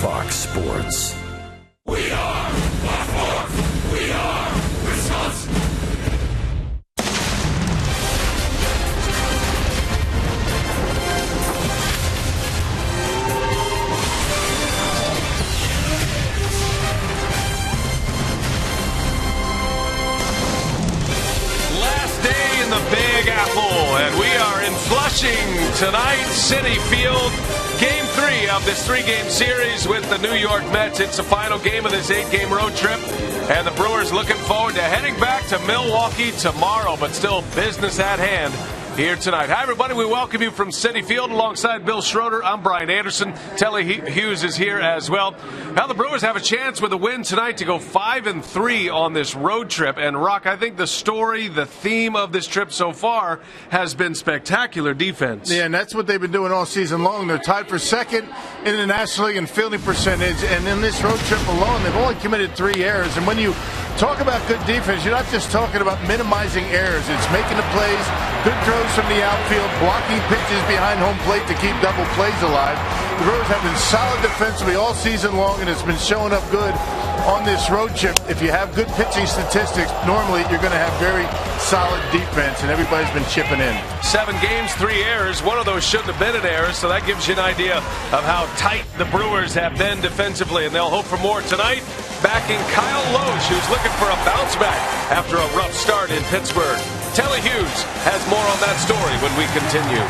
Fox Sports. We are Fox Sports. We are Wisconsin. Last day in the Big Apple, and we are in Flushing tonight, Citi Field. Game 3 of this 3-game series with the New York Mets. It's the final game of this 8-game road trip, and the Brewers looking forward to heading back to Milwaukee tomorrow, but still business at hand here tonight. Hi, everybody. We welcome you from Citi Field alongside Bill Schroeder. I'm Brian Anderson. Telly Hughes is here as well. Now the Brewers have a chance with a win tonight to go 5-3 on this road trip. And, Rock, I think the story, the theme of this trip so far has been spectacular defense. Yeah, and that's what they've been doing all season long. They're tied for second in the National League in fielding percentage. And in this road trip alone, they've only committed 3 errors. And when you talk about good defense, you're not just talking about minimizing errors. It's making the plays, good throws from the outfield, blocking pitches behind home plate to keep double plays alive. The Brewers have been solid defensively all season long, and it's been showing up good on this road trip. If you have good pitching statistics, normally you're going to have very solid defense, and everybody's been chipping in. 7 games, 3 errors. One of those shouldn't have been an error, so that gives you an idea of how tight the Brewers have been defensively, and they'll hope for more tonight. Backing Kyle Lohse, who's looking for a bounce back after a rough start in Pittsburgh. Telly Hughes has more on that story when we continue.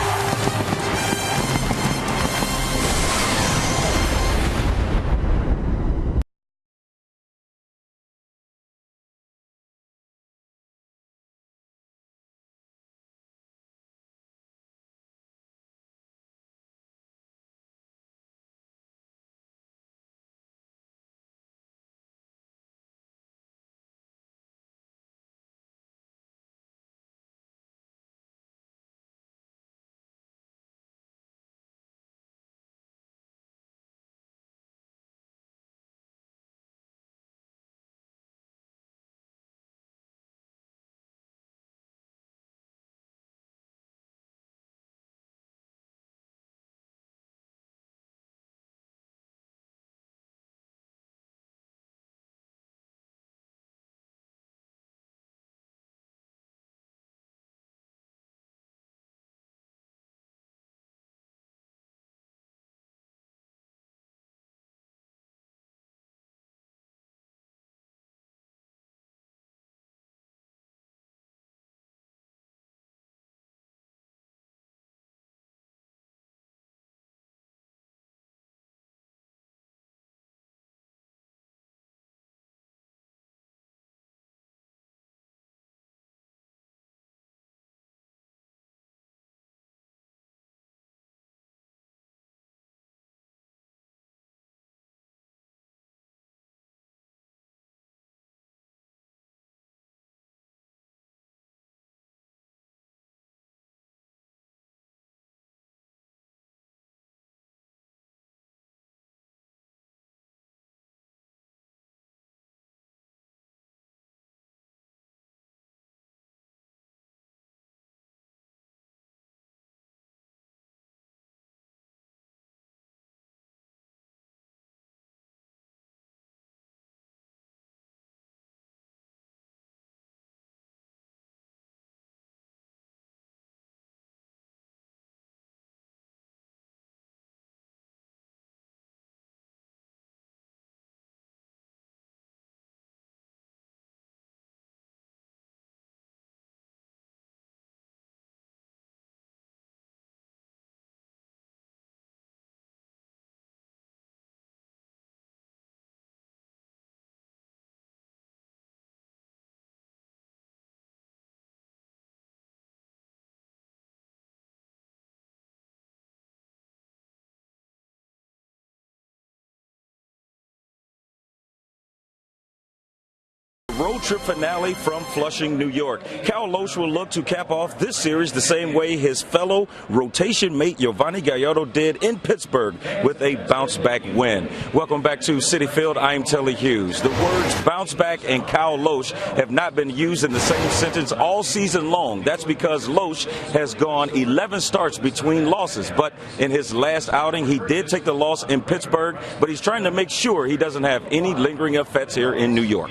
road trip finale from Flushing, New York. Cal Lohse will look to cap off this series the same way his fellow rotation mate Yovani Gallardo did in Pittsburgh with a bounce-back win. Welcome back to Citi Field. I'm Telly Hughes. The words bounce back and Cal Lohse have not been used in the same sentence all season long. That's because Lohse has gone 11 starts between losses, but in his last outing he did take the loss in Pittsburgh, but he's trying to make sure he doesn't have any lingering effects here in New York.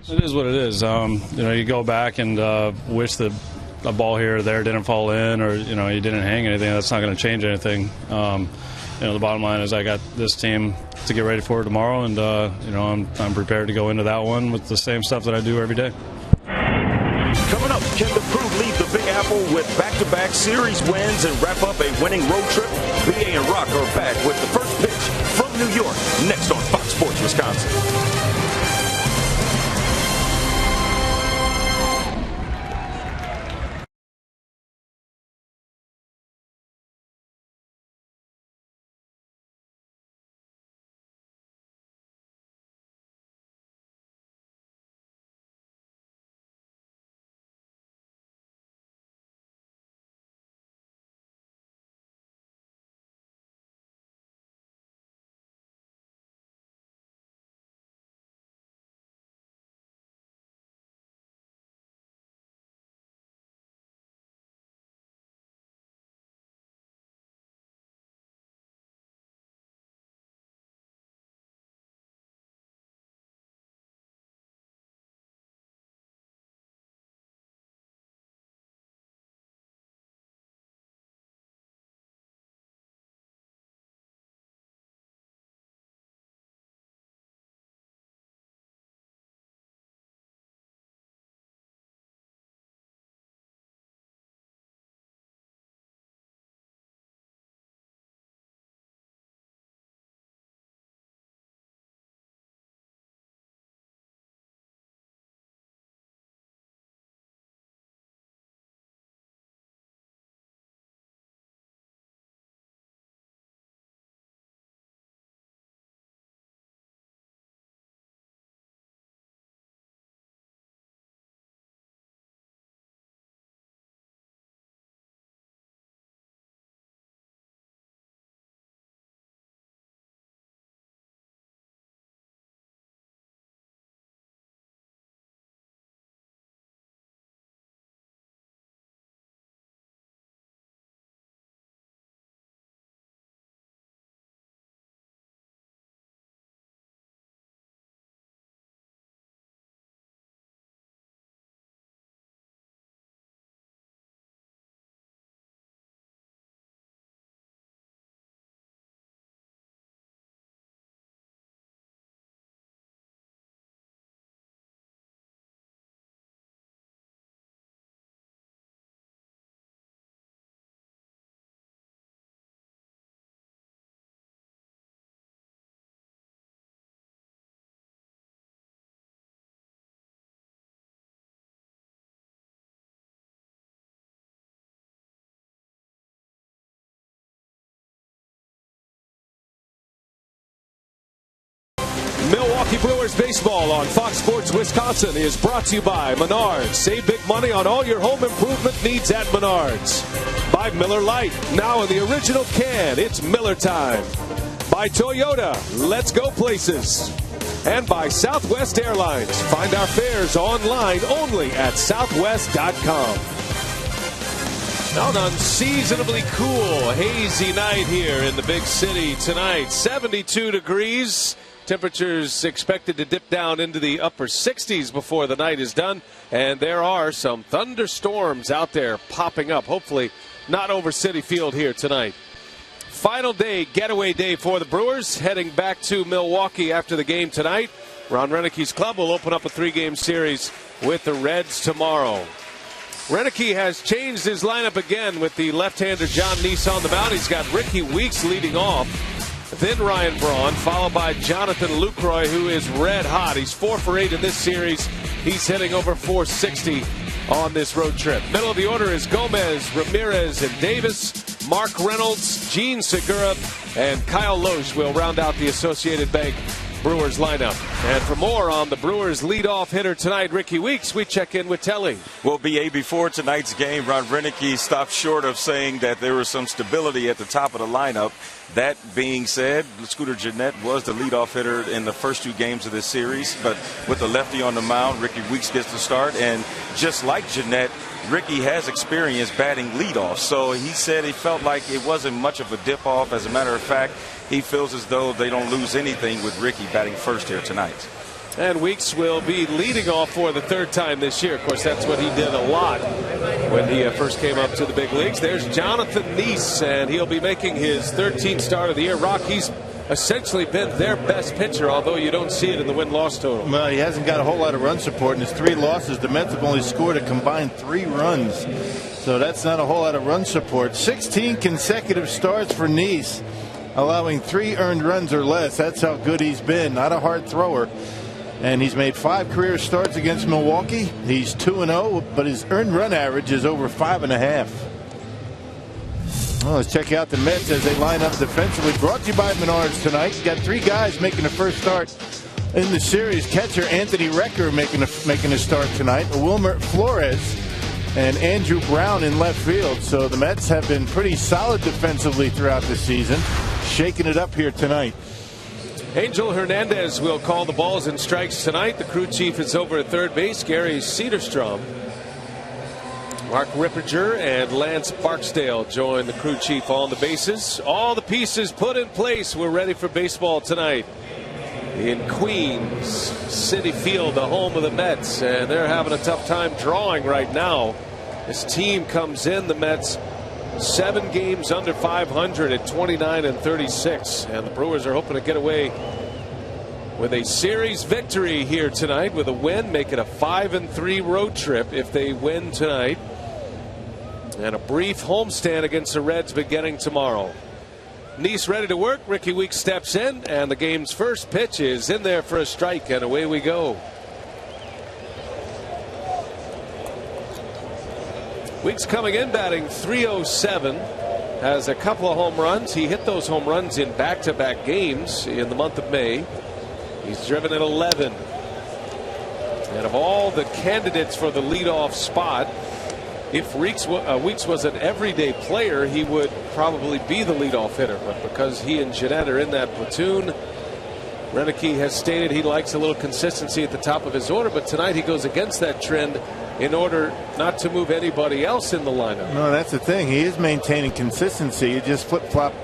It is what it is. You go back and wish that a ball here or there didn't fall in, or you didn't hang anything. That's not going to change anything. The bottom line is I got this team to get ready for tomorrow, and I'm prepared to go into that one with the same stuff that I do every day. Coming up, can the Crew leave the Big Apple with back-to-back series wins and wrap up a winning road trip? BA and Rock are back with the first pitch from New York next on Fox Sports Wisconsin. Milwaukee Brewers baseball on Fox Sports Wisconsin is brought to you by Menards. Save big money on all your home improvement needs at Menards. By Miller Lite, now in the original can, it's Miller time. By Toyota, let's go places. And by Southwest Airlines. Find our fares online only at southwest.com. Now an unseasonably cool, hazy night here in the big city tonight. 72 degrees. Temperatures expected to dip down into the upper 60s before the night is done. And there are some thunderstorms out there popping up. Hopefully not over Citi Field here tonight. Final day, getaway day for the Brewers. Heading back to Milwaukee after the game tonight. Ron Renicke's club will open up a 3-game series with the Reds tomorrow. Renicke has changed his lineup again with the left-hander John Neese on the mound. He's got Ricky Weeks leading off. Then Ryan Braun, followed by Jonathan Lucroy, who is red hot. He's 4 for 8 in this series. He's hitting over 460 on this road trip. Middle of the order is Gomez, Ramirez, and Davis. Mark Reynolds, Gene Segura, and Kyle Lohse will round out the Associated Bank Brewers lineup. And for more on the Brewers leadoff hitter tonight, Ricky Weeks, we check in with Telly. Well, B.A., before tonight's game, Ron Renicky stopped short of saying that there was some stability at the top of the lineup. That being said, Scooter Gennett was the leadoff hitter in the first 2 games of this series. But with the lefty on the mound, Ricky Weeks gets the start. And just like Gennett, Ricky has experience batting leadoff. So he said he felt like it wasn't much of a dip-off. As a matter of fact, he feels as though they don't lose anything with Ricky batting first here tonight. And Weeks will be leading off for the 3rd time this year. Of course, that's what he did a lot when he first came up to the big leagues. There's Jonathan Lohse, and he'll be making his 13th start of the year. Rockies essentially been their best pitcher, although you don't see it in the win-loss total. Well, he hasn't got a whole lot of run support in his 3 losses. The Mets have only scored a combined 3 runs, so that's not a whole lot of run support. 16 consecutive starts for Lohse, allowing 3 earned runs or less. That's how good he's been. Not a hard thrower. And he's made 5 career starts against Milwaukee. He's 2-0, but his earned run average is over 5.5. Well, let's check out the Mets as they line up defensively. Brought to you by Menards tonight. Got 3 guys making a first start in the series. Catcher Anthony Recker making a start tonight. Wilmer Flores and Andrew Brown in left field. So the Mets have been pretty solid defensively throughout the season. Shaking it up here tonight. Angel Hernandez will call the balls and strikes tonight. The crew chief is over at third base, Gary Cederstrom. Mark Ripperger and Lance Barksdale join the crew chief on the bases. All the pieces put in place. We're ready for baseball tonight in Queens City Field, the home of the Mets, and they're having a tough time drawing right now. This team comes in, the Mets, 7 games under 500 at 29-36, and the Brewers are hoping to get away with a series victory here tonight with a win, make it a 5-3 road trip if they win tonight, and a brief homestand against the Reds beginning tomorrow. Lohse ready to work. Ricky Weeks steps in, and the game's first pitch is in there for a strike, and away we go. Weeks coming in batting .307, has a couple of home runs. He hit those home runs in back-to-back games in the month of May. He's driven at 11. And of all the candidates for the leadoff spot, if Weeks was an everyday player, he would probably be the leadoff hitter. But because he and Gennett are in that platoon, Renicky has stated he likes a little consistency at the top of his order. But tonight he goes against that trend in order not to move anybody else in the lineup. No, that's the thing. He is maintaining consistency. You just flip-flop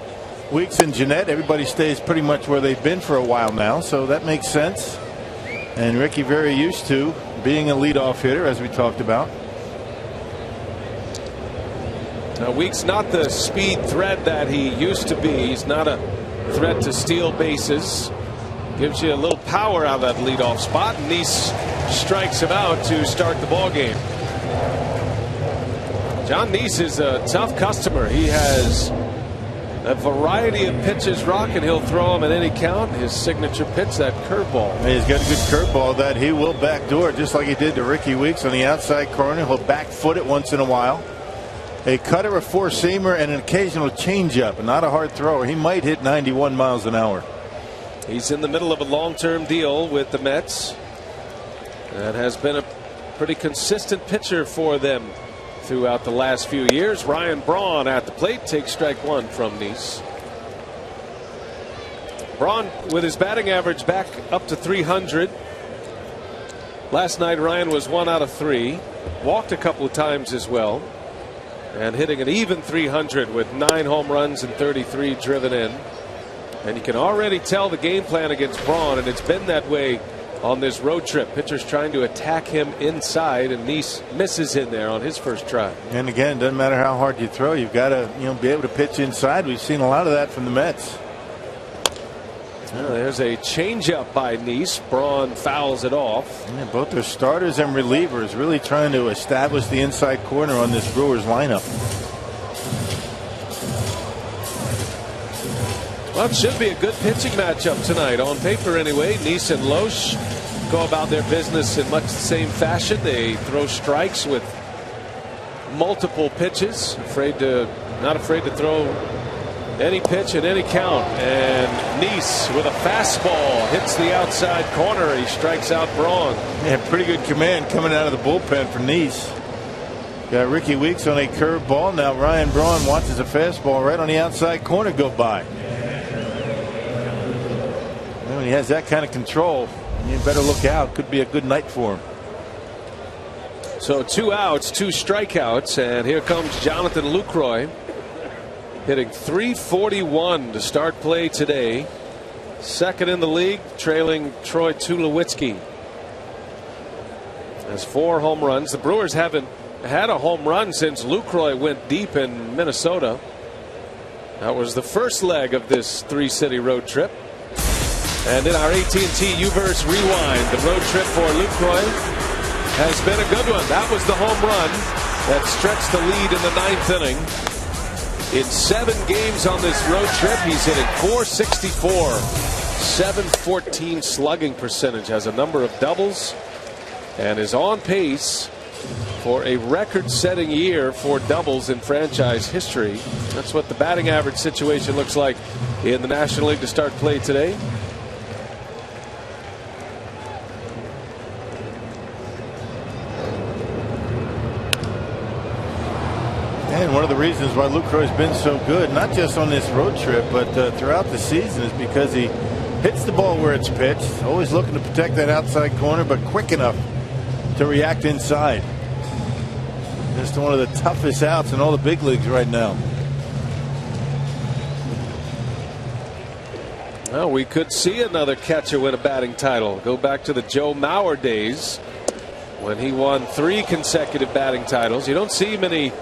Weeks and Gennett. Everybody stays pretty much where they've been for a while now, so that makes sense. And Ricky very used to being a leadoff hitter, as we talked about. Now, Weeks not the speed threat that he used to be. He's not a threat to steal bases. Gives you a little power out of that leadoff spot, and Lohse strikes him out to start the ball game. John Lohse is a tough customer. He has a variety of pitches, Rock, and he'll throw them at any count. His signature pitch, that curveball. He's got a good curveball that he will backdoor, just like he did to Ricky Weeks on the outside corner. He'll back foot it once in a while. A cutter, a four-seamer, and an occasional changeup. Not a hard thrower. He might hit 91 miles an hour. He's in the middle of a long-term deal with the Mets. That has been a pretty consistent pitcher for them throughout the last few years. Ryan Braun at the plate takes strike 1 from Lohse. Braun with his batting average back up to 300. Last night Ryan was 1 out of 3. Walked a couple of times as well. And hitting an even 300 with 9 home runs and 33 driven in. And you can already tell the game plan against Braun, and it's been that way on this road trip. Pitchers trying to attack him inside, and Lohse misses in there on his first try. And again, doesn't matter how hard you throw, you've got to be able to pitch inside. We've seen a lot of that from the Mets. Well, there's a changeup by Lohse. Braun fouls it off. Yeah, both their starters and relievers really trying to establish the inside corner on this Brewers lineup. Well, it should be a good pitching matchup tonight. On paper anyway. Lohse and Lohse go about their business in much the same fashion. They throw strikes with multiple pitches. Not afraid to throw Any pitch and any count. And Neese with a fastball hits the outside corner. He strikes out Braun. Yeah, pretty good command coming out of the bullpen for Neese. Got Ricky Weeks on a curve ball. Now Ryan Braun watches a fastball right on the outside corner go by. And when he has that kind of control, you better look out. Could be a good night for him. So 2 outs, 2 strikeouts, and here comes Jonathan Lucroy, hitting .341 to start play today. Second in the league, trailing Troy Tulowitzki. Has 4 home runs. The Brewers haven't had a home run since Lucroy went deep in Minnesota. That was the first leg of this 3-city road trip. And in our AT&T U-verse rewind, the road trip for Lucroy has been a good one. That was the home run that stretched the lead in the 9th inning. In 7 games on this road trip, he's hitting .464, .714 slugging percentage, has a number of doubles, and is on pace for a record-setting year for doubles in franchise history. That's what the batting average situation looks like in the National League to start play today. And one of the reasons why Lucroy's been so good, not just on this road trip, but throughout the season, is because he hits the ball where it's pitched, always looking to protect that outside corner, but quick enough to react inside. Just one of the toughest outs in all the big leagues right now. Well, we could see another catcher win a batting title. Go back to the Joe Mauer days when he won 3 consecutive batting titles. You don't see many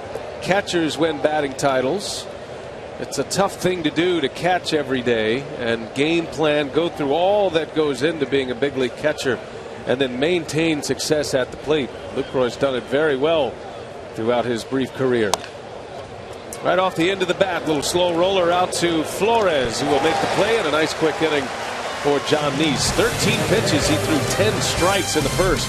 catchers win batting titles. It's a tough thing to do, to catch every day and game plan, go through all that goes into being a big league catcher, and then maintain success at the plate. Lucroy's done it very well throughout his brief career. Right off the end of the bat, little slow roller out to Flores, who will make the play, and a nice quick inning for John Neese. 13 pitches, he threw 10 strikes in the first.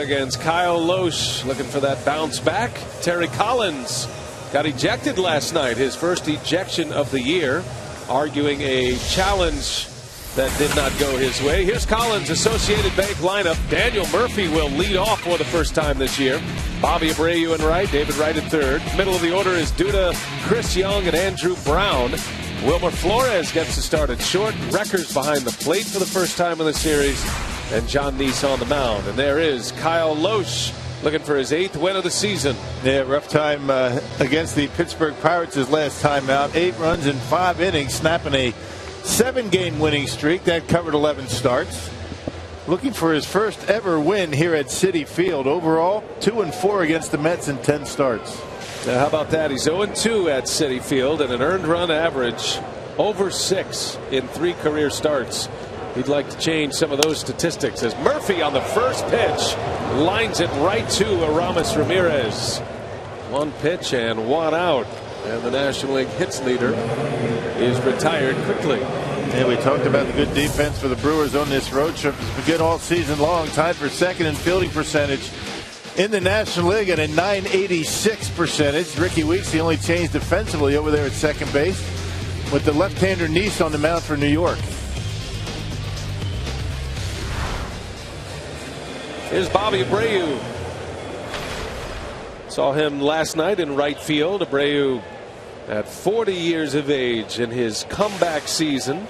Against Kyle Lohse, looking for that bounce back. Terry Collins got ejected last night, his first ejection of the year, arguing a challenge that did not go his way. Here's Collins' Associated Bank lineup. Daniel Murphy will lead off for the first time this year. Bobby Abreu in right, David Wright in third. Middle of the order is Duda, Chris Young, and Andrew Brown. Wilmer Flores gets to start at short. Records behind the plate for the first time in the series. And John Neese on the mound. And there is Kyle Lohse looking for his 8th win of the season. Yeah, rough time against the Pittsburgh Pirates his last time out. 8 runs in 5 innings, snapping a 7-game winning streak. That covered 11 starts. Looking for his first ever win here at Citi Field. Overall, 2-4 against the Mets in 10 starts. Now, how about that? He's 0-2 at Citi Field and an earned run average over 6 in 3 career starts. he'd like to change some of those statistics as Murphy on the first pitch lines it right to Aramis Ramirez. One pitch and one out, and the National League hits leader is retired quickly. Yeah, we talked about the good defense for the Brewers on this road trip. It's been good all season long. Tied for second in fielding percentage in the National League at a .986 percentage. Ricky Weeks the only change defensively over there at second base, with the left-hander Lohse on the mound for New York. Here's Bobby Abreu. Saw him last night in right field. Abreu at 40 years of age in his comeback season.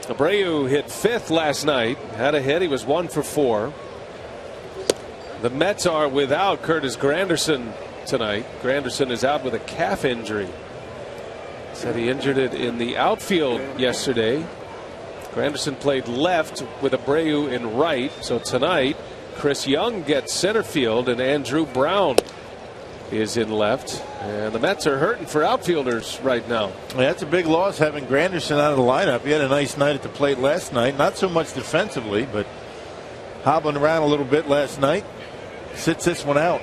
Abreu hit 5th last night. Had a hit. He was 1 for 4. The Mets are without Curtis Granderson tonight. Granderson is out with a calf injury. Said he injured it in the outfield yesterday. Granderson played left with Abreu in right. So tonight, Chris Young gets center field and Andrew Brown is in left. And the Mets are hurting for outfielders right now. Yeah, that's a big loss having Granderson out of the lineup. He had a nice night at the plate last night. Not so much defensively, but hobbling around a little bit last night. Sits this one out.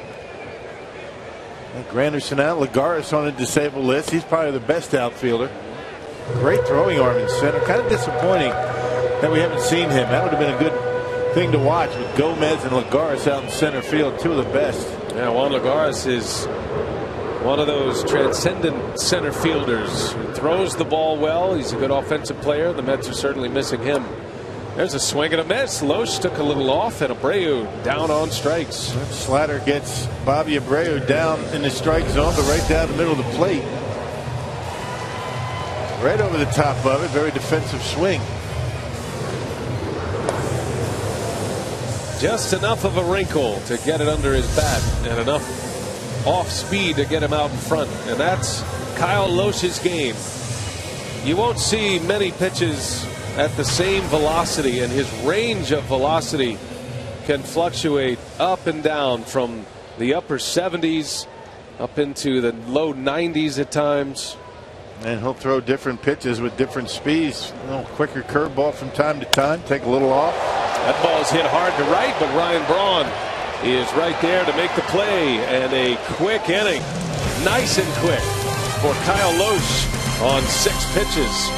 And Granderson out. Lagares on a disabled list. He's probably the best outfielder. Great throwing arm in center. Kind of disappointing that we haven't seen him. That would have been a good thing to watch with Gomez and Lagares out in center field. Two of the best. Yeah, Juan Lagares is one of those transcendent center fielders who throws the ball well. He's a good offensive player. The Mets are certainly missing him. There's a swing and a miss. Lohse took a little off, and Abreu down on strikes. Slatter gets Bobby Abreu down in the strike zone, but right down the middle of the plate. Right over the top of it. Very defensive swing. Just enough of a wrinkle to get it under his bat, and enough off speed to get him out in front. And that's Kyle Lohse's game. You won't see many pitches at the same velocity, and his range of velocity can fluctuate up and down from the upper 70s up into the low 90s at times. And he'll throw different pitches with different speeds. A little quicker curveball from time to time. Take a little off. That ball's hit hard to right, but Ryan Braun is right there to make the play. And a quick inning. Nice and quick for Kyle Lohse on 6 pitches.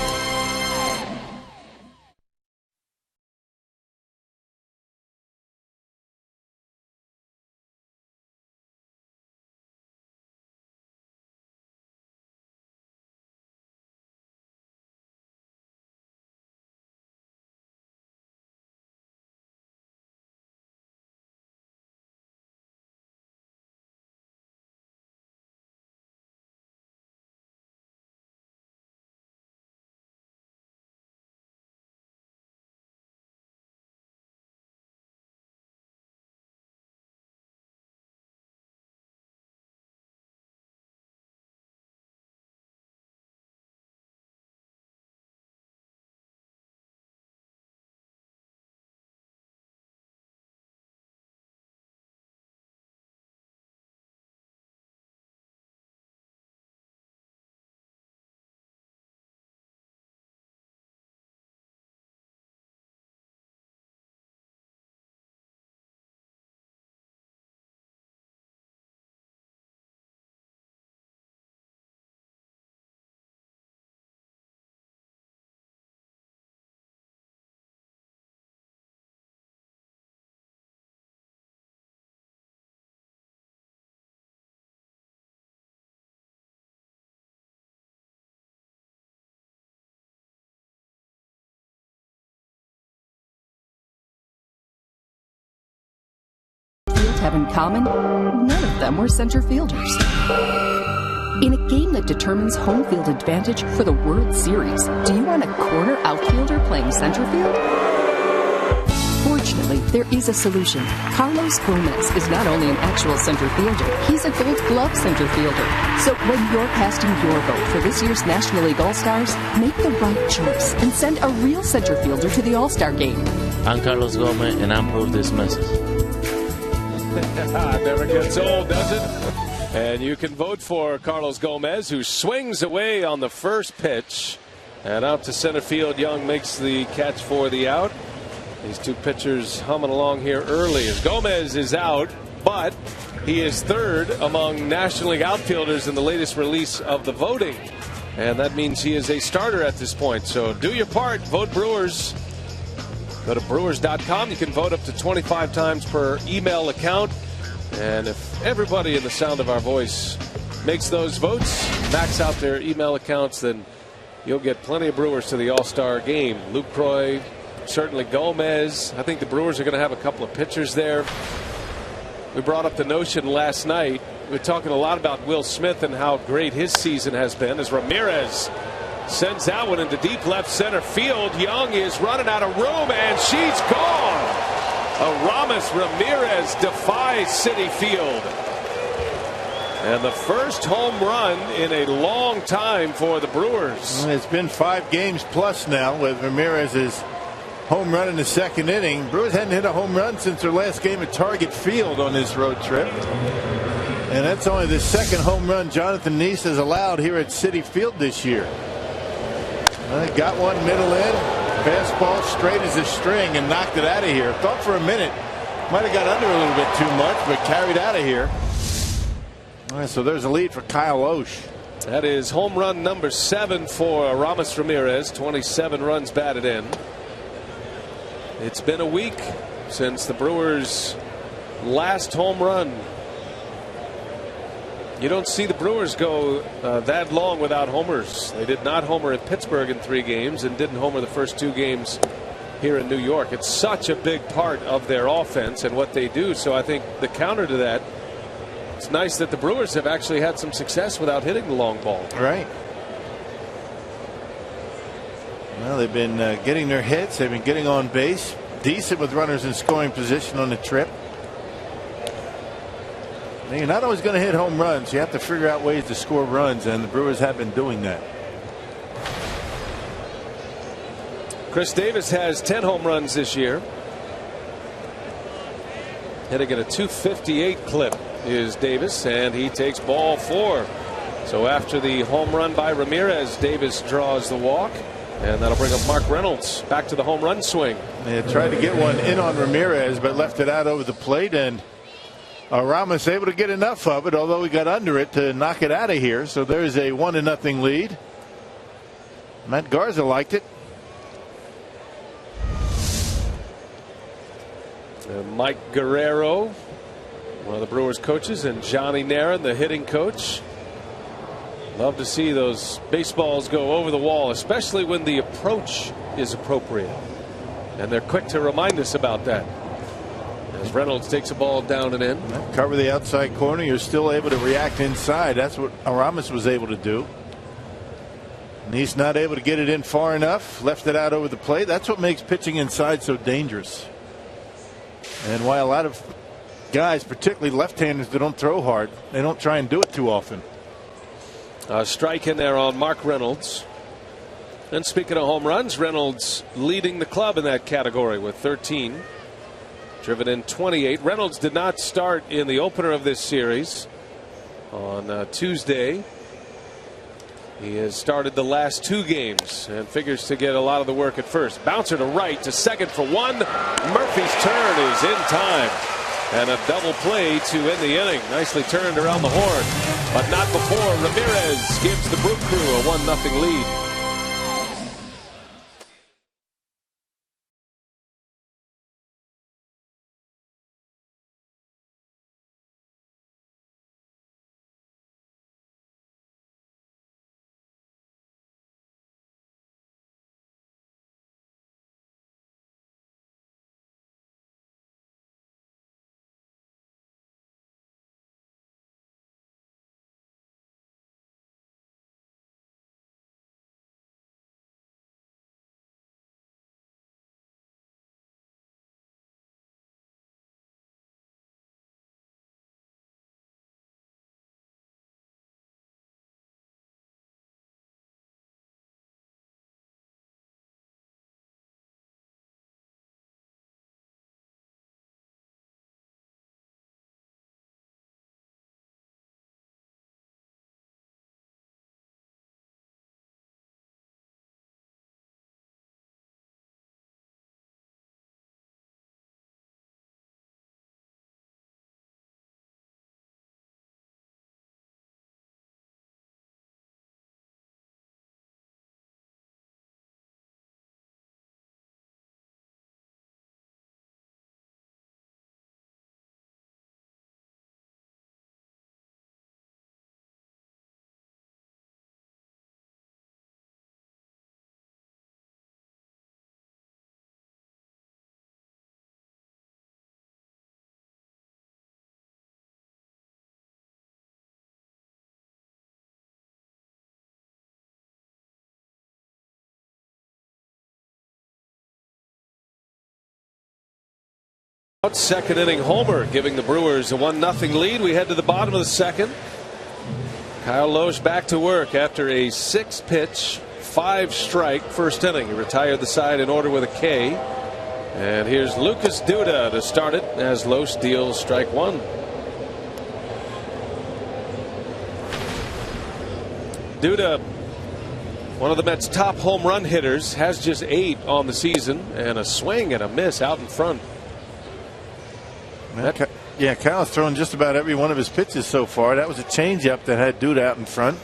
Have in common? None of them were center fielders. In a game that determines home field advantage for the World Series, do you want a corner outfielder playing center field? Fortunately, there is a solution. Carlos Gomez is not only an actual center fielder, he's a Gold Glove center fielder. So when you're casting your vote for this year's National League All-Stars, make the right choice and send a real center fielder to the All-Star game. I'm Carlos Gomez, and I approve this message. Never gets old, does it? And you can vote for Carlos Gomez, who swings away on the first pitch. And out to center field, Young makes the catch for the out. These two pitchers humming along here early as Gomez is out, but he is third among National League outfielders in the latest release of the voting. And that means he is a starter at this point. So do your part. Vote Brewers. Go to Brewers.com. You can vote up to 25 times per email account. And if everybody in the sound of our voice makes those votes, max out their email accounts, then you'll get plenty of Brewers to the All-Star game. Luke Croy, certainly Gomez. I think the Brewers are going to have a couple of pitchers there. We brought up the notion last night. We're talking a lot about Will Smith and how great his season has been as Ramirez sends that one into deep left center field. Young is running out of room and she's gone. Aramis Ramirez defies Citi Field. And the first home run in a long time for the Brewers. It's been 5 games plus now with Ramirez's home run in the second inning. Brewers hadn't hit a home run since their last game at Target Field on this road trip. And that's only the second home run Jonathan Lohse has allowed here at Citi Field this year. Got one middle in. Fastball straight as a string and knocked it out of here. Thought for a minute might have got under a little bit too much, but carried out of here. All right, so there's a lead for Kyle Lohse. That is home run number 7 for Aramis Ramirez. 27 runs batted in. It's been a week since the Brewers' last home run. You don't see the Brewers go that long without homers. They did not homer at Pittsburgh in 3 games and didn't homer the first 2 games here in New York. It's such a big part of their offense and what they do. So I think the counter to that, it's nice that the Brewers have actually had some success without hitting the long ball. Right. Well, they've been getting their hits. They've been getting on base. Decent with runners in scoring position on the trip. Now, you're not always going to hit home runs. You have to figure out ways to score runs, and the Brewers have been doing that. Chris Davis has 10 home runs this year. Hitting at a .258 clip is Davis, and he takes ball 4. So after the home run by Ramirez, Davis draws the walk, and that'll bring up Mark Reynolds back to the home run swing. They tried to get one in on Ramirez, but left it out over the plate, and Aramis able to get enough of it, although he got under it, to knock it out of here. So there's a 1-0 lead. Matt Garza liked it. Mike Guerrero, one of the Brewers coaches, and Johnny Naron, the hitting coach. Love to see those baseballs go over the wall, especially when the approach is appropriate. And they're quick to remind us about that. As Reynolds takes a ball down and in. Cover the outside corner. You're still able to react inside. That's what Aramis was able to do. And he's not able to get it in far enough. Left it out over the plate. That's what makes pitching inside so dangerous. And why a lot of guys, particularly left-handers that don't throw hard, they don't try and do it too often. Strike in there on Mark Reynolds. And speaking of home runs, Reynolds leading the club in that category with 13. Driven in 28. Reynolds did not start in the opener of this series on Tuesday. He has started the last 2 games and figures to get a lot of the work at first. Bouncer to right to second for 1. Murphy's turn is in time. And a double play to end the inning. Nicely turned around the horn, but not before Ramirez gives the Brew Crew a 1-0 lead. Second inning homer giving the Brewers a 1-0 lead. We head to the bottom of the second. Kyle Lohse back to work after a 6-pitch, 5-strike first inning. He retired the side in order with a K. And here's Lucas Duda to start it as Lohse deals strike one. Duda, one of the Mets' top home run hitters, has just 8 on the season and a swing and a miss out in front. Yeah, Kyle's thrown just about every one of his pitches so far. That was a changeup that had Duda out in front.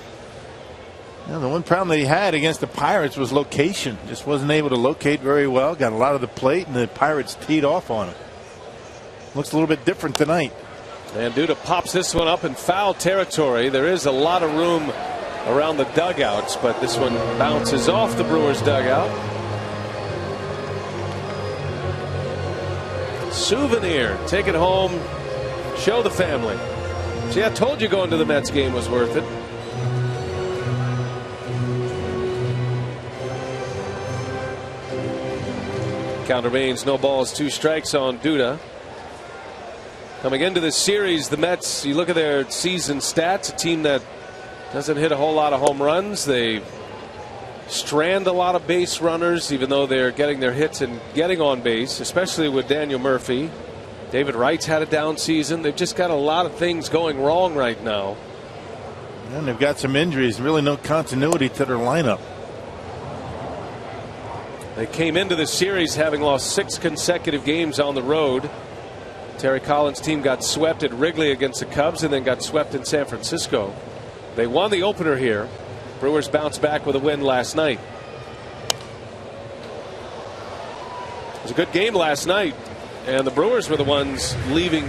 You know, the one problem that he had against the Pirates was location. Just wasn't able to locate very well. Got a lot of the plate, and the Pirates teed off on him. Looks a little bit different tonight. And Duda pops this one up in foul territory. There is a lot of room around the dugouts, but this one bounces off the Brewers dugout. Souvenir. Take it home. Show the family. See, I told you going to the Mets game was worth it. Count remains no balls, 2 strikes on Duda. Coming into this series, the Mets, you look at their season stats, a team that doesn't hit a whole lot of home runs. They strand a lot of base runners, even though they're getting their hits and getting on base, especially with Daniel Murphy. David Wright's had a down season. They've just got a lot of things going wrong right now. And they've got some injuries, really no continuity to their lineup. They came into this series having lost 6 consecutive games on the road. Terry Collins' team got swept at Wrigley against the Cubs and then got swept in San Francisco. They won the opener here. Brewers bounced back with a win last night. It was a good game last night, and the Brewers were the ones leaving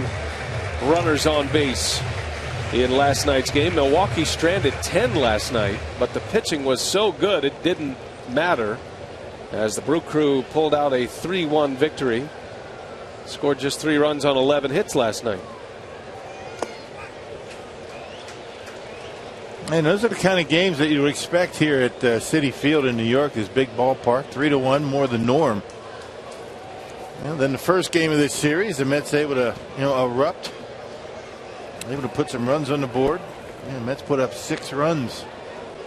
runners on base in last night's game. Milwaukee stranded 10 last night, but the pitching was so good it didn't matter as the Brew Crew pulled out a 3-1 victory. Scored just 3 runs on 11 hits last night. And those are the kind of games that you expect here at Citi Field in New York, this big ballpark. 3-1, more the norm. Well, then the first game of this series, the Mets able to erupt, able to put some runs on the board. The Mets put up 6 runs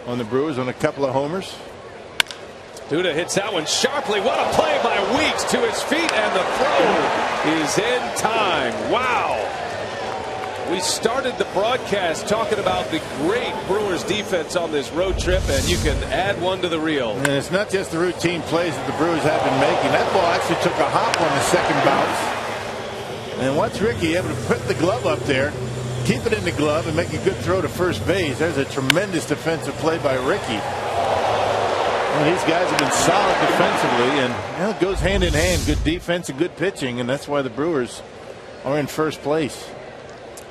on the Brewers on a couple of homers. Duda hits that one sharply. What a play by Weeks to his feet, and the throw is in time. Wow. We started the broadcast talking about the great Brewers defense on this road trip, and you can add one to the reel. And it's not just the routine plays that the Brewers have been making. That ball actually took a hop on the second bounce. And watch Ricky able to put the glove up there, keep it in the glove, and make a good throw to first base. There's a tremendous defensive play by Ricky. And these guys have been solid defensively, and it goes hand in hand. Good defense and good pitching, and that's why the Brewers are in first place.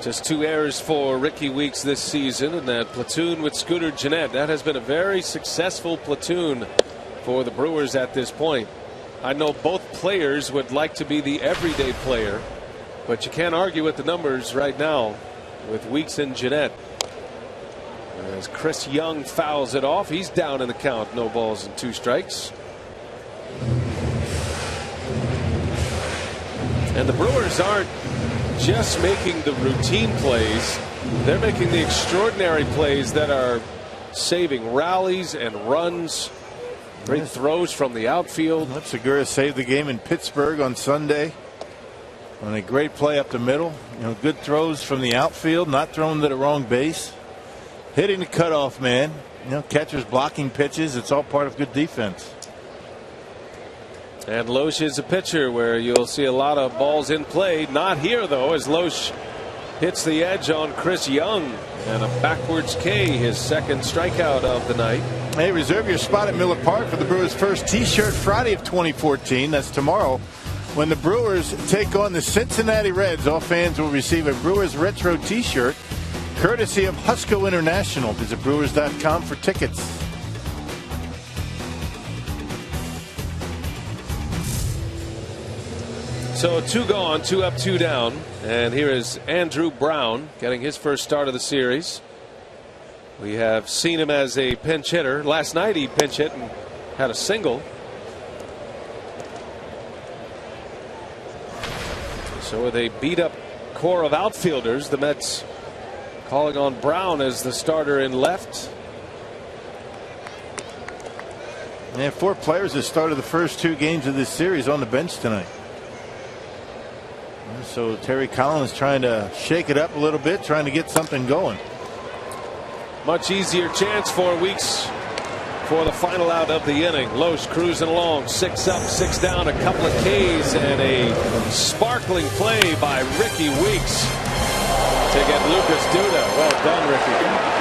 Just 2 errors for Ricky Weeks this season, and that platoon with Scooter Gennett, that has been a very successful platoon for the Brewers at this point. I know both players would like to be the everyday player, but you can't argue with the numbers right now with Weeks and Gennett. As Chris Young fouls it off, he's down in the count, no balls and 2 strikes. And the Brewers aren't just making the routine plays, they're making the extraordinary plays that are saving rallies and runs. Great throws from the outfield. Segura saved the game in Pittsburgh on Sunday on a great play up the middle. Good throws from the outfield, not thrown to the wrong base, hitting the cutoff man. Catchers blocking pitches. It's all part of good defense. And Lohse is a pitcher where you'll see a lot of balls in play. Not here, though, as Lohse hits the edge on Chris Young. And a backwards K, his second strikeout of the night. Hey, reserve your spot at Miller Park for the Brewers' first T-shirt Friday of 2014. That's tomorrow when the Brewers take on the Cincinnati Reds. All fans will receive a Brewers retro T-shirt courtesy of Husco International. Visit Brewers.com for tickets. So 2 gone, 2 up, 2 down. And here is Andrew Brown getting his first start of the series. We have seen him as a pinch hitter. Last night he pinch hit and had a single. So with a beat-up core of outfielders, the Mets calling on Brown as the starter in left. And 4 players that started the first 2 games of this series on the bench tonight. So Terry Collins trying to shake it up a little bit, trying to get something going. Much easier chance for Weeks for the final out of the inning. Lohse cruising along, 6 up, 6 down, a couple of Ks, and a sparkling play by Ricky Weeks to get Lucas Duda. Well done, Ricky.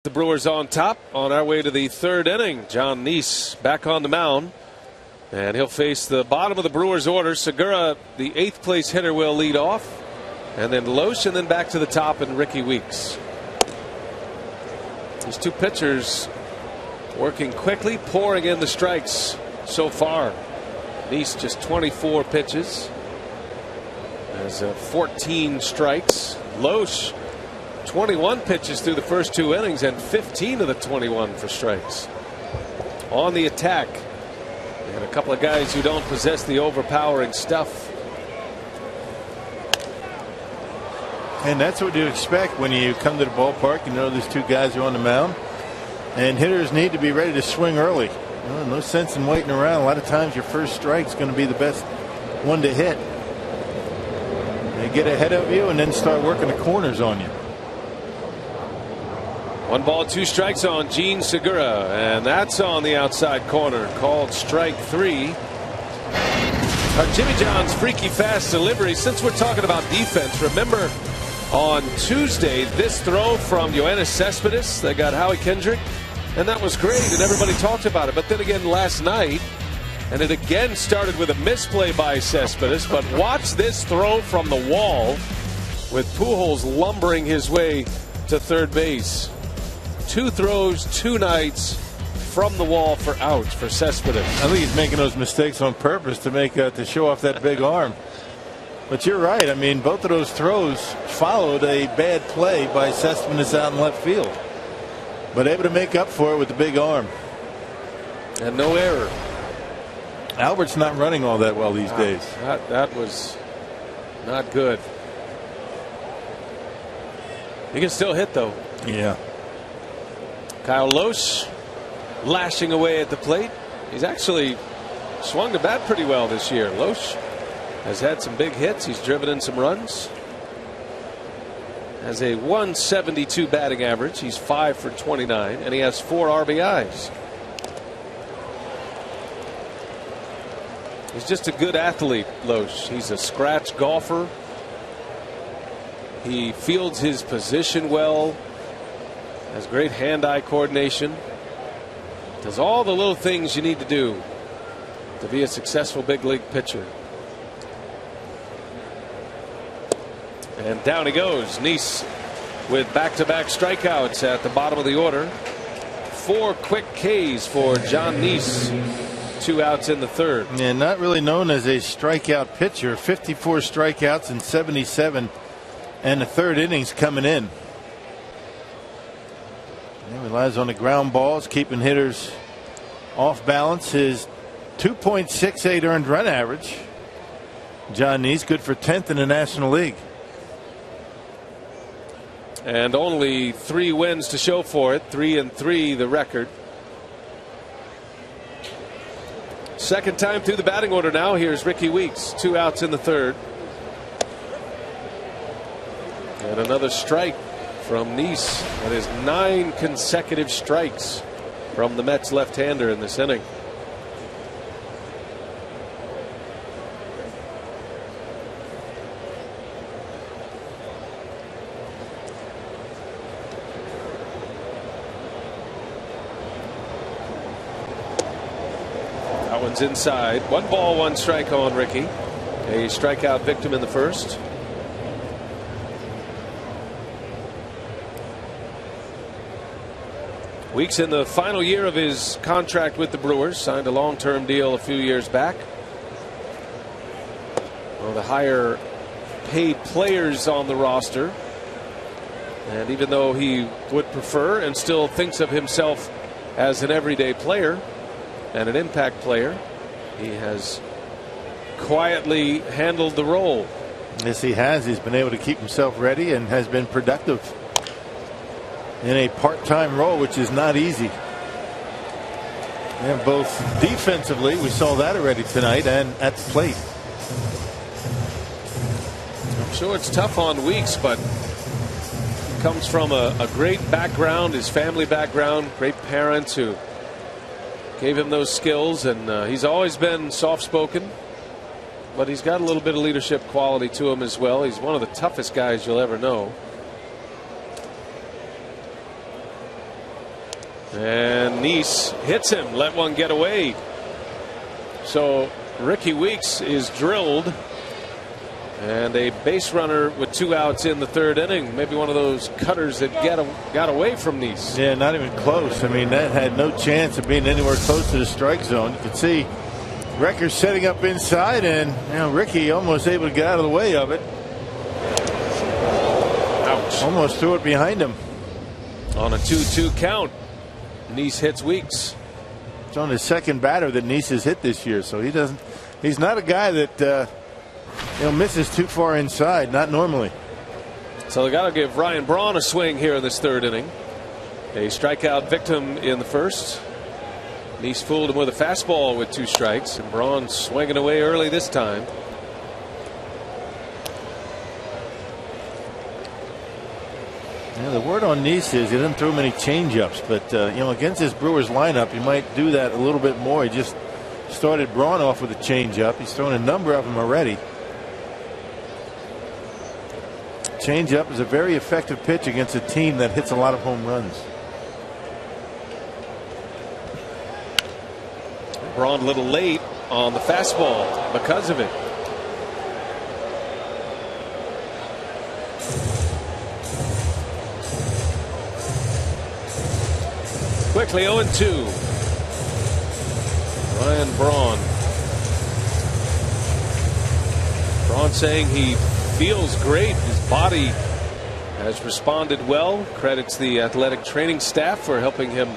The Brewers on top on our way to the 3rd inning. John Neese back on the mound, and he'll face the bottom of the Brewers order. Segura, the 8th place hitter, will lead off, and then Lohse, and then back to the top and Ricky Weeks. These 2 pitchers working quickly, pouring in the strikes so far. Neese just 24 pitches, has 14 strikes. Lohse 21 pitches through the first 2 innings, and 15 of the 21 for strikes. On the attack, and a couple of guys who don't possess the overpowering stuff. And that's what you expect when you come to the ballpark. You know these 2 guys are on the mound, and hitters need to be ready to swing early. No sense in waiting around. A lot of times your first strike is going to be the best one to hit. They get ahead of you and then start working the corners on you. 1 ball, 2 strikes on Gene Segura, and that's on the outside corner, called strike 3. Jimmy John's freaky fast delivery. Since we're talking about defense, remember on Tuesday this throw from Yoenis Cespedes that got Howie Kendrick, and that was great, and everybody talked about it. But then again last night, and it again started with a misplay by Cespedes. But watch this throw from the wall with Pujols lumbering his way to third base. 2 throws, 2 nights from the wall for outs for Cespedes. I think he's making those mistakes on purpose to show off that big arm. But you're right. I mean, both of those throws followed a bad play by Cespedes out in left field, but able to make up for it with the big arm. And no error. Albert's not running all that well these days. That was not good. He can still hit, though. Yeah. Kyle Lohse lashing away at the plate. He's actually swung the bat pretty well this year. Lohse has had some big hits. He's driven in some runs. Has a 172 batting average. He's 5 for 29, and he has 4 RBIs. He's just a good athlete, Lohse. He's a scratch golfer. He fields his position well. Has great hand-eye coordination. Does all the little things you need to do to be a successful big league pitcher. And down he goes. Lohse with back-to-back strikeouts at the bottom of the order. 4 quick Ks for John Lohse. 2 outs in the third. And not really known as a strikeout pitcher. 54 strikeouts in 77 and the third innings coming in. He relies on the ground balls, keeping hitters off balance. His 2.68 earned run average. John Lohse good for 10th in the National League. And only 3 wins to show for it. 3-3 the record. Second time through the batting order now. Here's Ricky Weeks. 2 outs in the third. And another strike from Lohse. That is 9 consecutive strikes from the Mets left-hander in this inning. Inside. 1 ball, 1 strike on Ricky. A strikeout victim in the first. Weeks in the final year of his contract with the Brewers. Signed a long-term deal a few years back. One of the higher paid players on the roster. And even though he would prefer and still thinks of himself as an everyday player and an impact player, he has quietly handled the role. Yes, he has. He's been able to keep himself ready and has been productive in a part-time role, which is not easy. And both defensively, we saw that already tonight, and at the plate. I'm sure it's tough on Weeks, but comes from a great background, his family background, great parents who gave him those skills, and he's always been soft-spoken, but he's got a little bit of leadership quality to him as well. He's one of the toughest guys you'll ever know. And Lohse hits him, let one get away. So Ricky Weeks is drilled, and a base runner with 2 outs in the third inning. Maybe one of those cutters that got away from Lohse. Yeah, not even close. I mean, that had no chance of being anywhere close to the strike zone. You can see Recker setting up inside, and Ricky almost able to get out of the way of it. Ouch. Almost threw it behind him. On a 2-2 count, Lohse hits Weeks. It's on his second batter that Lohse has hit this year, so he's not a guy that misses too far inside, not normally. So they got to give Ryan Braun a swing here in this third inning. A strikeout victim in the first. Lohse fooled him with a fastball with 2 strikes, and Braun swinging away early this time. Yeah, the word on Lohse is he doesn't throw many changeups, but against this Brewers lineup, he might do that a little bit more. He just started Braun off with a changeup. He's thrown a number of them already. Changeup is a very effective pitch against a team that hits a lot of home runs. Braun a little late on the fastball because of it. Quickly 0-2. Ryan Braun. Braun saying he feels great. His body has responded well. Credits the athletic training staff for helping him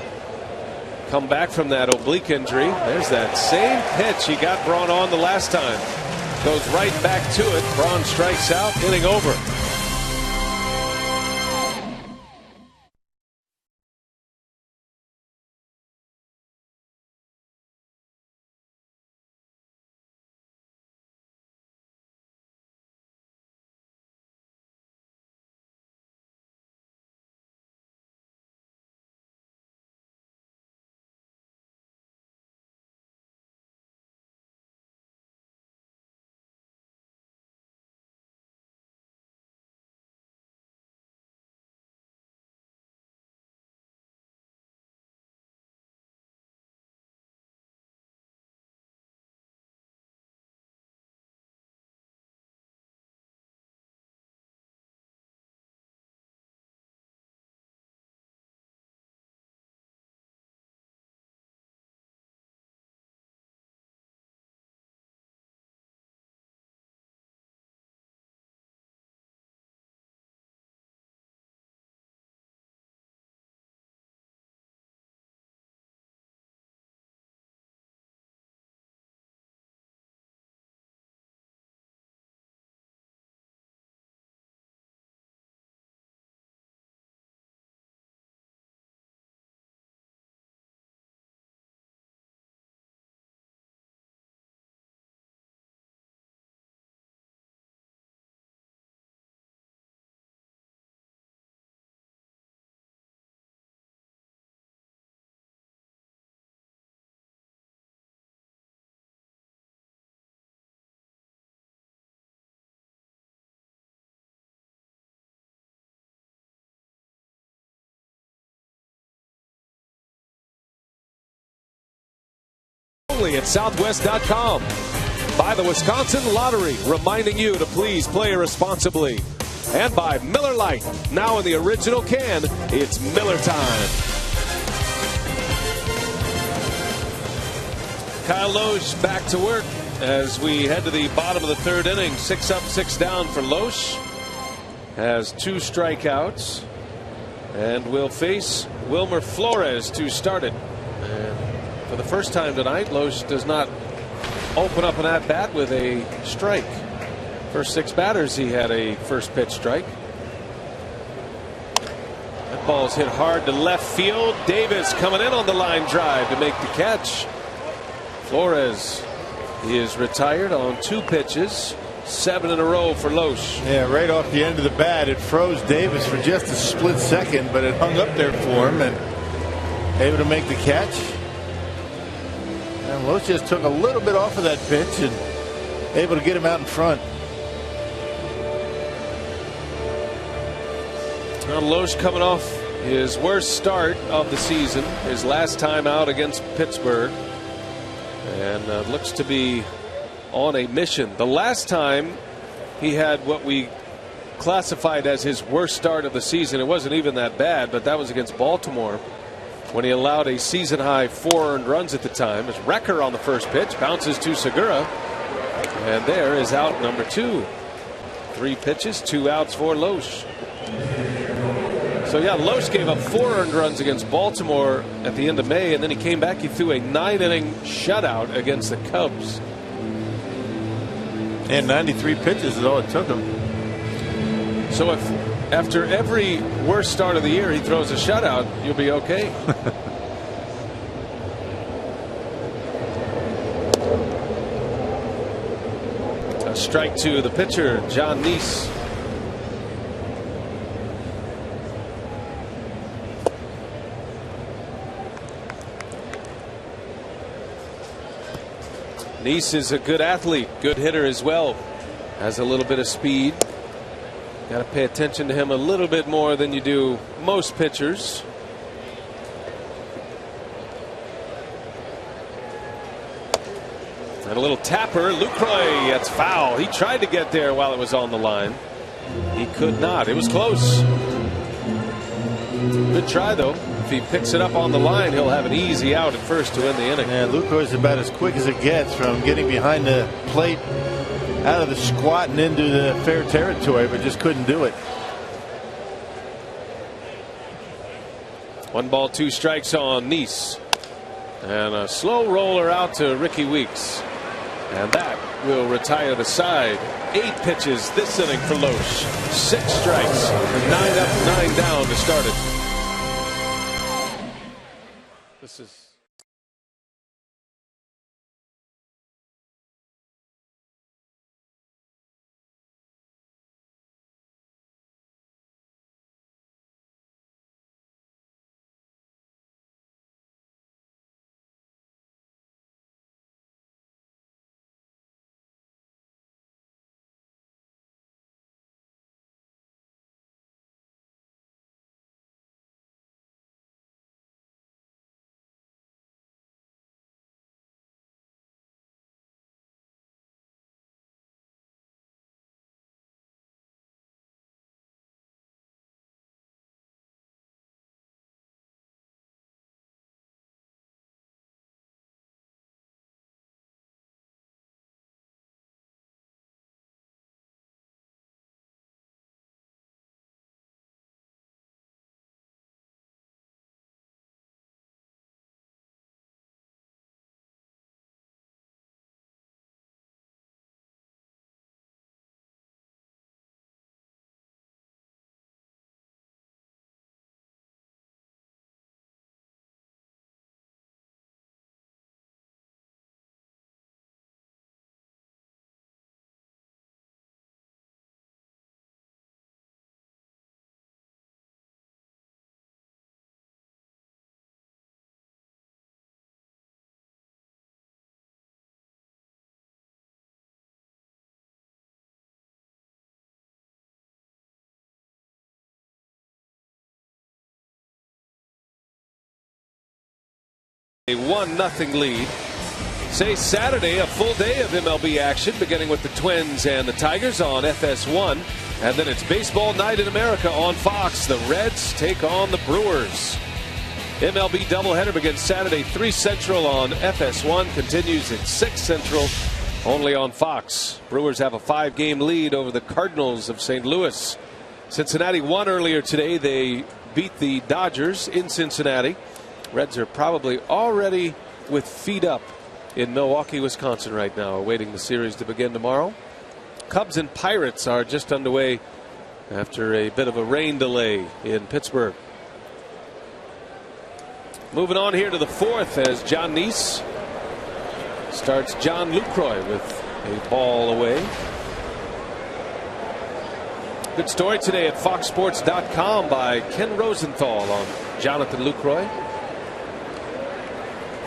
come back from that oblique injury. There's that same pitch he got Braun on the last time. Goes right back to it. Braun strikes out, inning over. only at Southwest.com. By the Wisconsin Lottery, reminding you to please play responsibly. And by Miller Lite, now in the original can, it's Miller time. Kyle Lohse back to work as we head to the bottom of the third inning. 6 up, 6 down for Lohse. Has 2 strikeouts and will face Wilmer Flores to start it. And for the first time tonight, Lohse does not open up an at-bat with a strike. First 6 batters he had a first pitch strike. That ball's hit hard to left field. Davis coming in on the line drive to make the catch. Flores is retired on 2 pitches. 7 in a row for Lohse. Yeah, right off the end of the bat, it froze Davis for just a split second, but it hung up there for him and able to make the catch. And Lohse just took a little bit off of that pitch and able to get him out in front. Now Lohse coming off his worst start of the season, his last time out against Pittsburgh, and looks to be on a mission. The last time he had what we classified as his worst start of the season, it wasn't even that bad, but that was against Baltimore when he allowed a season high 4 earned runs at the time. It's Wrecker on the first pitch, bounces to Segura, and there is out number 2. 3 pitches, 2 outs for Lohse. So yeah, Lohse gave up 4 earned runs against Baltimore at the end of May, and then he came back. He threw a 9-inning shutout against the Cubs. And 93 pitches is all it took him. So if after every worst start of the year he throws a shutout, you'll be okay. A strike to the pitcher, John Neese. Neese is a good athlete, good hitter as well. Has a little bit of speed. Got to pay attention to him a little bit more than you do most pitchers. And a little tapper. Lucroy, that's foul. He tried to get there while it was on the line. He could not. It was close. Good try, though. If he picks it up on the line, he'll have an easy out at first to end the inning. Yeah, Lucroy's about as quick as it gets from getting behind the plate, out of the squat and into the fair territory, but just couldn't do it. 1 ball, 2 strikes on Neese. And a slow roller out to Ricky Weeks. And that will retire the side. 8 pitches this inning for Lohse. 6 strikes. 9 up, 9 down to start it. This is a 1-0 lead Say Saturday, a full day of MLB action, beginning with the Twins and the Tigers on FS1. And then it's baseball night in America on Fox. The Reds take on the Brewers. MLB doubleheader begins Saturday, 3 Central on FS1. Continues at 6 Central, only on Fox. Brewers have a 5-game lead over the Cardinals of St. Louis. Cincinnati won earlier today. They beat the Dodgers in Cincinnati. Reds are probably already with feet up in Milwaukee, Wisconsin right now, awaiting the series to begin tomorrow. Cubs and Pirates are just underway after a bit of a rain delay in Pittsburgh. Moving on here to the 4th as John Neese starts John Lucroy with a ball away. Good story today at foxsports.com by Ken Rosenthal on Jonathan Lucroy.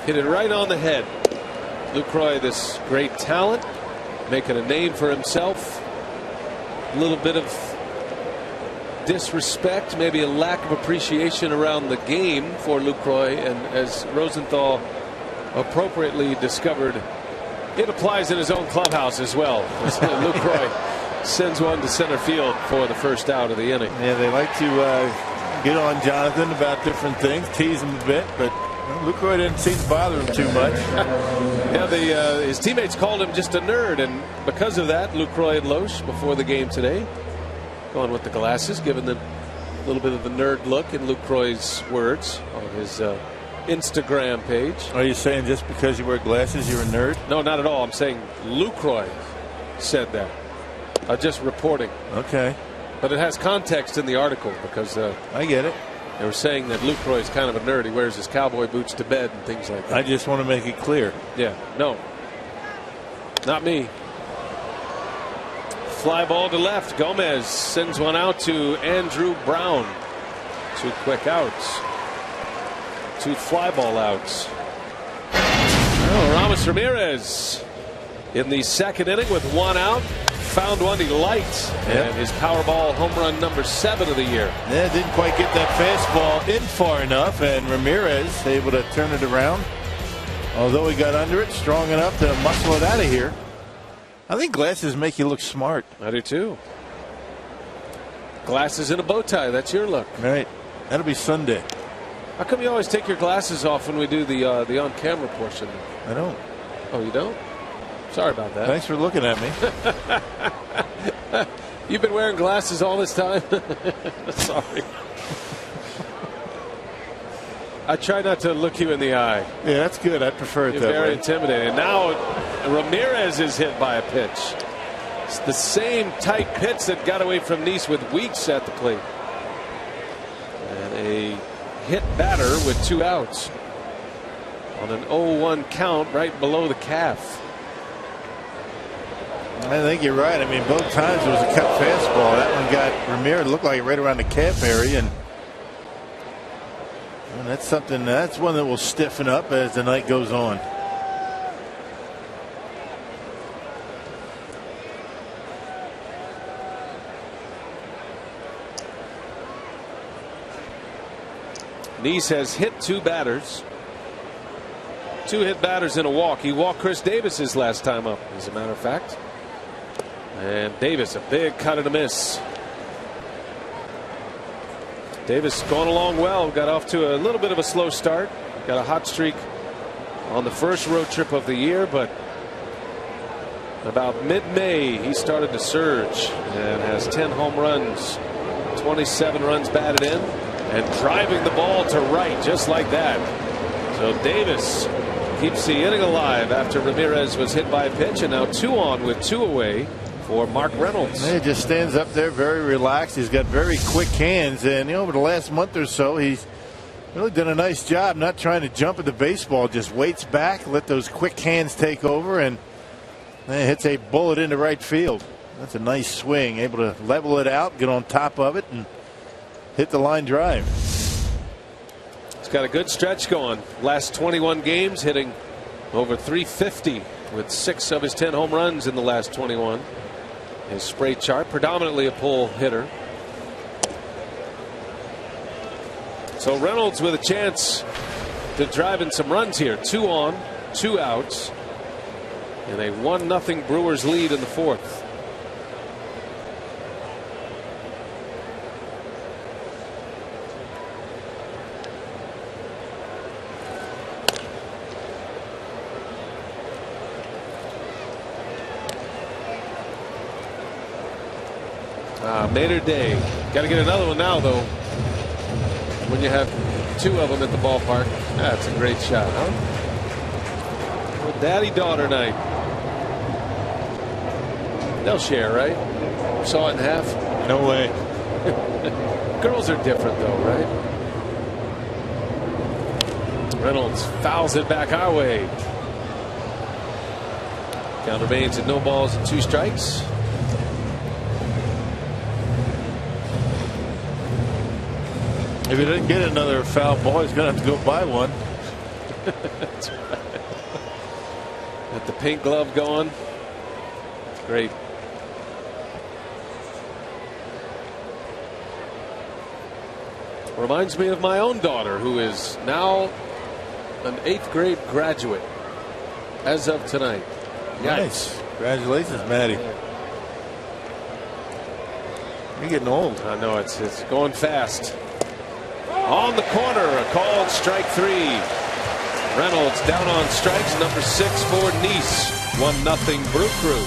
Hit it right on the head. Lucroy, this great talent, making a name for himself. A little bit of disrespect, maybe a lack of appreciation around the game for Lucroy, and as Rosenthal appropriately discovered, it applies in his own clubhouse as well. Lucroy sends one to center field for the first out of the inning. Yeah, they like to get on Jonathan about different things, tease him a bit, but Lucroy didn't seem to bother him too much. Yeah, his teammates called him just a nerd, and because of that, Lucroy and Lohse before the game today, going with the glasses, giving them a little bit of the nerd look in Lucroy's words on his Instagram page. Are you saying just because you wear glasses you're a nerd? No, not at all. I'm saying Lucroy said that. Just reporting. Okay. But it has context in the article because I get it. They were saying that Lucroy is kind of a nerd. He wears his cowboy boots to bed and things like that. I just want to make it clear. Yeah, no. Not me. Fly ball to left. Gomez sends one out to Andrew Brown. 2 quick outs. 2 fly ball outs. Oh, Ramos Ramirez in the 2nd inning with 1 out. Found one he liked, and his Powerball home run number 7 of the year. Yeah, didn't quite get that fastball in far enough, and Ramirez able to turn it around. Although he got under it, strong enough to muscle it out of here. I think glasses make you look smart. I do too. Glasses and a bow tie, that's your look. Right. That'll be Sunday. How come you always take your glasses off when we do the on-camera portion? I don't. Oh, you don't? Sorry about that. Thanks for looking at me. You've been wearing glasses all this time? Sorry. I try not to look you in the eye. Yeah, that's good. I prefer it You're that very way. intimidating. Now Ramirez is hit by a pitch. It's the same tight pitch that got away from Neese with Weeks at the plate. And a hit batter with 2 outs on an 0-1 count right below the calf. I think you're right. I mean, both times it was a cut fastball. That one got Ramirez, looked like right around the calf area, and that's something. That's one that will stiffen up as the night goes on. Neese has hit 2 batters. 2 hit batters and a walk. He walked Chris Davis his last time up, as a matter of fact. And Davis, a big cut and a miss. Davis going along well. Got off to a little bit of a slow start. Got a hot streak on the first road trip of the year, but about mid-May he started to surge and has 10 home runs, 27 runs batted in, and driving the ball to right just like that. So Davis keeps the inning alive after Ramirez was hit by a pitch, and now 2 on with 2 away for Mark Reynolds. He just stands up there very relaxed. He's got very quick hands, and over the last month or so he's really done a nice job not trying to jump at the baseball, just waits back, let those quick hands take over, and hits a bullet into right field. That's a nice swing, able to level it out, get on top of it, and hit the line drive. He's got a good stretch going. Last 21 games, hitting over 350 with 6 of his 10 home runs in the last 21. His spray chart, predominantly a pull hitter. So Reynolds with a chance to drive in some runs here. 2 on, 2 outs. in a 1-0 Brewers lead in the 4th. Made her day. Got to get another one now, though. When you have 2 of them at the ballpark. That's a great shot, huh? Well, daddy-daughter night. They'll share, right? Saw it in half. No way. Girls are different, though, right? Reynolds fouls it back our way. Count remains at no balls and 2 strikes. If he doesn't get another foul ball, he's going to have to go buy one. That's right. Got the pink glove going. It's great. Reminds me of my own daughter, who is now an 8th grade graduate as of tonight. Nice. Congratulations, Maddie. You're getting old. I know it's going fast. On the corner, a called strike 3. Reynolds down on strikes, number 6 for Nice. 1-0 Brew Crew.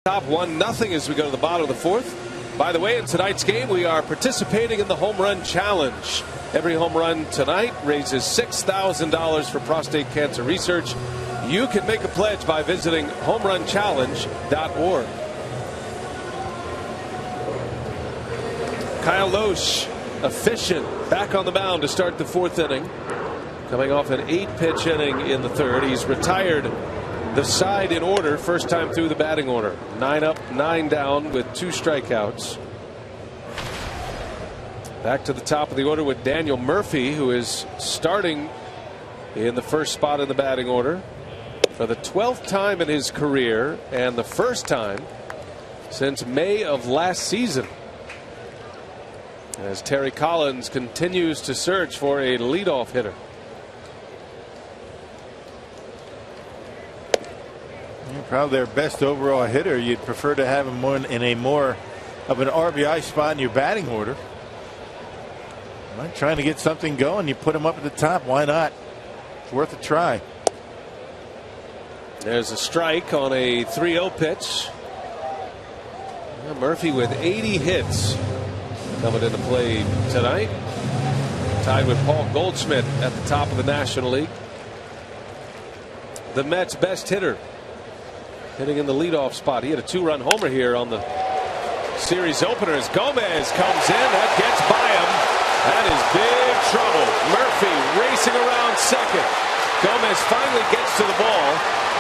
Top 1-0 as we go to the bottom of the 4th. By the way, in tonight's game, we are participating in the Home Run Challenge. Every home run tonight raises $6,000 for prostate cancer research. You can make a pledge by visiting homeRunChallenge.org. Kyle Lohse, efficient, back on the mound to start the 4th inning. Coming off an 8-pitch inning in the 3rd. He's retired the side in order, first time through the batting order. 9 up, 9 down with 2 strikeouts. Back to the top of the order with Daniel Murphy, who is starting in the first spot in the batting order for the 12th time in his career and the first time since May of last season, as Terry Collins continues to search for a leadoff hitter. Probably their best overall hitter. You'd prefer to have him more in a more of an RBI spot in your batting order. Trying to get something going, you put him up at the top. Why not? It's worth a try. There's a strike on a 3-0 pitch. Murphy with 80 hits coming into play tonight. Tied with Paul Goldschmidt at the top of the National League. The Mets' best hitter, hitting in the leadoff spot. He had a 2-run homer here on the series opener as Gomez comes in. That gets by him. That is big trouble. Murphy racing around second. Gomez finally gets to the ball,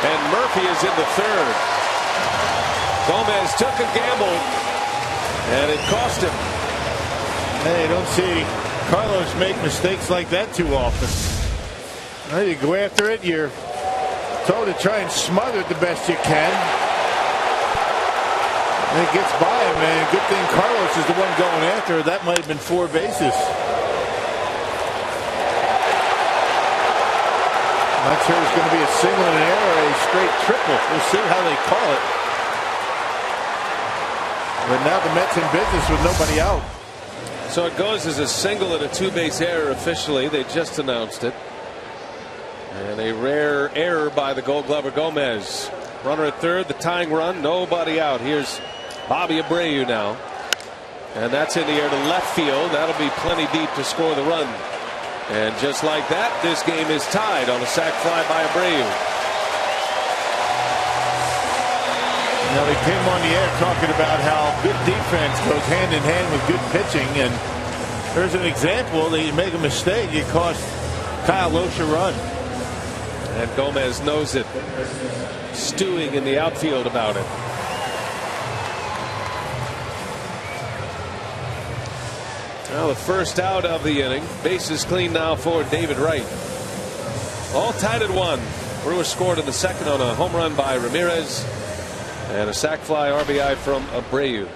and Murphy is in the third. Gomez took a gamble, and it cost him. Hey, don't see Carlos make mistakes like that too often. Well, you go after it, you're told to try and smother it the best you can. And it gets by him, man. Good thing Carlos is the one going after it. That might have been 4 bases. Not sure it's going to be a single in an air or a straight triple. We'll see how they call it. But now the Mets in business with nobody out. So it goes as a single and a 2-base error officially. They just announced it. And a rare error by the Gold Glover Gomez. Runner at third, the tying run, nobody out. Here's Bobby Abreu now. And that's in the air to left field. That'll be plenty deep to score the run. And just like that, this game is tied on a sac fly by Abreu. Now they came on the air talking about how good defense goes hand in hand with good pitching. And there's an example that you make a mistake, it cost Kyle Lohse a run. And Gomez knows it. Stewing in the outfield about it. Now the first out of the inning. Bases clean now for David Wright. All tied at 1. Brewers scored in the second on a home run by Ramirez. And a sac fly RBI from Abreu.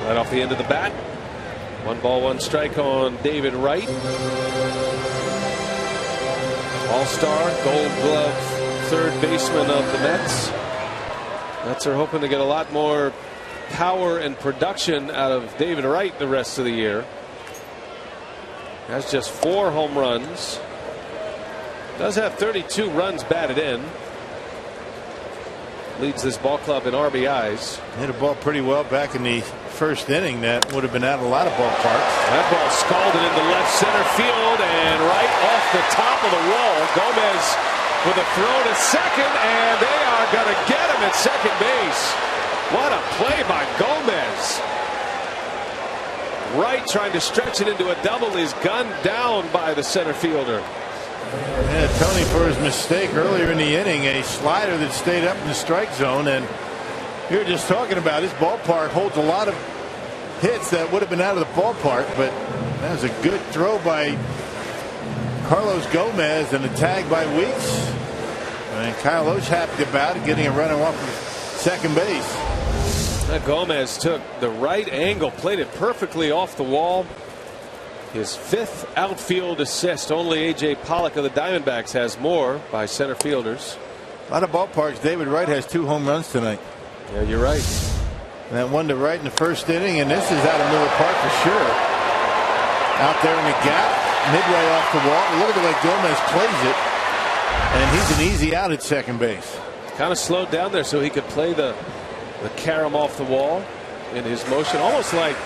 Right off the end of the bat. 1 ball, 1 strike on David Wright. All-star, Gold Glove, third baseman of the Mets. Mets are hoping to get a lot more power and production out of David Wright the rest of the year. Has just 4 home runs. Does have 32 runs batted in. Leads this ball club in RBIs. Hit a ball pretty well back in the first inning. That would have been out of a lot of ballparks. That ball scalded into left center field and right off the top of the wall. Gomez with a throw to second, and they are going to get him at second base. What a play by Gomez. Wright trying to stretch it into a double is gunned down by the center fielder. Yeah, Tony for his mistake earlier in the inning, a slider that stayed up in the strike zone. And you're just talking about this ballpark holds a lot of hits that would have been out of the ballpark, but that was a good throw by Carlos Gomez and a tag by Weeks. And Kyle Lohse happy about it, getting a runner off of second base. Gomez took the right angle, played it perfectly off the wall. His 5th outfield assist. Only A.J. Pollock of the Diamondbacks has more by center fielders. A lot of ballparks. David Wright has 2 home runs tonight. Yeah, you're right. And that one to right in the first inning, and this is out of Miller Park for sure. Out there in the gap, midway off the wall. Look at the way Gomez plays it, and he's an easy out at second base. Kind of slowed down there so he could play the carom off the wall in his motion, almost like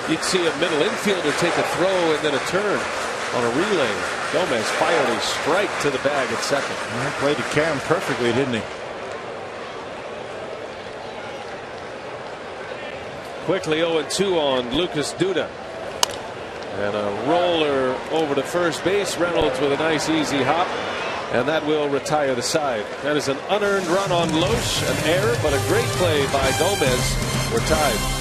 you'd see a middle infielder take a throw and then a turn on a relay. Gomez fired a strike to the bag at second. He played the carom perfectly, didn't he? Quickly 0-2 on Lucas Duda. And a roller over to first base. Reynolds with a nice easy hop. And that will retire the side. That is an unearned run on Lohse, an error, but a great play by Gomez. We're tied.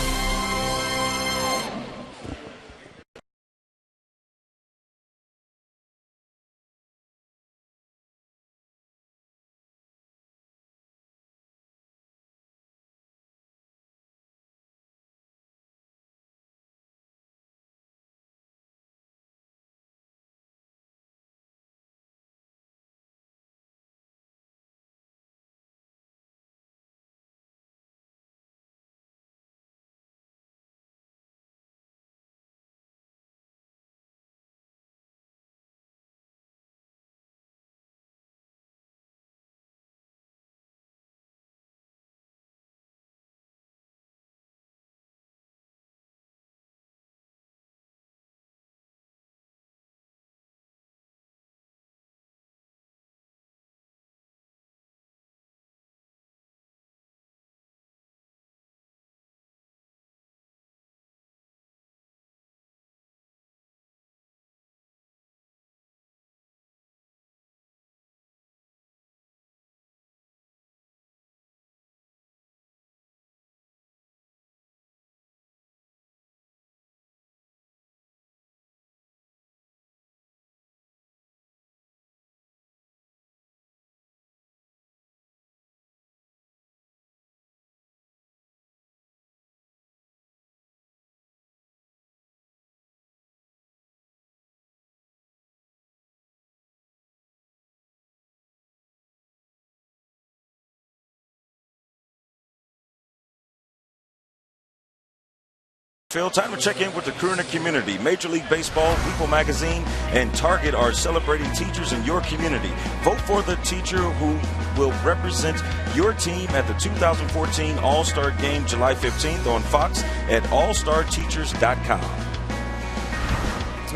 Phil, time to check in with the crew in the community. Major League Baseball, People Magazine, and Target are celebrating teachers in your community. Vote for the teacher who will represent your team at the 2014 All-Star Game July 15th on Fox at allstarteachers.com.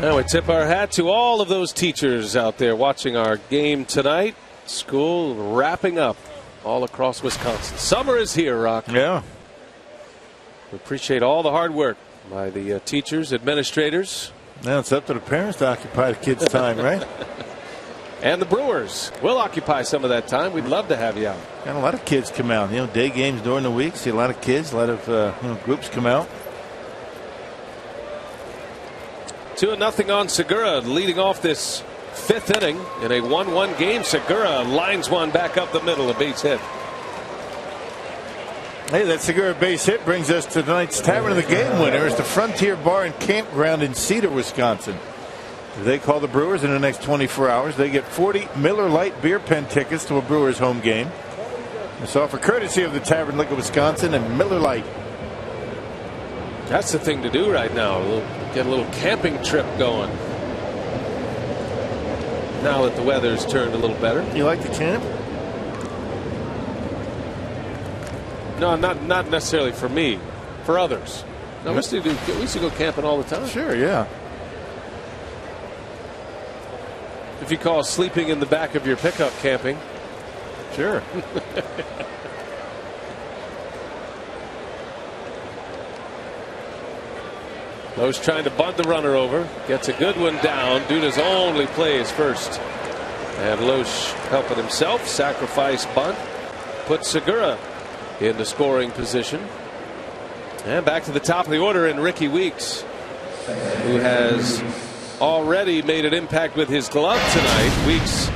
Now we tip our hat to all of those teachers out there watching our game tonight. School wrapping up all across Wisconsin. Summer is here, Rock. Yeah. We appreciate all the hard work by the teachers, administrators. Now it's up to the parents to occupy the kids' time, right? And the Brewers will occupy some of that time. We'd love to have you out. Got a lot of kids come out. Day games during the week. See a lot of kids, a lot of groups come out. 2-0 on Segura, leading off this fifth inning in a 1-1 game. Segura lines one back up the middle, a base hit. Hey, that Segura base hit brings us to tonight's Tavern of the Game winner. It's the Frontier Bar and Campground in Cedar, Wisconsin. If they call the Brewers in the next 24 hours, they get 40 Miller Lite beer pen tickets to a Brewers home game. It's offered courtesy of the Tavern Liquor Wisconsin and Miller Lite. That's the thing to do right now. Get a little camping trip going. Now that the weather's turned a little better. You like to camp? No, not necessarily for me. For others. No, we used to go camping all the time. Sure, yeah. If you call sleeping in the back of your pickup camping. Sure. Lohse trying to bunt the runner over. Gets a good one down. Duda's only play is first. And Lohse helping himself. Sacrifice bunt. Puts Segura in the scoring position. And back to the top of the order in Ricky Weeks, who has already made an impact with his glove tonight. Weeks,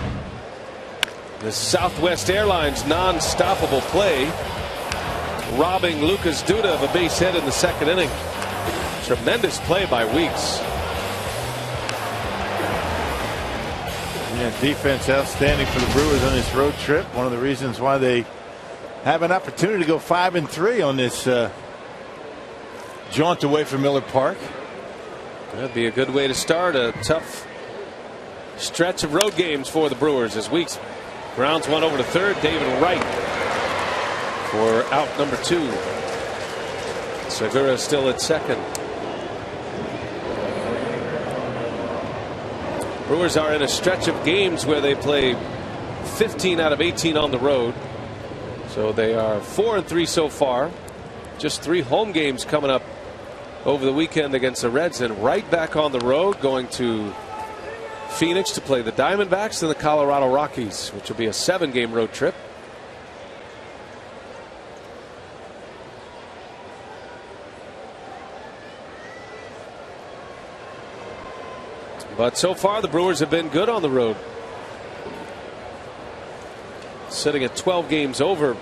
the Southwest Airlines non-stoppable play, robbing Lucas Duda of a base hit in the second inning. Tremendous play by Weeks. Yeah, defense outstanding for the Brewers on this road trip. One of the reasons why they have an opportunity to go 5-3 on this jaunt away from Miller Park. That'd be a good way to start a tough stretch of road games for the Brewers as Weeks grounds one over to third. David Wright for out number 2. Segura still at second. Brewers are in a stretch of games where they play 15 out of 18 on the road. So they are 4-3 so far. Just 3 home games coming up over the weekend against the Reds, and right back on the road going to Phoenix to play the Diamondbacks and the Colorado Rockies, which will be a 7-game road trip. But so far the Brewers have been good on the road. Sitting at 12 games over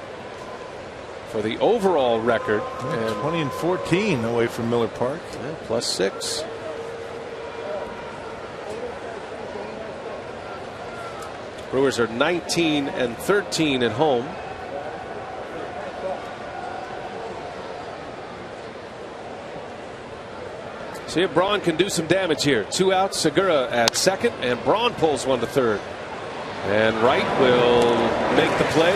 for the overall record. And 20-14 away from Miller Park. Yeah, +6. Brewers are 19-13 at home. See if Braun can do some damage here. 2 outs, Segura at second, and Braun pulls one to third. And Wright will make the play.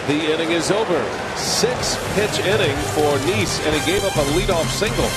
The inning is over. 6-pitch inning for Nice, and he gave up a leadoff single.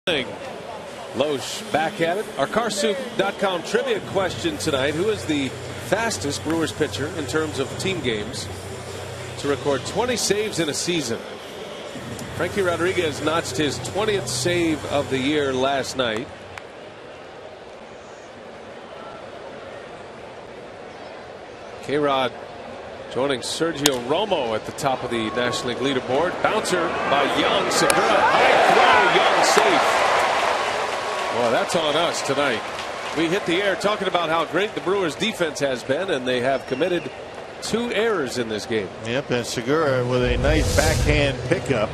Lohse back at it. Our carsoup.com trivia question tonight: who is the fastest Brewers pitcher in terms of team games to record 20 saves in a season? Frankie Rodriguez notched his 20th save of the year last night. K-Rod joining Sergio Romo at the top of the National League leaderboard. Bouncer by Young. Segura, high throw, Young safe. Well, that's on us tonight. We hit the air talking about how great the Brewers defense has been, and they have committed 2 errors in this game. Yep, and Segura with a nice backhand pickup.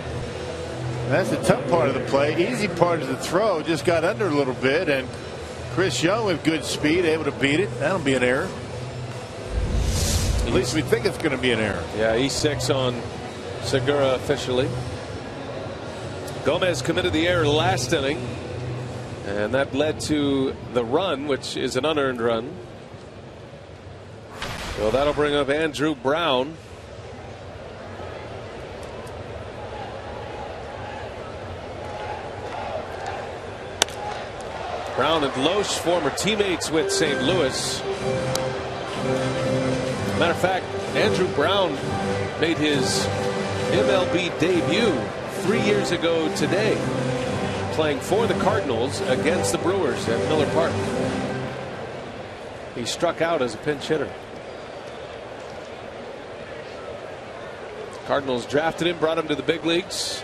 That's the tough part of the play. Easy part is the throw. Just got under a little bit, and Chris Young with good speed able to beat it. That'll be an error. At least we think it's going to be an error. Yeah, E6 on Segura officially. Gomez committed the error last inning, and that led to the run, which is an unearned run. So that'll bring up Andrew Brown. Brown and Lohse, former teammates with St. Louis. Matter of fact, Andrew Brown made his MLB debut 3 years ago today, playing for the Cardinals against the Brewers at Miller Park. He struck out as a pinch hitter. Cardinals drafted him, brought him to the big leagues.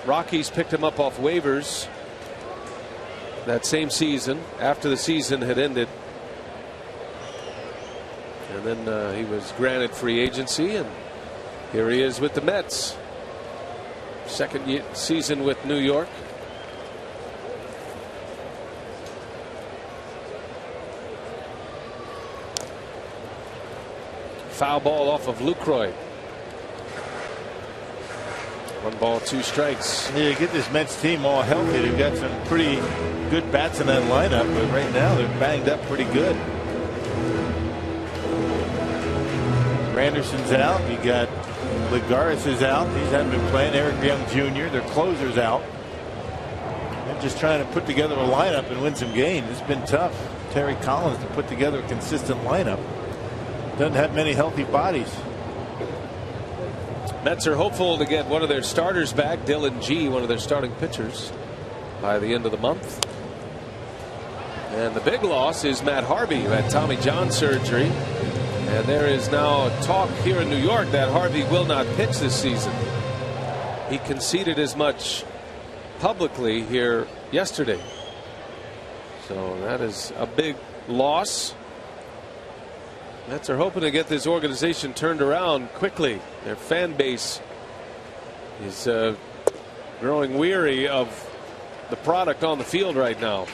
Rockies picked him up off waivers that same season after the season had ended. And then he was granted free agency, and here he is with the Mets. Second season with New York. Foul ball off of Lucroy. 1 ball, 2 strikes. Yeah, you get this Mets team all healthy. They've got some pretty good bats in that lineup, but right now they're banged up pretty good. Anderson's out. You got Ligaris is out. He hasn't been playing. Eric Young Jr. Their closer's out. They're just trying to put together a lineup and win some games. It's been tough. Terry Collins to put together a consistent lineup. Doesn't have many healthy bodies. Mets are hopeful to get one of their starters back, Dylan G, one of their starting pitchers, by the end of the month. And the big loss is Matt Harvey, who had Tommy John surgery. And there is now talk here in New York that Harvey will not pitch this season. He conceded as much publicly here yesterday. So that is a big loss. Mets are hoping to get this organization turned around quickly. Their fan base is growing weary of the product on the field right now.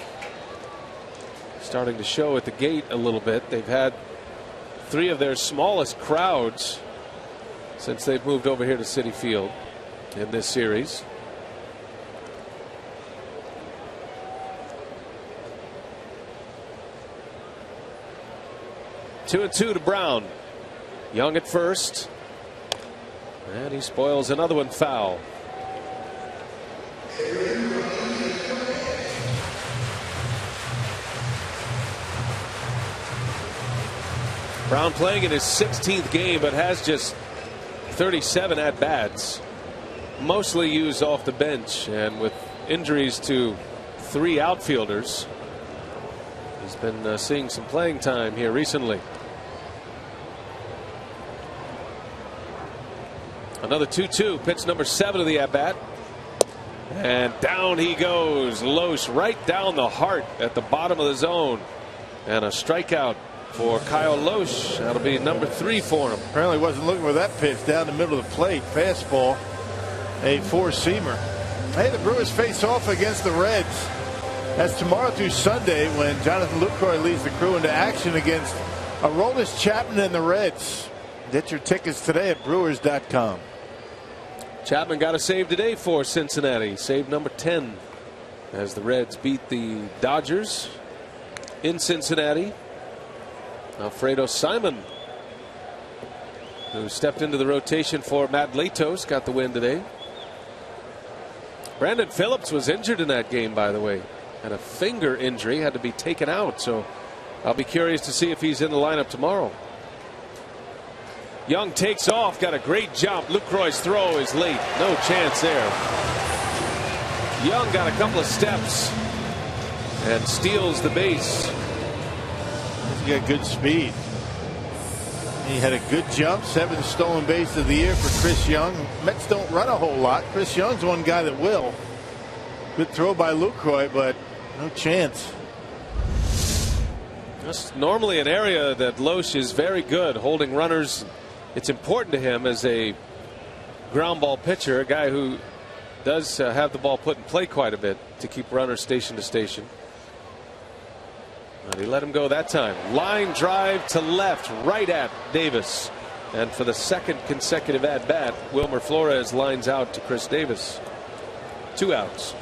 Starting to show at the gate a little bit. They've had 3 of their smallest crowds since they've moved over here to Citi Field in this series. Two and two to Brown. Young at first, and he spoils another one foul. Brown playing in his 16th game, but has just 37 at-bats, mostly used off the bench, and with injuries to 3 outfielders, he's been seeing some playing time here recently. Another 2-2, pitch number 7 of the at-bat, and down he goes. Lohse right down the heart at the bottom of the zone, and a strikeout for Kyle Lohse. That'll be number 3 for him. Apparently wasn't looking for that pitch down the middle of the plate. Fastball, a 4-seamer. Hey, the Brewers face off against the Reds. That's tomorrow through Sunday when Jonathan Lucroy leads the crew into action against Aroldis Chapman and the Reds. Get your tickets today at Brewers.com. Chapman got a save today for Cincinnati. Save number 10 as the Reds beat the Dodgers in Cincinnati. Alfredo Simon, who stepped into the rotation for Matt Latos, got the win today. Brandon Phillips was injured in that game, by the way, and a finger injury, had to be taken out. So I'll be curious to see if he's in the lineup tomorrow. Young takes off, got a great jump. Lucroy's throw is late. No chance there. Young got a couple of steps and steals the base. He's got good speed. He had a good jump. 7th stolen base of the year for Chris Young. Mets don't run a whole lot. Chris Young's one guy that will. Good throw by Lucroy, but no chance. That's normally an area that Lohse is very good, holding runners. It's important to him as a ground ball pitcher, a guy who does have the ball put in play quite a bit to keep runners station to station. And he let him go that time. Line drive to left, right at Davis. And for the second consecutive at bat, Wilmer Flores lines out to Chris Davis. 2 outs.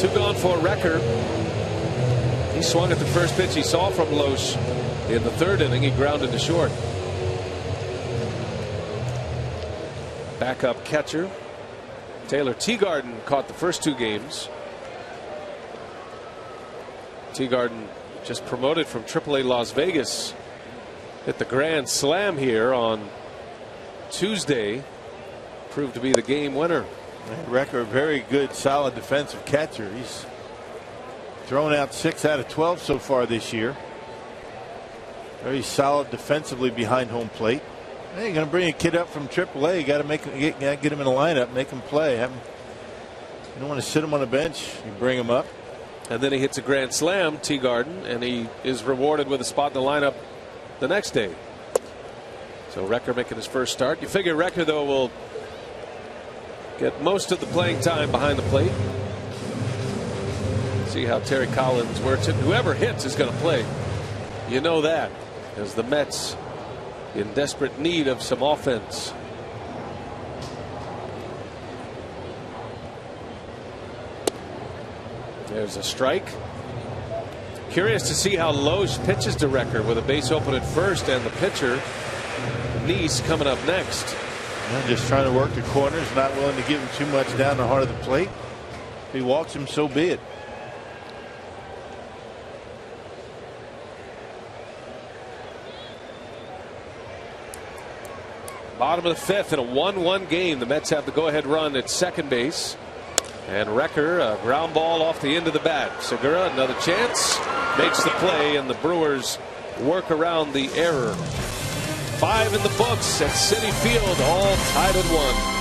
Two gone for Recker. He swung at the first pitch he saw from Lohse. In the 3rd inning, he grounded to short. Backup catcher Taylor Teagarden caught the first 2 games. Teagarden just promoted from AAA Las Vegas. Hit the grand slam here on Tuesday. Proved to be the game winner. Recker, a very good, solid defensive catcher. He's thrown out 6 out of 12 so far this year. Very solid defensively behind home plate. Hey, you're going to bring a kid up from AAA. You got to get him in the lineup, make him play. You don't want to sit him on the bench. You bring him up. And then he hits a grand slam, Teagarden, and he is rewarded with a spot in the lineup the next day. So Recker making his first start. You figure Recker, though, will get most of the playing time behind the plate. See how Terry Collins works it. Whoever hits is going to play. You know that, as the Mets in desperate need of some offense. There's a strike. Curious to see how Lohse pitches to Recker with a base open at first and the pitcher Nice coming up next. Just trying to work the corners, not willing to give him too much down the heart of the plate. If he walks him, so be it. Bottom of the 5th in a 1-1 game. The Mets have the go-ahead run at second base. And Recker, a ground ball off the end of the bat. Segura, another chance, makes the play, and the Brewers work around the error. 5 in the books at Citi Field, all tied at 1.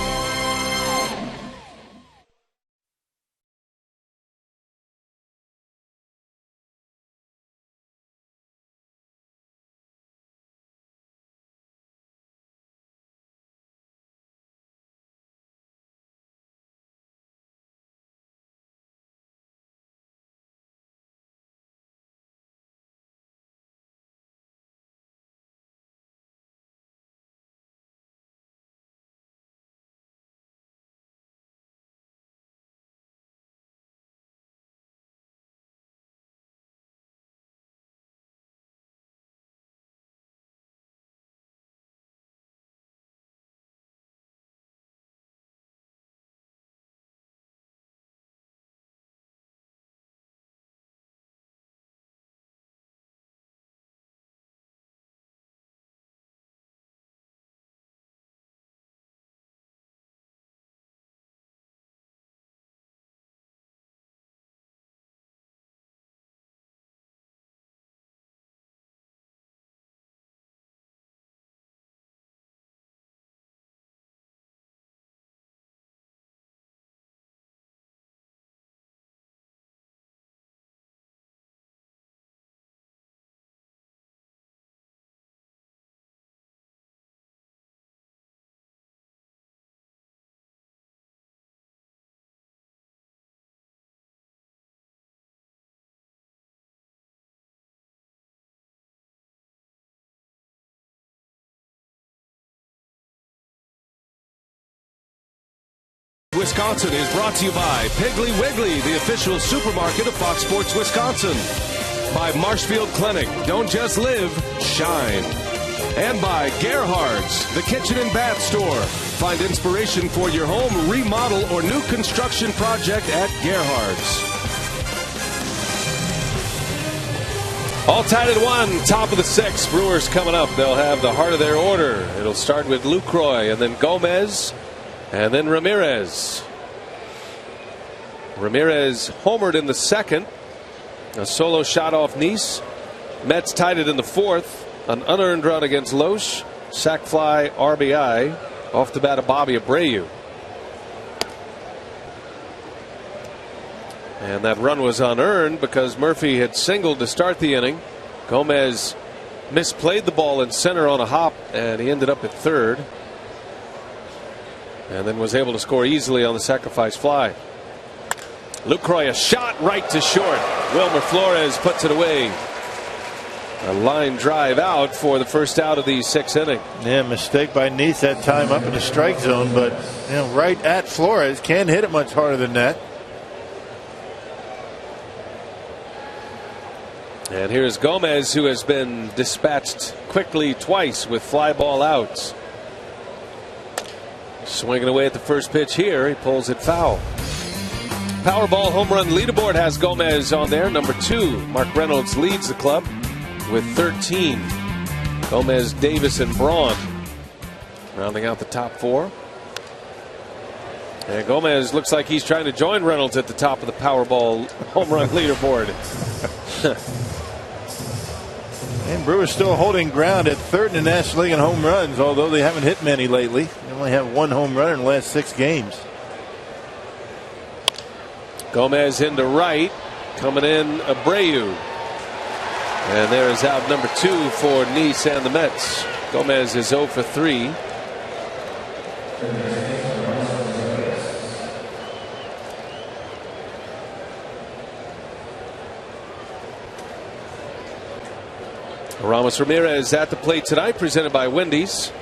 Wisconsin is brought to you by Piggly Wiggly, the official supermarket of Fox Sports Wisconsin. By Marshfield Clinic, don't just live, shine. And by Gerhard's, the kitchen and bath store. Find inspiration for your home, remodel, or new construction project at Gerhard's. All tied at 1, top of the 6th. Brewers coming up. They'll have the heart of their order. It'll start with Lucroy, and then Gomez, and then Ramirez. Ramirez homered in the 2nd. A solo shot off Lohse. Mets tied it in the 4th. An unearned run against Lohse. Sac fly, RBI. Off the bat of Bobby Abreu. And that run was unearned because Murphy had singled to start the inning. Gomez misplayed the ball in center on a hop, and he ended up at 3rd. And then was able to score easily on the sacrifice fly. Lucroy, a shot right to short. Wilmer Flores puts it away. A line drive out for the first out of the 6th inning. Yeah, mistake by Lohse that time up in the strike zone, but right at Flores. Can't hit it much harder than that. And here's Gomez, who has been dispatched quickly twice with fly ball outs. Swinging away at the first pitch here. He pulls it foul. Powerball home run leaderboard has Gomez on there, number 2. Mark Reynolds leads the club with 13. Gomez, Davis, and Braun rounding out the top 4. And Gomez looks like he's trying to join Reynolds at the top of the Powerball home run leaderboard. And Brewers still holding ground at 3rd in the National League in home runs, although they haven't hit many lately. They only have 1 home run in the last 6 games. Gomez into right, coming in Abreu. And there is out number 2 for Lohse and the Mets. Gomez is 0 for 3. Ramos Ramirez at the plate tonight, presented by Wendy's.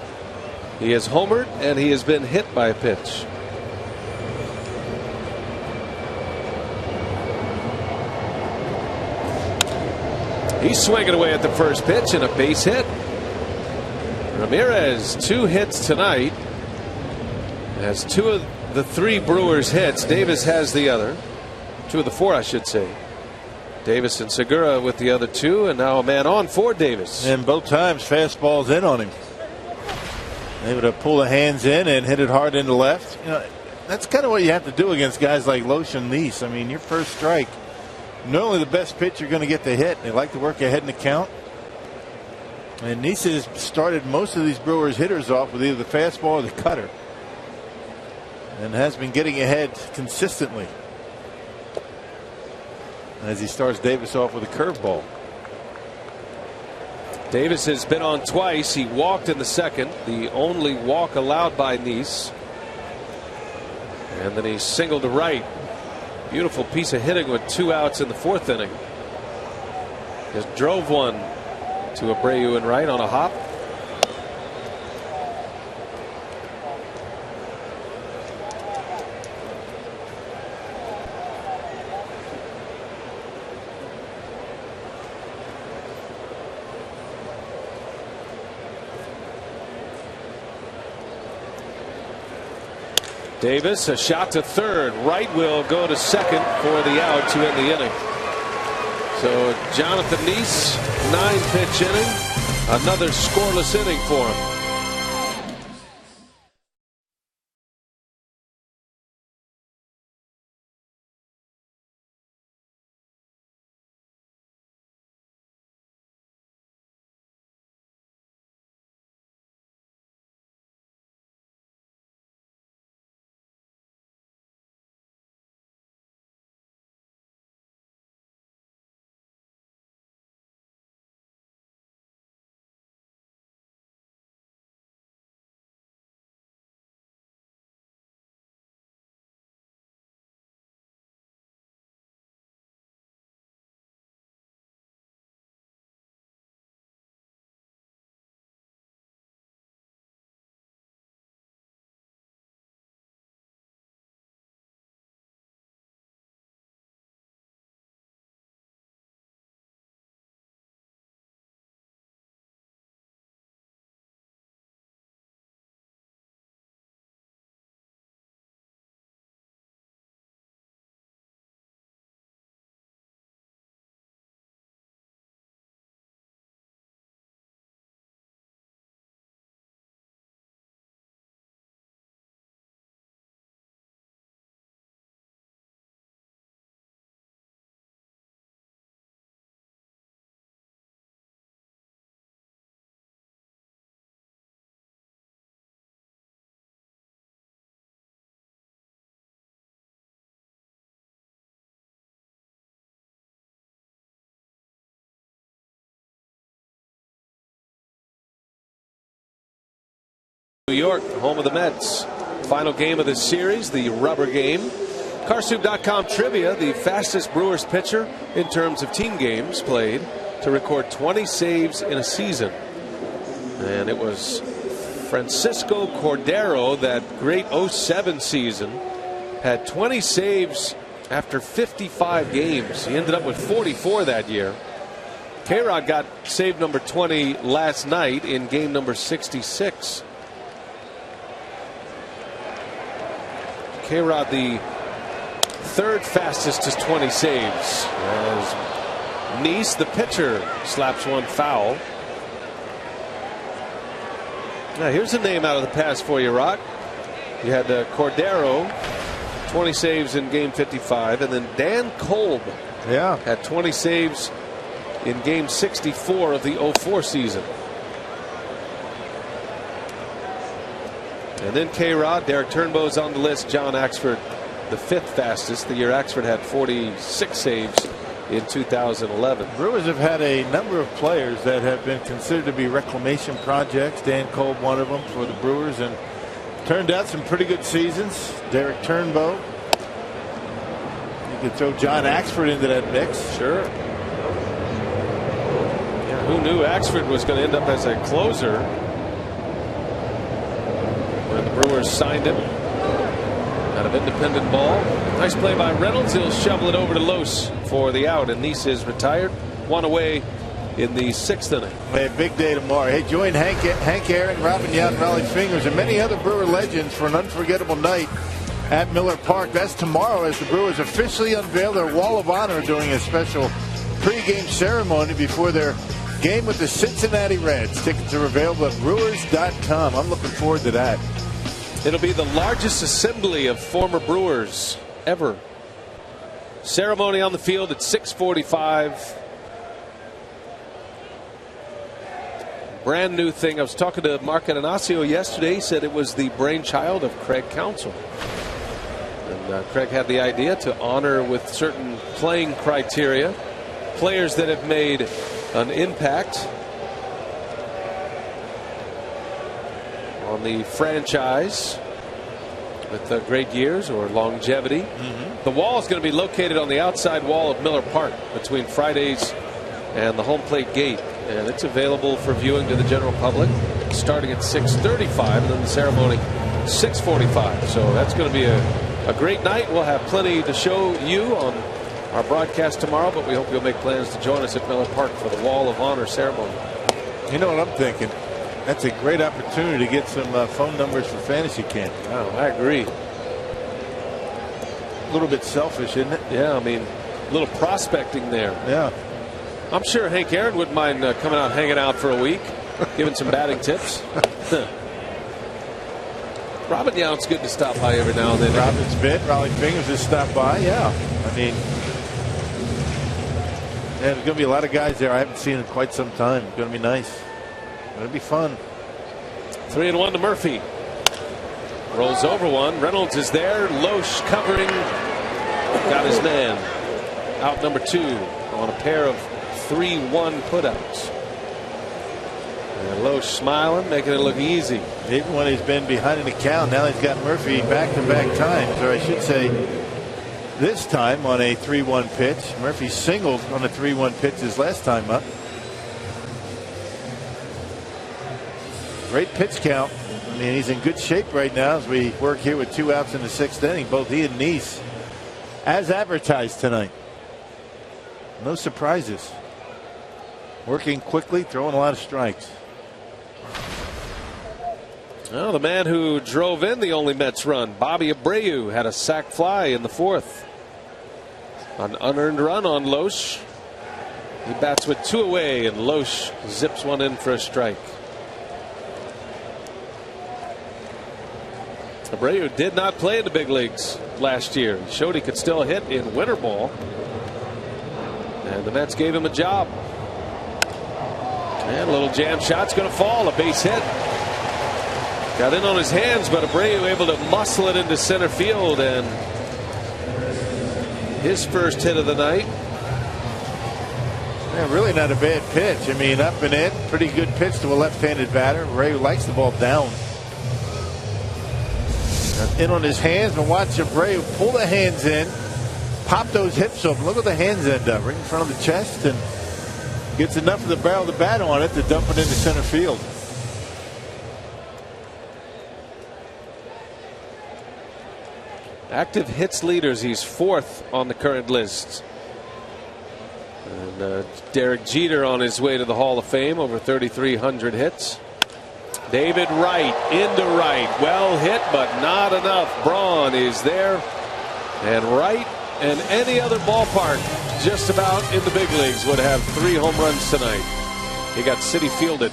He has homered and he has been hit by a pitch. He's swinging away at the first pitch and a base hit. Ramirez, 2 hits tonight. Has 2 of the 3 Brewers hits. Davis has the other. 2 of the 4, I should say. Davis and Segura with the other 2, and now a man on for Davis. And both times fastballs in on him. Able to pull the hands in and hit it hard into left. That's kind of what you have to do against guys like Lohse and Lohse. I mean, your first strike, not only the best pitch you're going to get the hit. They like to work ahead in the count. And Lohse has started most of these Brewers hitters off with either the fastball or the cutter, and has been getting ahead consistently as he starts Davis off with a curveball. Davis has been on twice. He walked in the 2nd, the only walk allowed by Lohse. And then he singled to right. Beautiful piece of hitting with 2 outs in the 4th inning. Just drove one to Abreu in right on a hop. Davis, a shot to 3rd. Right will go to 2nd for the out to end the inning. So Jonathan Lohse, 9-pitch inning. Another scoreless inning for him. New York, home of the Mets. Final game of this series, the rubber game. Carsoup.com trivia: the fastest Brewers pitcher in terms of team games played to record 20 saves in a season. And it was Francisco Cordero, that great 07 season, had 20 saves after 55 games. He ended up with 44 that year. K-Rod got save number 20 last night in game number 66. K-Rod, the third fastest, is 20 saves. As Lohse, the pitcher, slaps one foul. Now here's a name out of the past for you, Rock. You had Cordero, 20 saves in game 55, and then Dan Kolb had 20 saves in game 64 of the 04 season. And then K-Rod, Derek Turnbow's on the list, John Axford, the fifth fastest. The year Axford had 46 saves in 2011. Brewers have had a number of players that have been considered to be reclamation projects. Dan Kolb, one of them for the Brewers, and turned out some pretty good seasons. Derek Turnbow. You could throw John Axford into that mix. Sure. Yeah, who knew Axford was going to end up as a closer when the Brewers signed him out of independent ball. Nice play by Reynolds. He'll shovel it over to Lohse for the out, and Lohse is retired. One away in the sixth inning. A big day tomorrow. Hey, join Hank Aaron, Robin Yount, Raleigh Fingers, and many other Brewer legends for an unforgettable night at Miller Park. That's tomorrow as the Brewers officially unveil their Wall of Honor, doing a special pregame ceremony before their game with the Cincinnati Reds. Tickets are available at Brewers.com. I'm looking forward to that. It'll be the largest assembly of former Brewers ever. Ceremony on the field at 6:45. Brand new thing. I was talking to Mark Ananasio yesterday. He said it was the brainchild of Craig Counsell. And Craig had the idea to honor with certain playing criteria players that have made an impact on the franchise with great years or longevity. The wall is going to be located on the outside wall of Miller Park between Fridays and the home plate gate, and it's available for viewing to the general public starting at 6:35, and then the ceremony 6:45. So that's going to be a great night. We'll have plenty to show you on our broadcast tomorrow, but we hope you'll make plans to join us at Miller Park for the Wall of Honor ceremony. You know what I'm thinking? That's a great opportunity to get some phone numbers for fantasy camp. Oh, I agree. A little bit selfish, isn't it? Yeah, I mean, a little prospecting there. Yeah. I'm sure Hank Aaron wouldn't mind coming out, hanging out for a week, giving some batting tips. Robin Yount's good to stop by every now and then. Robin's been. Raleigh Fingers has stopped by. Yeah. I mean, there's going to be a lot of guys there I haven't seen in quite some time. It's going to be nice. It'll be fun. 3-1 to Murphy. Rolls over one. Reynolds is there. Lohse covering. Got his man. Out number 2 on a pair of 3-1 putouts. And Lohse smiling, making it look easy. Even when he's been behind in the count, now he's got Murphy back-to-back times, or I should say this time on a 3-1 pitch. Murphy singled on a 3-1 pitch his last time up. Great pitch count. I mean, he's in good shape right now as we work here with 2 outs in the 6th inning. Both he and Lohse as advertised tonight. No surprises. Working quickly, throwing a lot of strikes. Well, the man who drove in the only Mets run, Bobby Abreu, had a sac fly in the 4th. An unearned run on Lohse. He bats with 2 away, and Lohse zips one in for a strike. Abreu did not play in the big leagues last year. He showed he could still hit in winter ball, and the Mets gave him a job. And a little jam shot's going to fall. A base hit. Got in on his hands, but Abreu able to muscle it into center field, and his first hit of the night. Yeah, really not a bad pitch. I mean, up and in. Pretty good pitch to a left-handed batter. Abreu likes the ball down. In on his hands, and watch Abreu pull the hands in, pop those hips open. Look at the hands end up right in front of the chest, and gets enough of the barrel of the bat on it to dump it into center field. Active hits leaders, he's 4th on the current list. And Derek Jeter on his way to the Hall of Fame, over 3,300 hits. David Wright into right. Well hit, but not enough. Braun is there. And Wright and any other ballpark just about in the big leagues would have 3 home runs tonight. He got city fielded.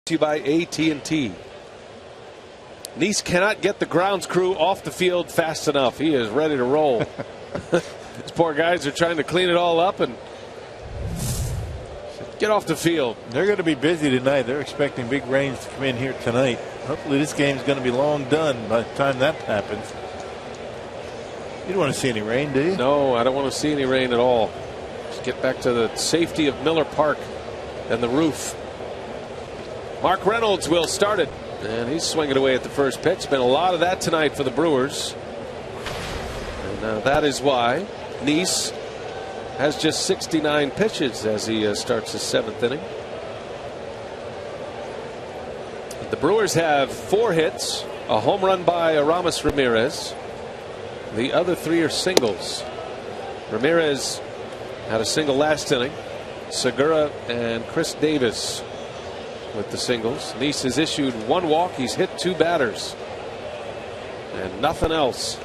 To you by AT&T. Nice cannot get the grounds crew off the field fast enough. He is ready to roll. These poor guys are trying to clean it all up and get off the field. They're going to be busy tonight. They're expecting big rains to come in here tonight. Hopefully this game's going to be long done by the time that happens. You don't want to see any rain, do you? No, I don't want to see any rain at all. Just get back to the safety of Miller Park and the roof. Mark Reynolds will start it, and he's swinging away at the first pitch. Been a lot of that tonight for the Brewers, and that is why Nice has just 69 pitches as he starts his 7th inning. The Brewers have 4 hits, a home run by Aramis Ramirez. The other 3 are singles. Ramirez had a single last inning. Segura and Chris Davis with the singles. Nice has issued 1 walk. He's hit 2 batters and nothing else.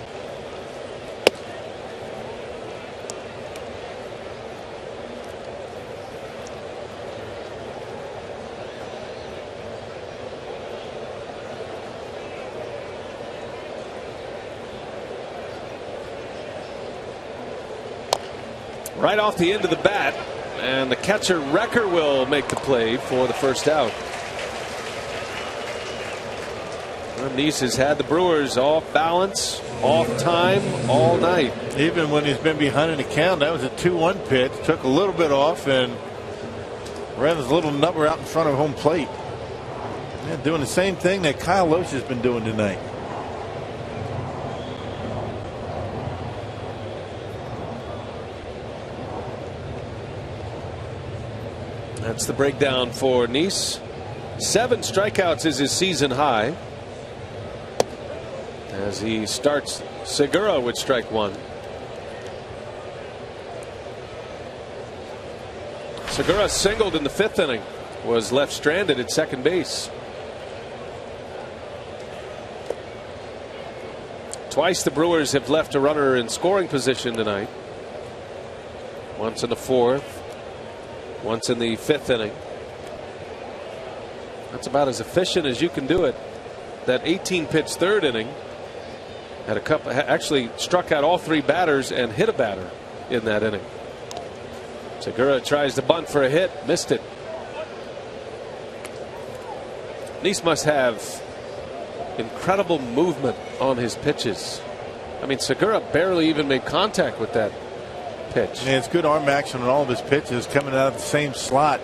Right off the end of the bat, and the catcher Recker will make the play for the first out. Nice has had the Brewers off balance, off time all night. Even when he's been behind in the count, that was a 2-1 pitch. Took a little bit off and ran his little number out in front of home plate. Yeah, doing the same thing that Kyle Lohse has been doing tonight. That's the breakdown for Nice. 7 strikeouts is his season high. As he starts, Segura would strike 1. Segura singled in the 5th inning. Was left stranded at second base. Twice the Brewers have left a runner in scoring position tonight. Once in the 4th. Once in the 5th inning. That's about as efficient as you can do it. That 18-pitch third inning had a couple, actually struck out all 3 batters and hit a batter in that inning. Segura tries to bunt for a hit, missed it. Lohse must have incredible movement on his pitches. I mean, Segura barely even made contact with that pitch. And it's good arm action on all of his pitches, coming out of the same slot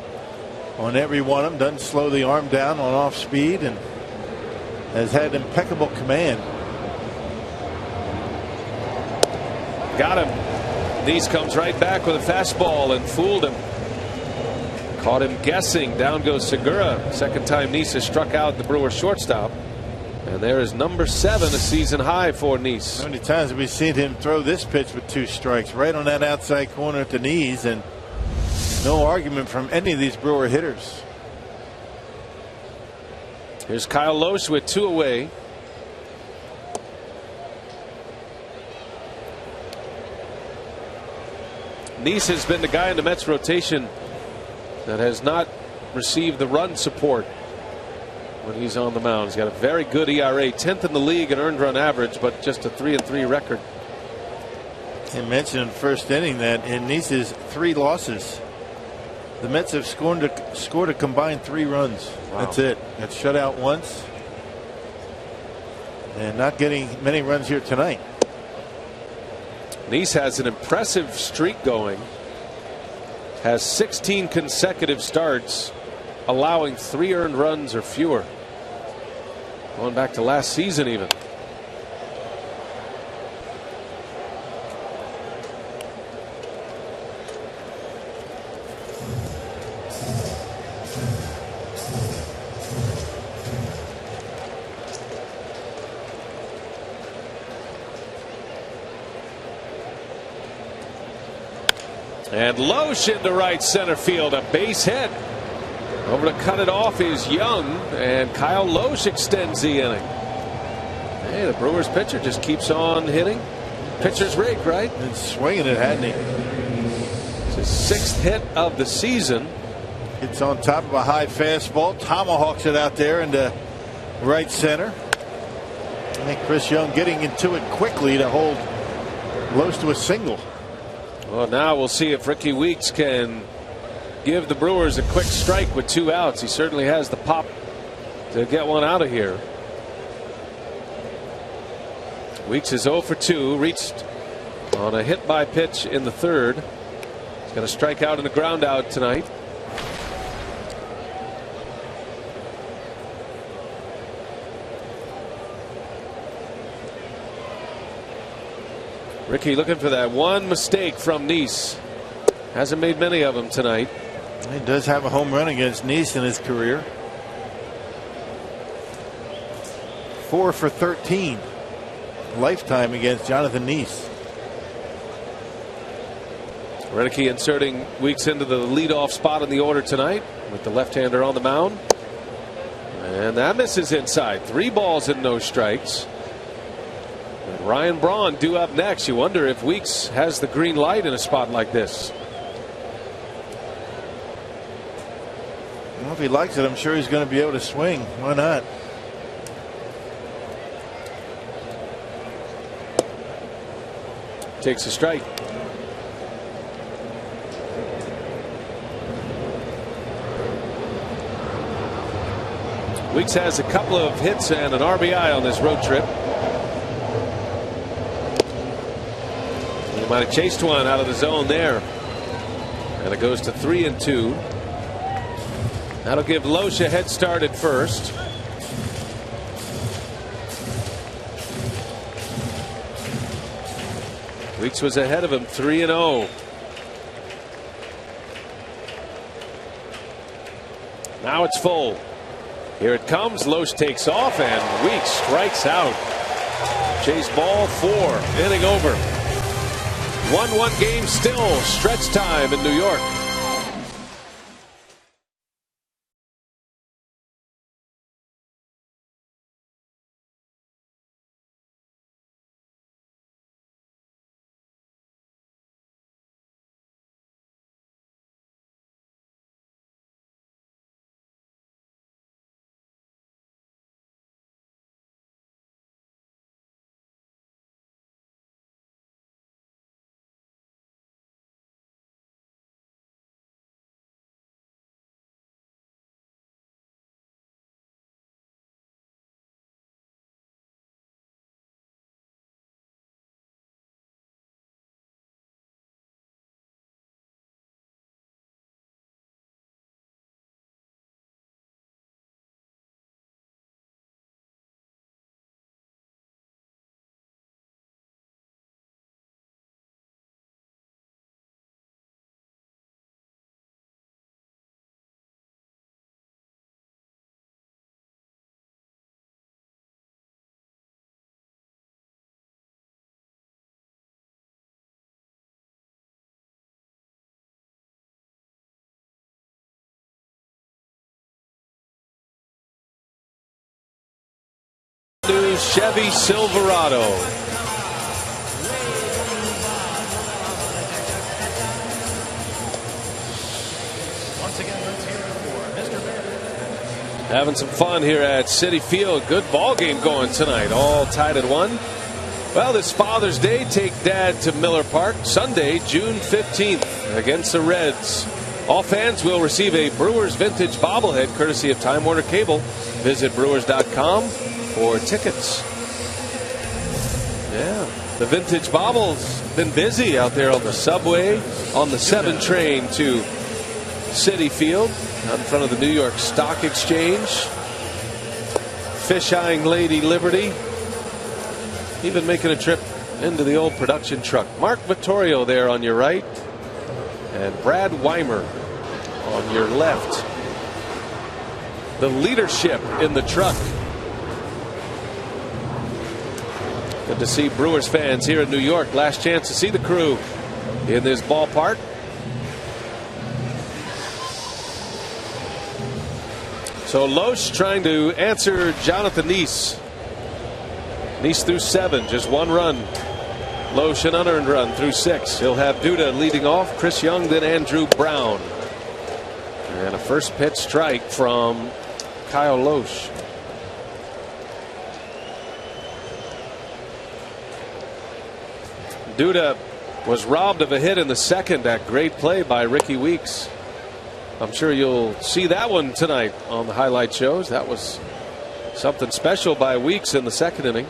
on every one of them. Doesn't slow the arm down on off speed, and has had impeccable command. Got him. Lohse comes right back with a fastball and fooled him. Caught him guessing. Down goes Segura. Second time Lohse has struck out the Brewers shortstop. And there is number 7, a season high for Lohse. How many times have we seen him throw this pitch with 2 strikes right on that outside corner at the knees, and no argument from any of these Brewer hitters. Here's Kyle Lohse with 2 away. Lohse has been the guy in the Mets rotation that has not received the run support when he's on the mound. He's got a very good ERA, 10th in the league in earned run average, but just a 3-3 record. I mentioned in the first inning that in Lohse's 3 losses, the Mets have scored a combined 3 runs. Wow. That's it. Got shut out once, and not getting many runs here tonight. Lohse has an impressive streak going. Has 16 consecutive starts, allowing 3 earned runs or fewer. Going back to last season even. And Lohse into right center field, a base hit. Over to cut it off is Young, and Kyle Lohse extends the inning. Hey, the Brewers pitcher just keeps on hitting. Pitcher's rake, right? And swinging it, hadn't he? It's his 6th hit of the season. It's on top of a high fastball, tomahawks it out there into right center. I think Chris Young getting into it quickly to hold Lohse to a single. Well, now we'll see if Ricky Weeks can give the Brewers a quick strike with 2 outs. He certainly has the pop to get one out of here. Weeks is 0 for 2, reached on a hit by pitch in the 3rd. He's got a strikeout and a ground out tonight. Ricky looking for that one mistake from Lohse. Hasn't made many of them tonight. He does have a home run against Lohse in his career. 4 for 13 lifetime against Jonathan Lohse. Redicky inserting Weeks into the leadoff spot in the order tonight with the left-hander on the mound. And that misses inside. 3 balls and no strikes. And Ryan Braun due up next. You wonder if Weeks has the green light in a spot like this. Well, if he likes it, I'm sure he's going to be able to swing. Why not? Takes a strike. Weeks has a couple of hits and an RBI on this road trip. He might have chased one out of the zone there. And it goes to 3-2. That'll give Lohse a head start at first. Weeks was ahead of him 3-0. Now it's full. Here it comes. Lohse takes off and Weeks strikes out. Chase ball 4. Inning over. 1-1 game still. Stretch time in New York. new Chevy Silverado. Having some fun here at Citi Field. Good ball game going tonight. All tied at 1. Well, this Father's Day, take Dad to Miller Park. Sunday, June 15th against the Reds. All fans will receive a Brewers vintage bobblehead courtesy of Time Warner Cable. Visit Brewers.com for tickets. Yeah, the vintage bobble's been busy out there on the subway, on the 7 train to Citi Field, out in front of the New York Stock Exchange. Fish-eyeing Lady Liberty. Even making a trip into the old production truck. Mark Vittorio there on your right. And Brad Weimer on your left. The leadership in the truck. Good to see Brewers fans here in New York. Last chance to see the crew in this ballpark. So Lohse trying to answer Jonathan Nice. Nice through 7, just 1 run. Lohse an unearned run through 6. He'll have Duda leading off. Chris Young, then Andrew Brown. And a first pitch strike from Kyle Lohse. Duda was robbed of a hit in the 2nd. That great play by Ricky Weeks. I'm sure you'll see that one tonight on the highlight shows. That was something special by Weeks in the 2nd inning.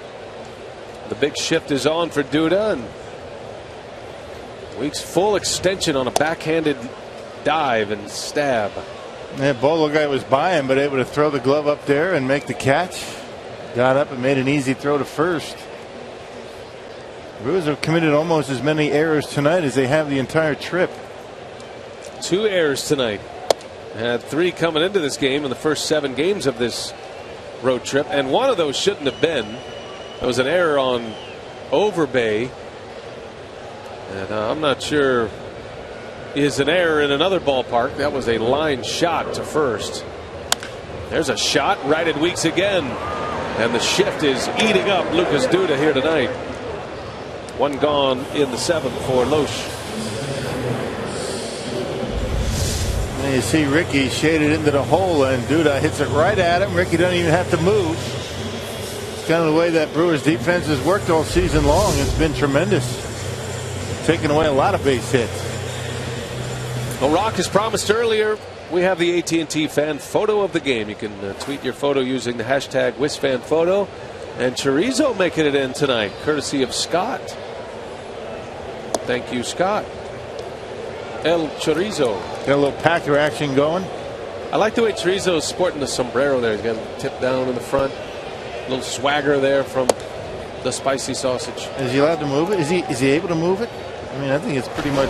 The big shift is on for Duda, and Weeks full extension on a backhanded dive and stab. That ball guy was by him, but able to throw the glove up there and make the catch. Got up and made an easy throw to first. Brewers have committed almost as many errors tonight as they have the entire trip. 2 errors tonight. Had 3 coming into this game in the first 7 games of this road trip, and one of those shouldn't have been. It was an error on Overbay, and I'm not sure is an error in another ballpark. That was a line shot to first. There's a shot right at Weeks again, and the shift is eating up Lucas Duda here tonight. 1 gone in the 7th for Lohse. And you see Ricky shaded into the hole, and Duda hits it right at him. Ricky doesn't even have to move. It's kind of the way that Brewers defense has worked all season long. It's been tremendous. Taking away a lot of base hits. Well, Rock, as promised earlier, we have the AT&T fan photo of the game. You can tweet your photo using the hashtag WisFanPhoto. And Chorizo making it in tonight, courtesy of Scott. Thank you, Scott. El Chorizo. Got a little Packer action going. I like the way Chorizo's sporting the sombrero there. He's got a tip down in the front. A little swagger there from the spicy sausage. Is he allowed to move it? Is he able to move it? I mean, I think it's pretty much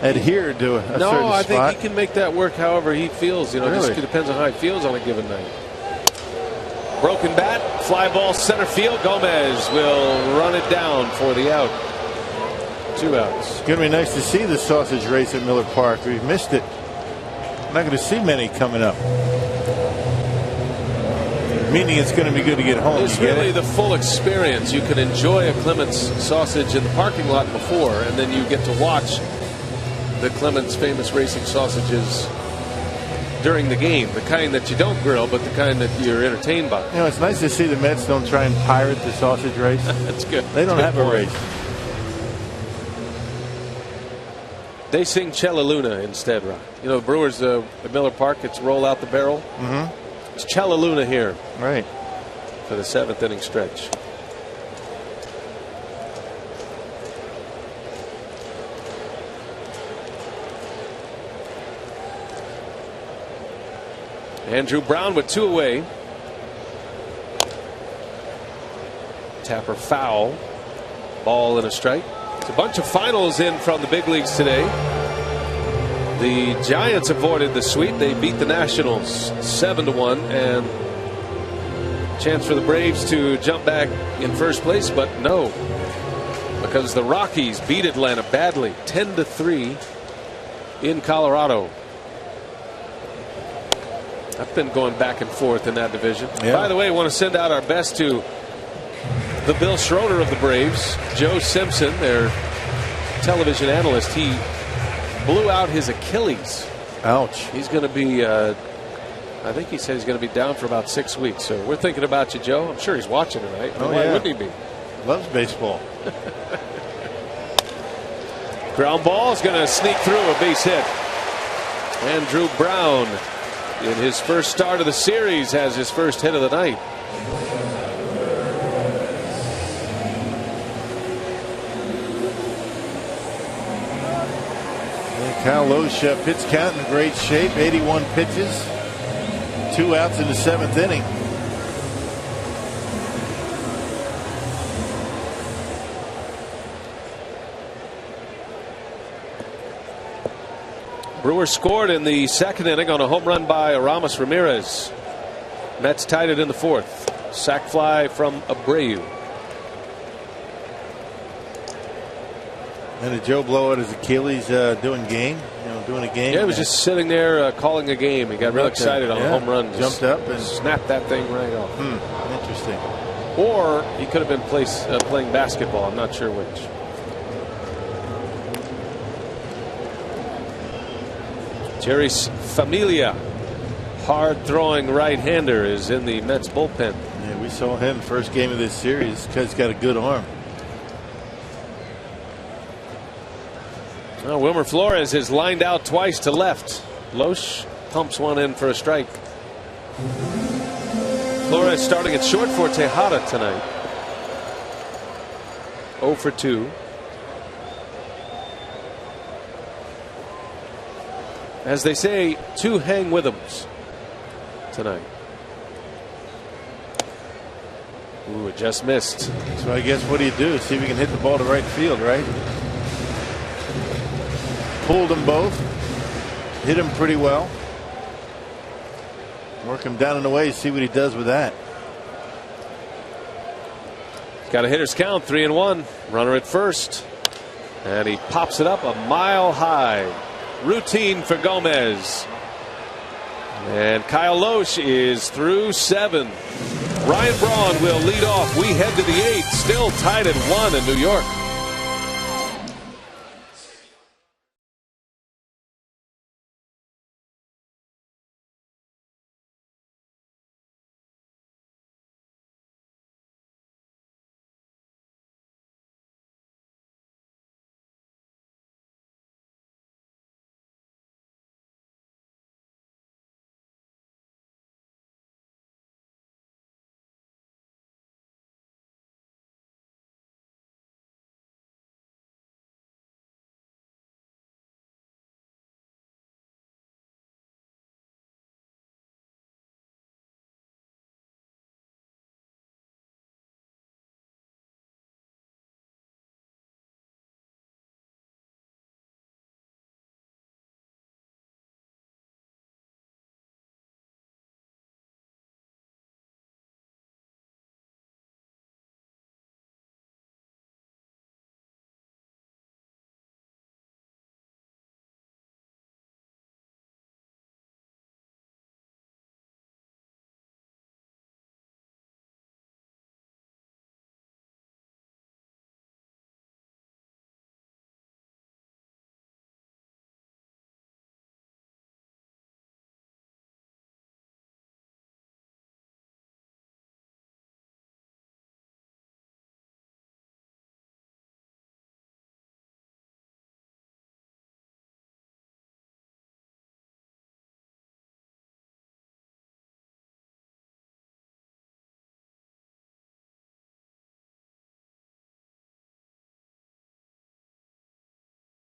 adhered to a certain spot. No, I think he can make that work however he feels. You know, really? Just depends on how he feels on a given night. Broken bat, fly ball center field. Gomez will run it down for the out. 2 outs. It's going to be nice to see the sausage race at Miller Park. We've missed it. Not going to see many coming up. Meaning it's going to be good to get home. It's really the full experience. You can enjoy a Clements sausage in the parking lot before, and then you get to watch the Clements famous racing sausages during the game. The kind that you don't grill, but the kind that you're entertained by. You know, it's nice to see the Mets don't try and pirate the sausage race. That's good. They don't have a race. They sing Cella Luna instead, Rock. You know, the Brewers at Miller Park, it's roll out the barrel. Mm-hmm. It's Cella Luna here. Right. For the 7th inning stretch. Andrew Brown with 2 away. Tapper foul. Ball and a strike. It's a bunch of finals in from the big leagues today. The Giants avoided the sweep. They beat the Nationals 7-1, and chance for the Braves to jump back in first place, but no, because the Rockies beat Atlanta badly 10-3 in Colorado. I've been going back and forth in that division. Yeah. By the way, I want to send out our best to the Bill Schroeder of the Braves, Joe Simpson, their television analyst. He blew out his Achilles. Ouch. He's going to be, I think he said he's going to be down for about 6 weeks. So we're thinking about you, Joe. I'm sure he's watching tonight. Oh, why yeah. wouldn't he be? Loves baseball. Ground ball is going to sneak through a base hit. Andrew Brown, in his first start of the series, has his first hit of the night. Kyle Lohse, pitch count in great shape. 81 pitches. 2 outs in the 7th inning. Brewers scored in the 2nd inning on a home run by Ramirez. Mets tied it in the 4th. Sac fly from Abreu. And did Joe blow out his Achilles doing game? Doing a game? Yeah, he was just sitting there calling a game. He got real excited on a home run. Jumped up and snapped that thing right off. Interesting. Or he could have been playing basketball. I'm not sure which. Jerry Familia, hard-throwing right-hander, is in the Mets bullpen. Yeah, we saw him first game of this series because he's got a good arm. Well, Wilmer Flores is lined out twice to left. Lohse pumps one in for a strike. Flores starting at short for Tejada tonight. 0 for 2. As they say, 2 hang with 'ems tonight. Ooh, it just missed. So I guess what do you do? See if you can hit the ball to right field, right? Pulled them both. Hit him pretty well. Work him down and away. See what he does with that. He's got a hitter's count, 3-1. Runner at first. And he pops it up a mile high. Routine for Gomez. And Kyle Lohse is through 7. Ryan Braun will lead off. We head to the 8th. Still tied at 1 in New York.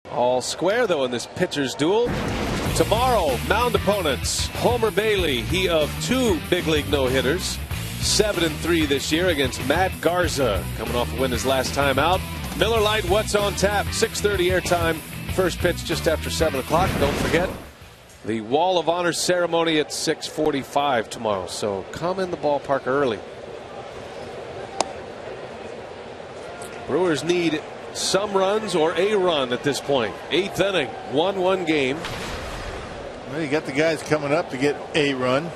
All square, though, in this pitcher's duel. Tomorrow, mound opponents. Homer Bailey, he of 2 big league no-hitters. 7-3 this year against Matt Garza, coming off a win his last time out. Miller Lite, what's on tap? 6:30 airtime. First pitch just after 7 o'clock. Don't forget the Wall of Honor ceremony at 6:45 tomorrow. So come in the ballpark early. Brewers need some runs or a run at this point. 8th inning, 1-1 game. Well, you got the guys coming up to get a run.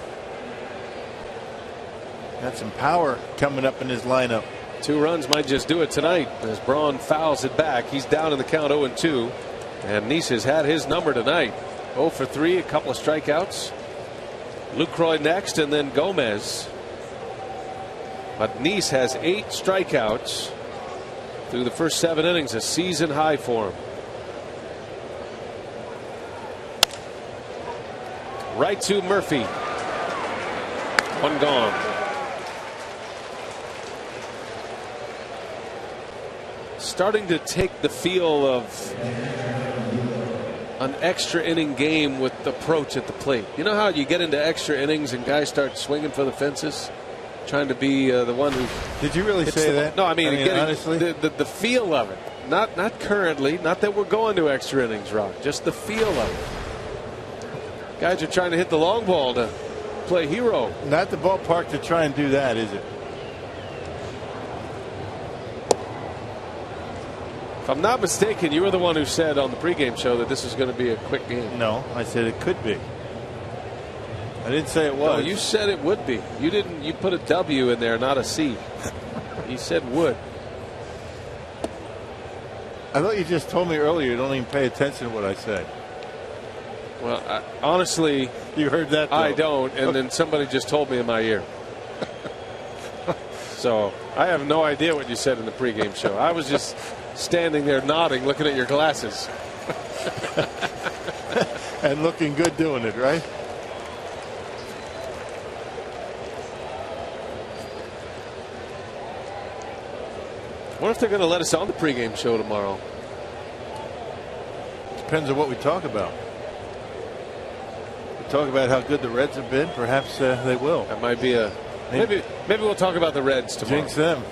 Got some power coming up in his lineup. 2 runs might just do it tonight as Braun fouls it back. He's down in the count 0-2. And Lohse has had his number tonight. 0 for 3, a couple of strikeouts. Lucroy next, and then Gomez. But Lohse has 8 strikeouts through the first 7 innings, a season high for him. Right to Murphy. 1 gone. Starting to take the feel of an extra inning game with the approach at the plate. You know how you get into extra innings and guys start swinging for the fences, trying to be the one who. Did you really say that? No, I mean getting honestly, the feel of it. Not currently. Not that we're going to extra innings, Rock. Just the feel of it. Guys are trying to hit the long ball to play hero. Not the ballpark to try and do that, is it? If I'm not mistaken, you were the one who said on the pregame show that this is going to be a quick game. No, I said it could be. I didn't say it was. No, you said it would be. You didn't. You put a W in there, not a C. You said would. I thought you just told me earlier you don't even pay attention to what I said. Well, honestly, you heard that, though. I don't, and then somebody just told me in my ear. So I have no idea what you said in the pregame show. I was just standing there nodding, looking at your glasses. And looking good doing it, right? What if they're going to let us on the pregame show tomorrow? Depends on what we talk about. We talk about how good the Reds have been. Perhaps they will. That might be a maybe we'll talk about the Reds tomorrow. Jinx them.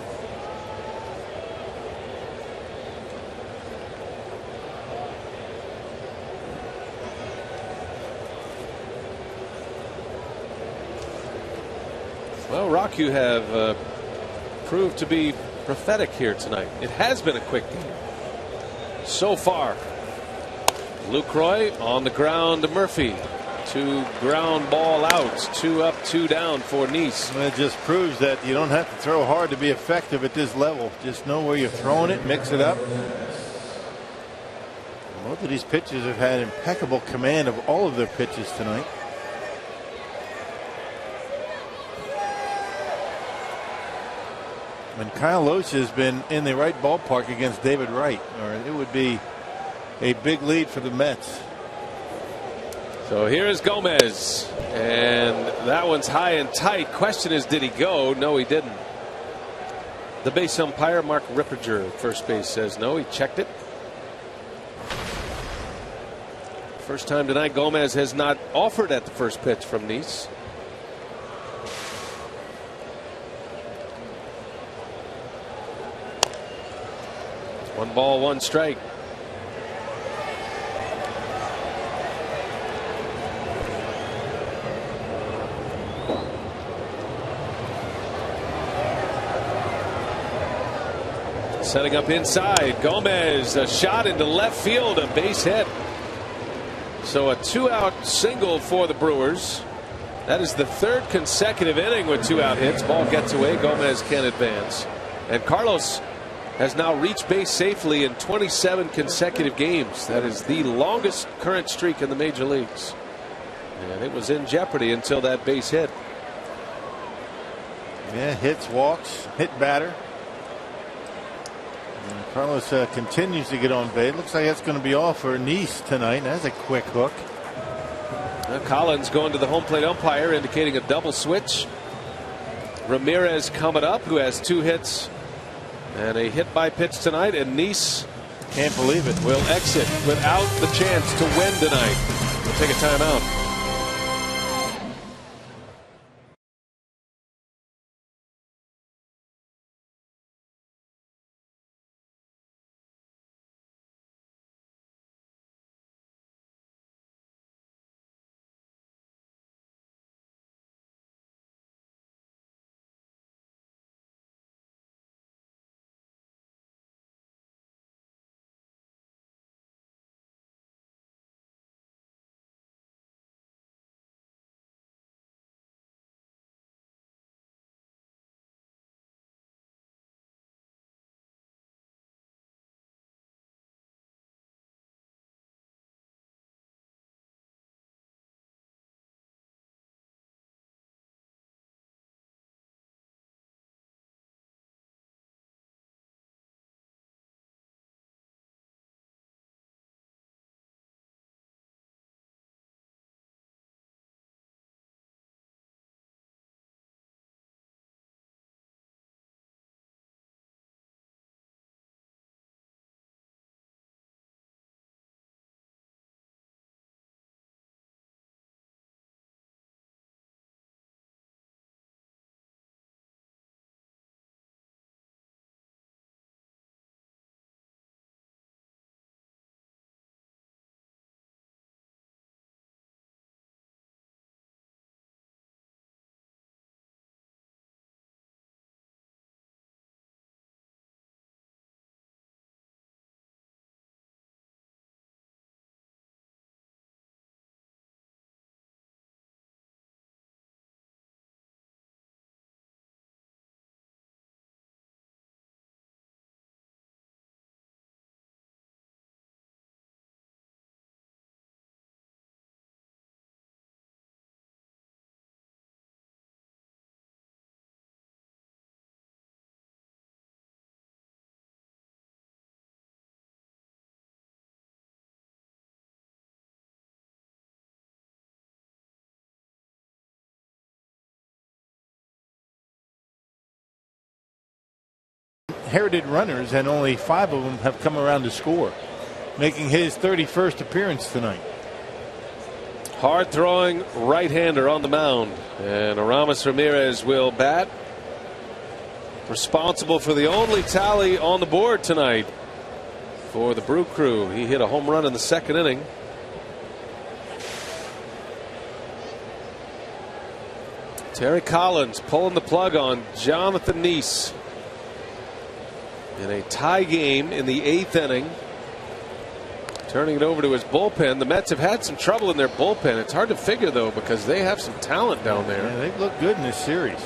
Well, Rock, you have proved to be prophetic here tonight. It has been a quick game so far. Lucroy on the ground to Murphy. 2 ground ball outs. 2 up, 2 down for Lohse. Well, it just proves that you don't have to throw hard to be effective at this level. Just know where you're throwing it, mix it up. Both of these pitchers have had impeccable command of all of their pitches tonight. And Kyle Lohse has been in the right ballpark against David Wright, or it would be a big lead for the Mets. So here is Gomez, and that one's high and tight. Question is, did he go? No, he didn't. The base umpire, Mark Ripperger, at first base, says no. He checked it. First time tonight Gomez has not offered at the first pitch from Lohse. One ball, one strike. Setting up inside. Gomez, a shot into left field, a base hit. So a 2-out single for the Brewers. That is the 3rd consecutive inning with 2-out hits. Ball gets away. Gomez can advance. And Carlos has now reached base safely in 27 consecutive games. That is the longest current streak in the major leagues. And it was in jeopardy until that base hit. Yeah, hits, walks, hit batter. And Carlos continues to get on base. Looks like that's going to be all for Lohse tonight. That's a quick hook. Collins going to the home plate umpire, indicating a double switch. Ramirez coming up, who has 2 hits and a hit by pitch tonight, and Lohse, can't believe it, will exit without the chance to win tonight. We'll take a timeout. inherited runners, and only 5 of them have come around to score, making his 31st appearance tonight. Hard throwing right-hander on the mound, and Aramis Ramirez will bat. Responsible for the only tally on the board tonight for the Brew Crew. He hit a home run in the 2nd inning. Terry Collins pulling the plug on Jonathan Lohse in a tie game in the 8th inning. Turning it over to his bullpen. The Mets have had some trouble in their bullpen. It's hard to figure, though, because they have some talent down there. Yeah, they've looked good in this series.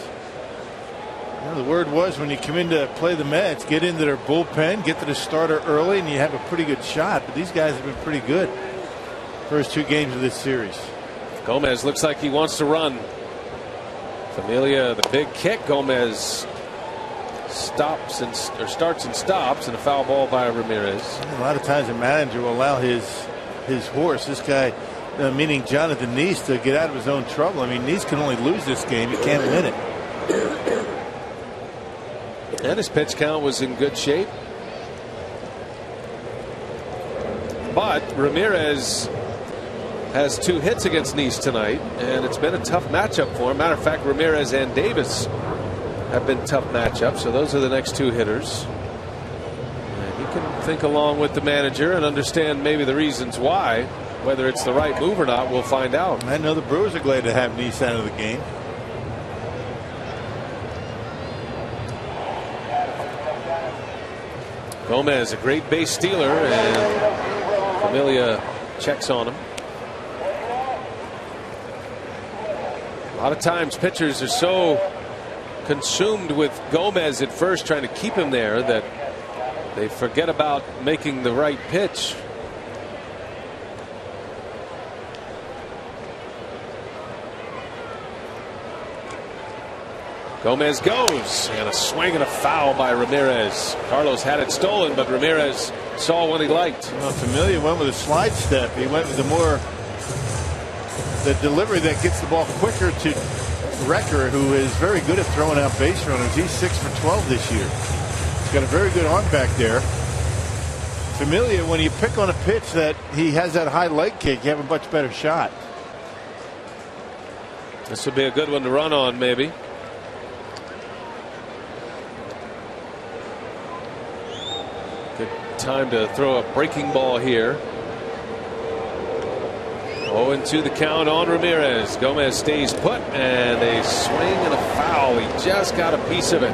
You know, the word was when you come in to play the Mets, get into their bullpen, get to the starter early, and you have a pretty good shot. But these guys have been pretty good first 2 games of this series. Gomez looks like he wants to run. Familia, the big kick. Gomez starts and stops, and a foul ball by Ramirez. A lot of times a manager will allow his horse, this guy, meaning Jonathan Lohse, to get out of his own trouble. I mean, Lohse can only lose this game. He can't win it. And his pitch count was in good shape. But Ramirez has 2 hits against Lohse tonight, and it's been a tough matchup for him. Matter of fact, Ramirez and Davis have been tough matchups, so those are the next 2 hitters. And he can think along with the manager and understand maybe the reasons why. Whether it's the right move or not, we'll find out. I know the Brewers are glad to have Lohse out of the game. Gomez, a great base stealer, and Familia checks on him. A lot of times pitchers are so consumed with Gomez at first, trying to keep him there, that they forget about making the right pitch. Gomez goes, and a swing and a foul by Ramirez. Carlos had it stolen, but Ramirez saw what he liked. Well, Familia went with a slide step. He went with the delivery that gets the ball quicker to Recker, who is very good at throwing out base runners. He's 6 for 12 this year. He's got a very good arm back there. Familia, when you pick on a pitch that he has that high leg kick, you have a much better shot. This would be a good one to run on, maybe. Good time to throw a breaking ball here. 0-2 the count on Ramirez. Gomez stays put, and a swing and a foul. He just got a piece of it.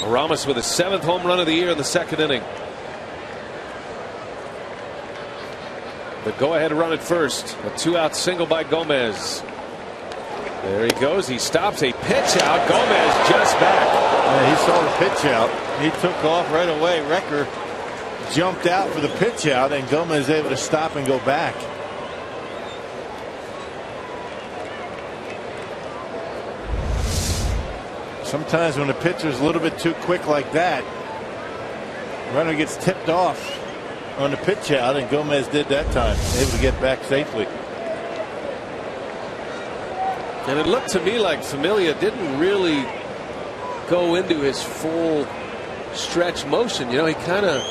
Ramos with his 7th home run of the year in the 2nd inning. The go-ahead run at first. A 2-out single by Gomez. There he goes. He stops a pitch out. Gomez just back. Yeah, he saw the pitch out. He took off right away. Recker jumped out for the pitch out, and Gomez able to stop and go back. Sometimes when the pitcher's a little bit too quick like that, runner gets tipped off on the pitch out, and Gomez did that time, able to get back safely. And it looked to me like Familia didn't really go into his full stretch motion. You know, he kind of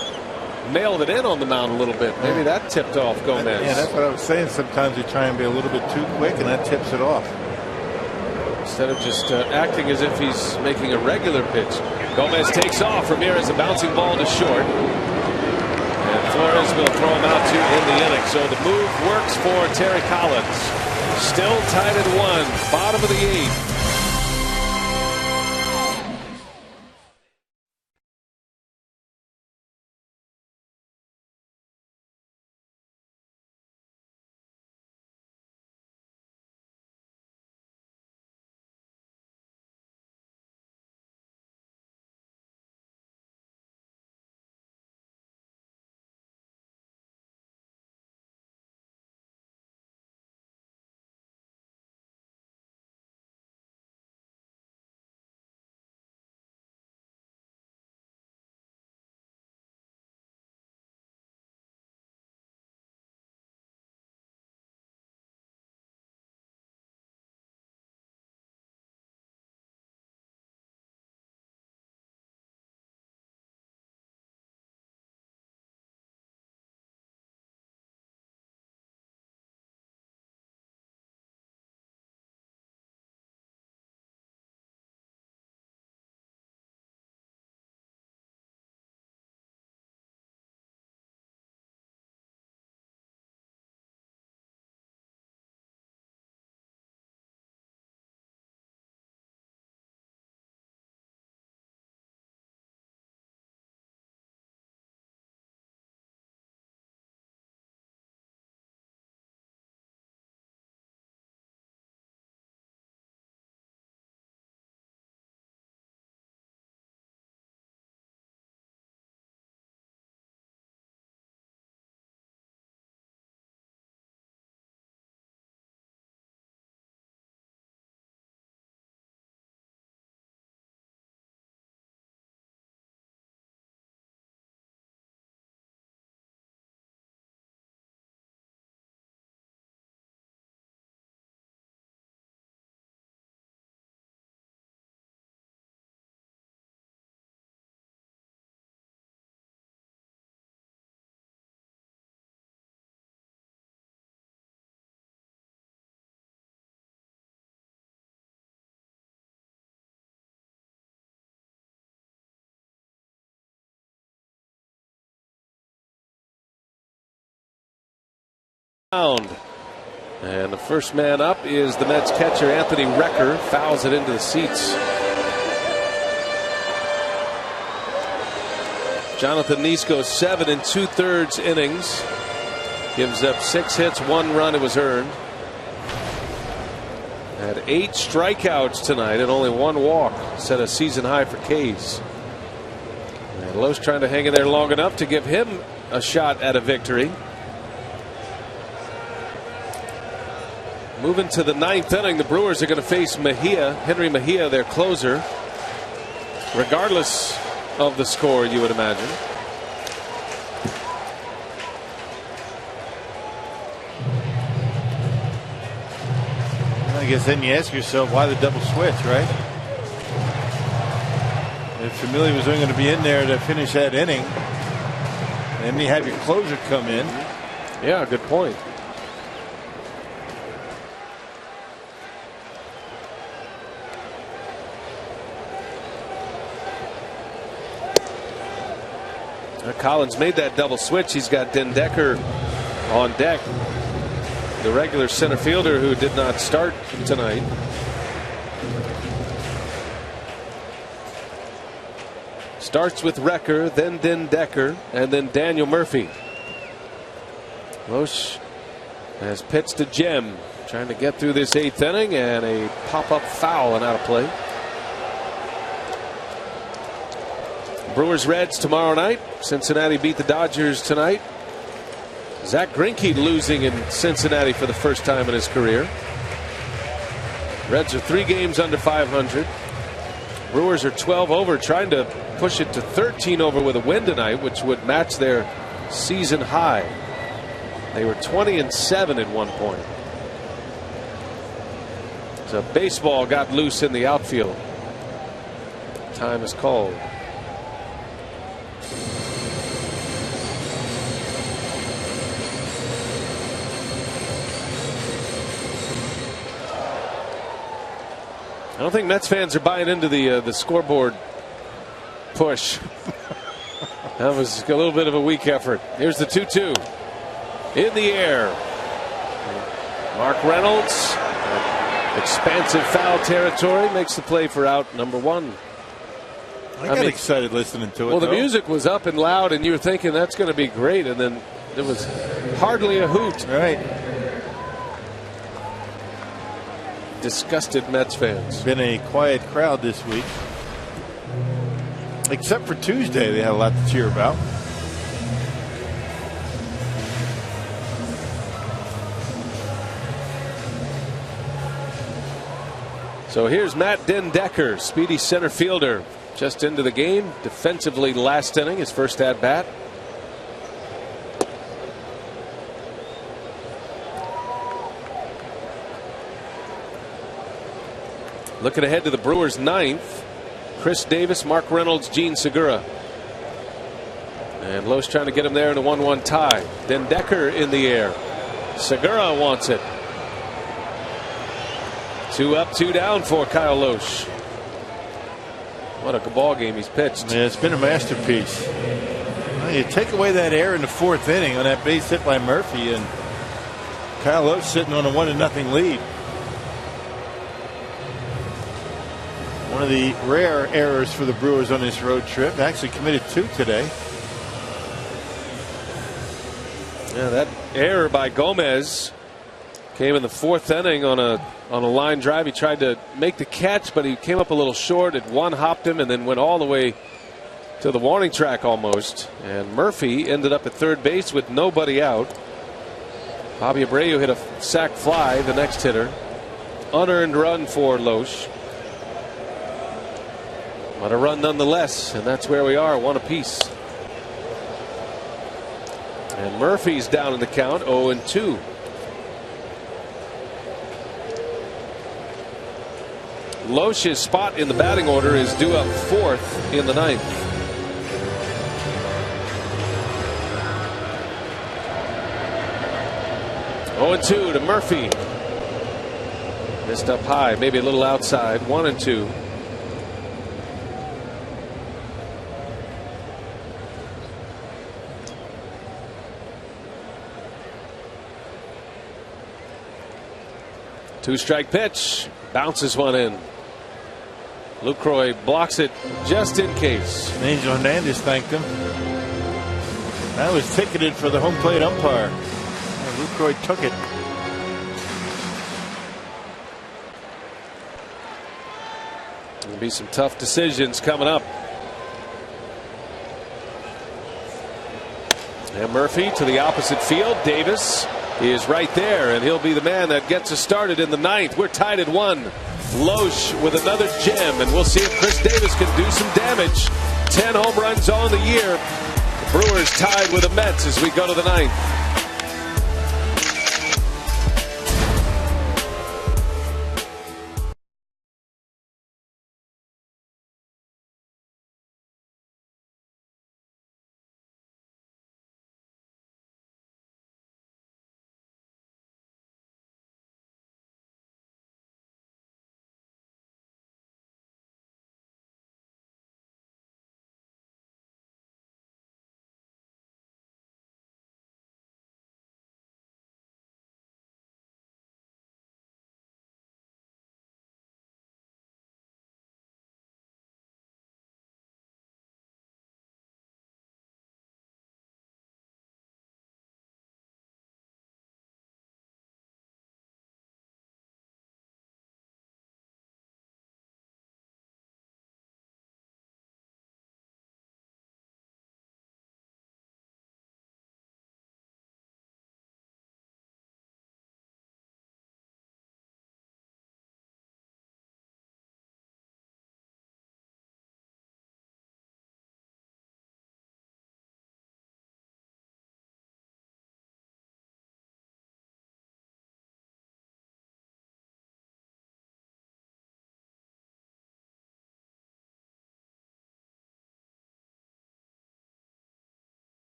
mailed it in on the mound a little bit. Maybe that tipped off Gomez. Yeah, that's what I was saying. Sometimes you try and be a little bit too quick, and that tips it off. Instead of just acting as if he's making a regular pitch. Gomez takes off. Ramirez, a bouncing ball to short. And Flores will throw him out to end the inning. So the move works for Terry Collins. Still tied at 1. Bottom of the 8th. And the first man up is the Mets catcher Anthony Recker. Fouls it into the seats. Jonathan Nisko 7 2/3 innings. Gives up 6 hits, 1 run. It was earned. Had 8 strikeouts tonight and only 1 walk. Set a season high for K's. And Lohse trying to hang in there long enough to give him a shot at a victory. Moving to the 9th inning, the Brewers are going to face Henry Mejia, their closer. Regardless of the score, you would imagine. I guess then you ask yourself, why the double switch, right? If Familia was only going to be in there to finish that inning, and then you have your closer come in. Yeah, good point. Collins made that double switch. He's got Den Decker on deck, the regular center fielder who did not start tonight. Starts with Recker, then Den Decker, and then Daniel Murphy. Lohse has pitched to Jem, trying to get through this 8th inning, and a pop-up foul and out of play. Brewers Reds tomorrow night. Cincinnati beat the Dodgers tonight. Zach Greinke losing in Cincinnati for the first time in his career. Reds are 3 games under 500. Brewers are 12 over, trying to push it to 13 over with a win tonight, which would match their season high. They were 20-7 at one point. So baseball got loose in the outfield. Time is called. I don't think Mets fans are buying into the scoreboard push. That was a little bit of a weak effort. Here's the 2-2 in the air. Mark Reynolds, expansive foul territory, makes the play for out number 1. I got excited listening to it. Well, the music was up and loud, and you were thinking that's going to be great, and then there was hardly a hoot. Right. Disgusted Mets fans. Been a quiet crowd this week, except for Tuesday. They had a lot to cheer about. So here's Matt Den Decker, speedy center fielder, just into the game defensively last inning, his first at bat. Looking ahead to the Brewers' 9th. Chris Davis, Mark Reynolds, Gene Segura. And Lohse trying to get him there in a 1-1 tie. Den Decker in the air. Segura wants it. 2 up, 2 down for Kyle Lohse. What a ball game he's pitched. Yeah, it's been a masterpiece. Well, you take away that error in the 4th inning on that base hit by Murphy, and Kyle Lohse sitting on a 1-0 lead. One of the rare errors for the Brewers on this road trip. Actually committed 2 today. Yeah, that error by Gomez came in the 4th inning on a line drive. He tried to make the catch, but he came up a little short. It one-hopped him and then went all the way to the warning track almost. And Murphy ended up at third base with nobody out. Bobby Abreu hit a sac fly, the next hitter. Unearned run for Lohse. But a run nonetheless, and that's where we are, 1 apiece. And Murphy's down in the count, 0-2. Lohse's spot in the batting order is due up 4th in the 9th. Oh, 2 to Murphy. Missed up high, maybe a little outside. 1-2. 2-strike pitch. Bounces one in. Lucroy blocks it just in case. Angel Hernandez thanked him. That was ticketed for the home plate umpire. And Lucroy took it. There'll be some tough decisions coming up. And Murphy to the opposite field. Davis is right there, and he'll be the man that gets us started in the 9th. We're tied at 1. Lohse with another gem, and we'll see if Chris Davis can do some damage. 10 home runs on the year. The Brewers tied with the Mets as we go to the 9th.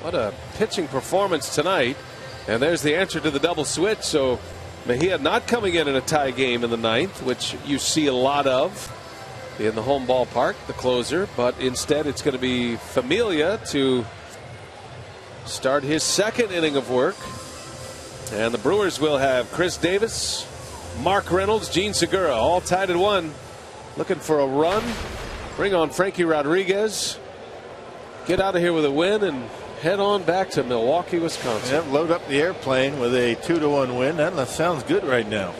What a pitching performance tonight. And there's the answer to the double switch. So Mejia not coming in a tie game in the 9th, which you see a lot of in the home ballpark, the closer. But instead it's going to be Familia to start his 2nd inning of work. And the Brewers will have Chris Davis, Mark Reynolds, Gene Segura all tied at 1. Looking for a run. Bring on Frankie Rodriguez. Get out of here with a win and head on back to Milwaukee, Wisconsin. Yep, load up the airplane with a 2-1 win. That sounds good right now.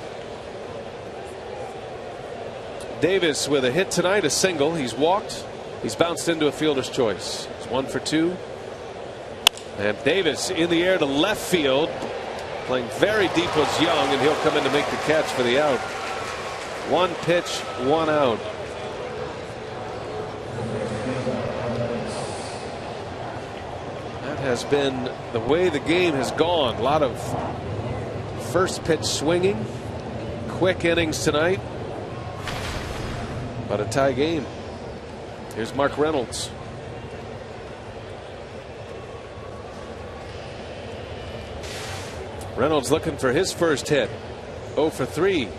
Davis with a hit tonight, a single. He's walked. He's bounced into a fielder's choice. It's 1 for 2. And Davis in the air to left field. Playing very deep was Young, and he'll come in to make the catch for the out. 1 pitch, 1 out. Has been the way the game has gone. A lot of first pitch swinging, quick innings tonight, but a tie game. Here's Mark Reynolds. Reynolds looking for his first hit. 0 for 3.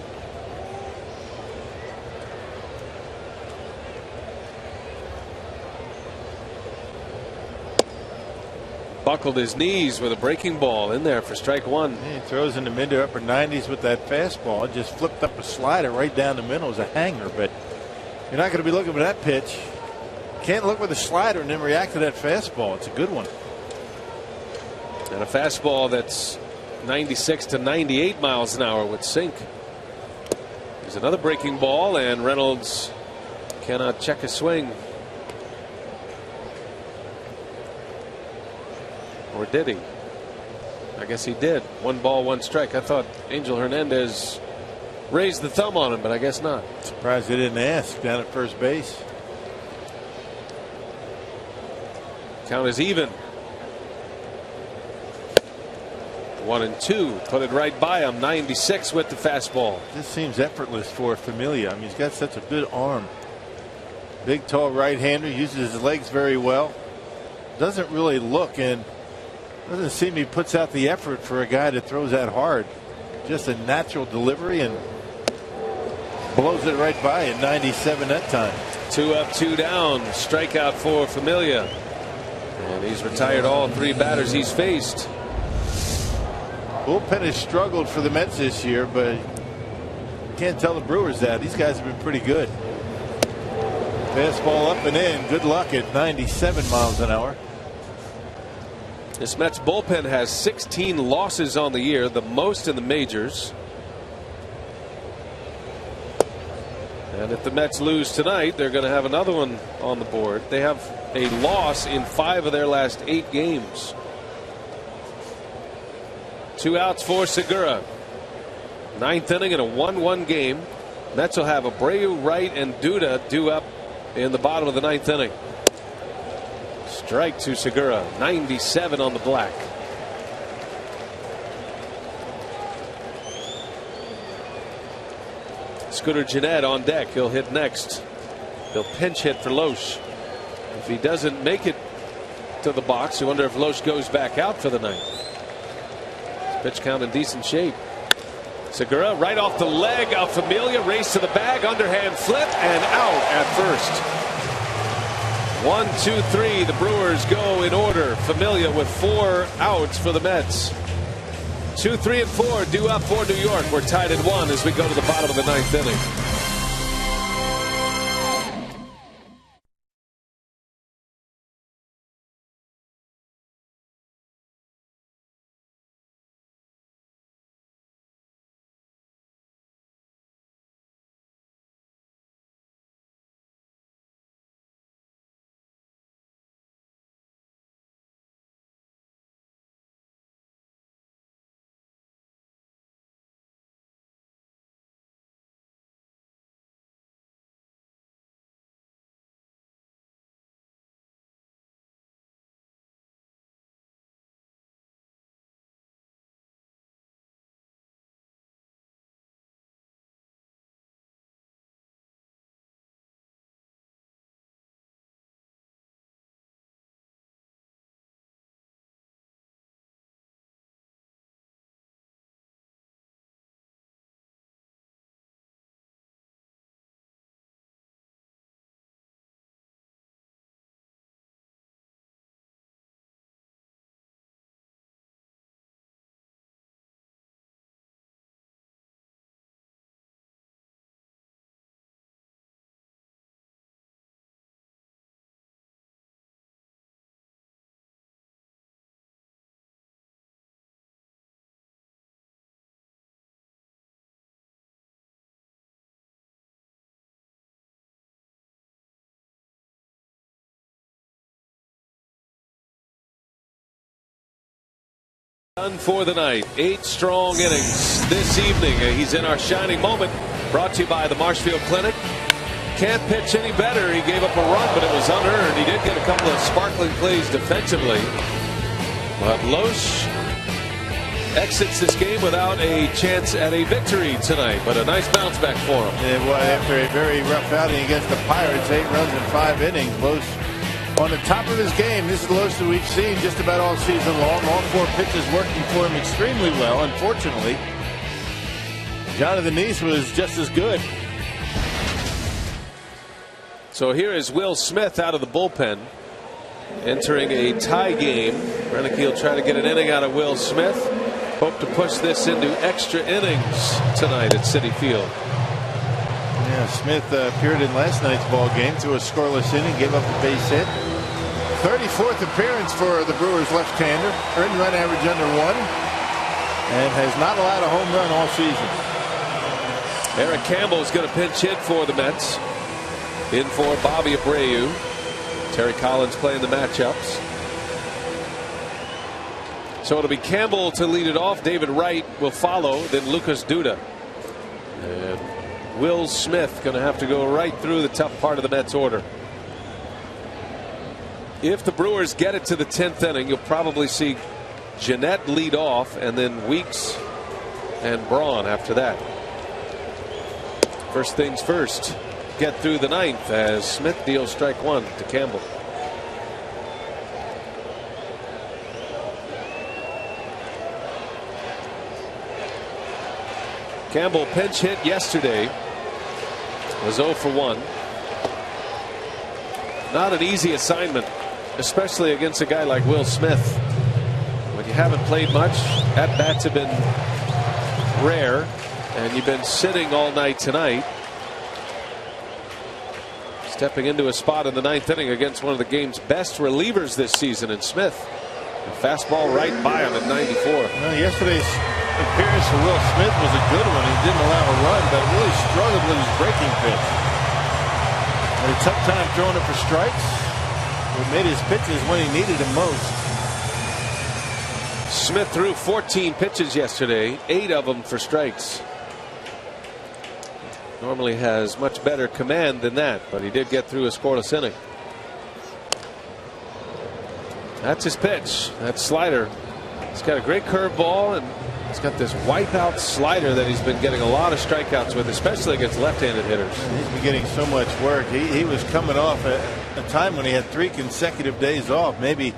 Buckled his knees with a breaking ball in there for strike 1. He throws in the mid to upper 90s with that fastball. It just flipped up a slider right down the middle as a hanger, but you're not going to be looking for that pitch. Can't look with a slider and then react to that fastball. It's a good one. And a fastball that's 96 to 98 miles an hour would sink. There's another breaking ball, and Reynolds cannot check a swing. Or did he? I guess he did. 1 ball, 1 strike. I thought Angel Hernandez raised the thumb on him, but I guess not. Surprised they didn't ask down at first base. Count is even. 1 and 2. Put it right by him. 96 with the fastball. This seems effortless for Familia. I mean, he's got such a good arm. Big, tall right-hander. Uses his legs very well. Doesn't really look, and Doesn't seem he puts out the effort for a guy that throws that hard. Just a natural delivery and blows it right by at 97 that time. 2 up, 2 down. Strikeout for Familia. And he's retired all 3 batters he's faced. Bullpen has struggled for the Mets this year, but you can't tell the Brewers that. These guys have been pretty good. Fastball up and in. Good luck at 97 miles an hour. This Mets bullpen has 16 losses on the year, the most in the majors. And if the Mets lose tonight, they're going to have another one on the board. They have a loss in 5 of their last 8 games. 2 outs for Segura. 9th inning in a 1-1 game. Mets will have Abreu right and Duda due up in the bottom of the 9th inning. Strike to Segura. 97 on the black. Scooter Gennett on deck. He'll hit next. He'll pinch hit for Lohse. If he doesn't make it to the box, you wonder if Lohse goes back out for the night. Pitch count in decent shape. Segura right off the leg of Familia. Race to the bag. Underhand flip and out at first. 1, 2, 3. The Brewers go in order. Familia with 4 outs for the Mets. 2, 3, and 4 due up for New York. We're tied at 1 as we go to the bottom of the 9th inning. Done for the night. 8 strong innings this evening. He's in our shining moment. Brought to you by the Marshfield Clinic. Can't pitch any better. He gave up a run, but it was unearned. He did get a couple of sparkling plays defensively. But Lohse exits this game without a chance at a victory tonight. But a nice bounce back for him. Yeah, well, after a very rough outing against the Pirates, 8 runs in 5 innings. Lohse on the top of his game. This is the Lohse that we've seen just about all season long. All 4 pitches working for him extremely well. Unfortunately, Jonathan Lohse was just as good. So here is Will Smith out of the bullpen, entering a tie game. Renicky will try to get an inning out of Will Smith. Hope to push this into extra innings tonight at Citi Field. Yeah, Smith appeared in last night's ball game to a scoreless inning, gave up a base hit. 34th appearance for the Brewers left-hander. Earned run average under 1, and has not allowed a home run all season. Eric Campbell is going to pinch hit for the Mets. In for Bobby Abreu. Terry Collins playing the matchups. So it'll be Campbell to lead it off. David Wright will follow. Then Lucas Duda. And Will Smith going to have to go right through the tough part of the Mets order. If the Brewers get it to the 10th inning, you'll probably see Gennett lead off, and then Weeks and Braun after that. First things first, get through the 9th as Smith deals strike 1 to Campbell. Campbell pinch hit yesterday. Was 0 for 1. Not an easy assignment, especially against a guy like Will Smith. When you haven't played much, at bats have been rare, and you've been sitting all night tonight. Stepping into a spot in the 9th inning against one of the game's best relievers this season in Smith. A fastball right by him at 94. Well, yesterday's appearance for Will Smith was a good one. He didn't allow a run, but really struggled with his breaking pitch. Had a tough time throwing it for strikes. What made his pitches when he needed them most. Smith threw 14 pitches yesterday, 8 of them for strikes. Normally has much better command than that, but he did get through a scoreless inning. That's his pitch. That slider. He's got a great curveball, and he's got this wipeout slider that he's been getting a lot of strikeouts with, especially against left-handed hitters. He's been getting so much work. He was coming off a time when he had 3 consecutive days off. Maybe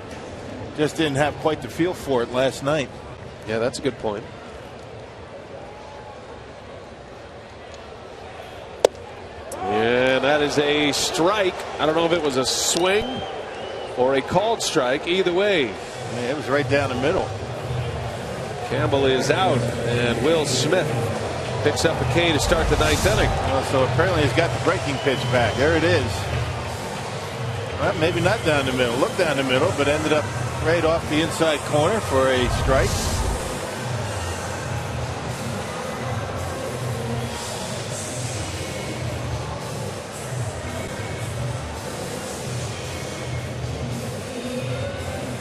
just didn't have quite the feel for it last night. Yeah, that's a good point. And that is a strike. I don't know if it was a swing or a called strike. Either way, yeah, it was right down the middle. Campbell is out, and Will Smith picks up a K to start the 9th inning. Well, so apparently he's got the breaking pitch back. There it is. Well, maybe not down the middle. Looked down the middle, but ended up right off the inside corner for a strike.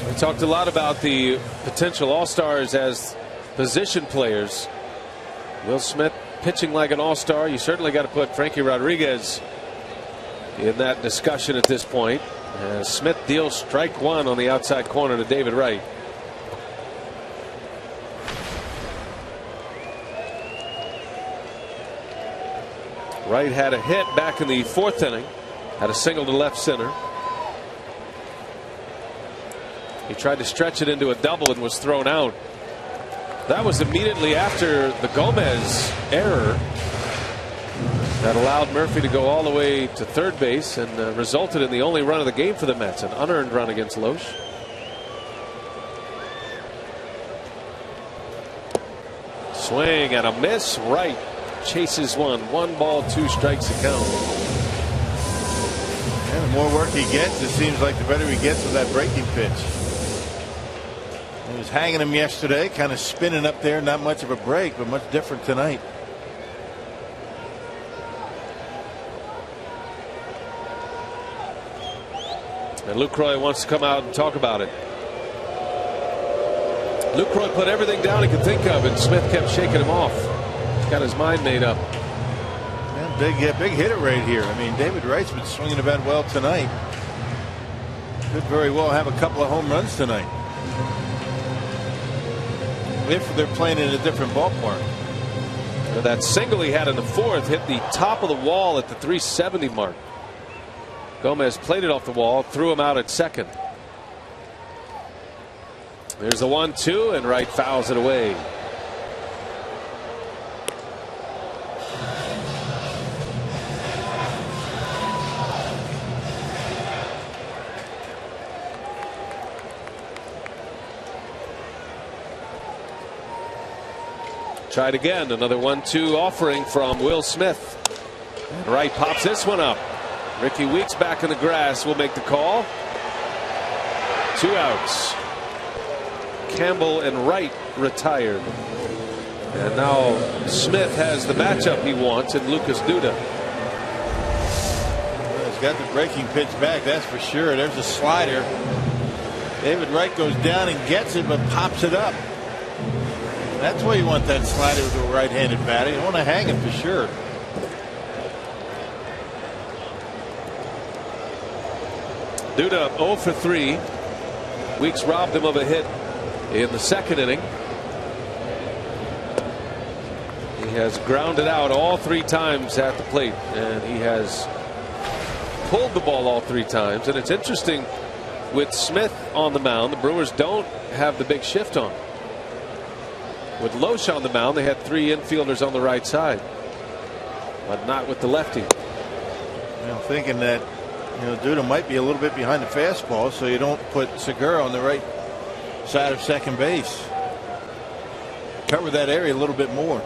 We talked a lot about the potential all-stars as position players. Will Smith pitching like an all-star. You certainly got to put Frankie Rodriguez in that discussion at this point. Smith deals strike 1 on the outside corner to David Wright. Wright had a hit back in the 4th inning. Had a single to left center. He tried to stretch it into a double and was thrown out. That was immediately after the Gomez error that allowed Murphy to go all the way to third base and resulted in the only run of the game for the Mets, an unearned run against Lohse. Swing and a miss. Wright chases one. 1 ball, 2 strikes to count. And the more work he gets, it seems like the better he gets with that breaking pitch. He was hanging him yesterday, kind of spinning up there. Not much of a break, but much different tonight. And Lucroy wants to come out and talk about it. Lucroy put everything down he could think of, and Smith kept shaking him off. He's got his mind made up. Man, big hitter right here. I mean, David Wright's been swinging the bat well tonight. Could very well have a couple of home runs tonight, if they're playing in a different ballpark. That single he had in the 4th hit the top of the wall at the 370 mark. Gomez played it off the wall, threw him out at second. There's the 1-2, and Wright fouls it away. Tried again, another 1-2 offering from Will Smith. And Wright pops this one up. Ricky Weeks back in the grass will make the call. 2 outs. Campbell and Wright retired. And now Smith has the matchup he wants in Lucas Duda. Well, he's got the breaking pitch back, that's for sure. There's a slider. David Wright goes down and gets it, but pops it up. That's why you want that slider with a right-handed batter. You want to hang it for sure. Duda 0 for 3. Weeks robbed him of a hit in the 2nd inning. He has grounded out all 3 times at the plate, and he has pulled the ball all 3 times. And it's interesting with Smith on the mound, the Brewers don't have the big shift on. With Lohse on the mound, they had 3 infielders on the right side, but not with the lefty. I'm thinking that, Duda might be a little bit behind the fastball, so you don't put Segura on the right side of second base. Cover that area a little bit more.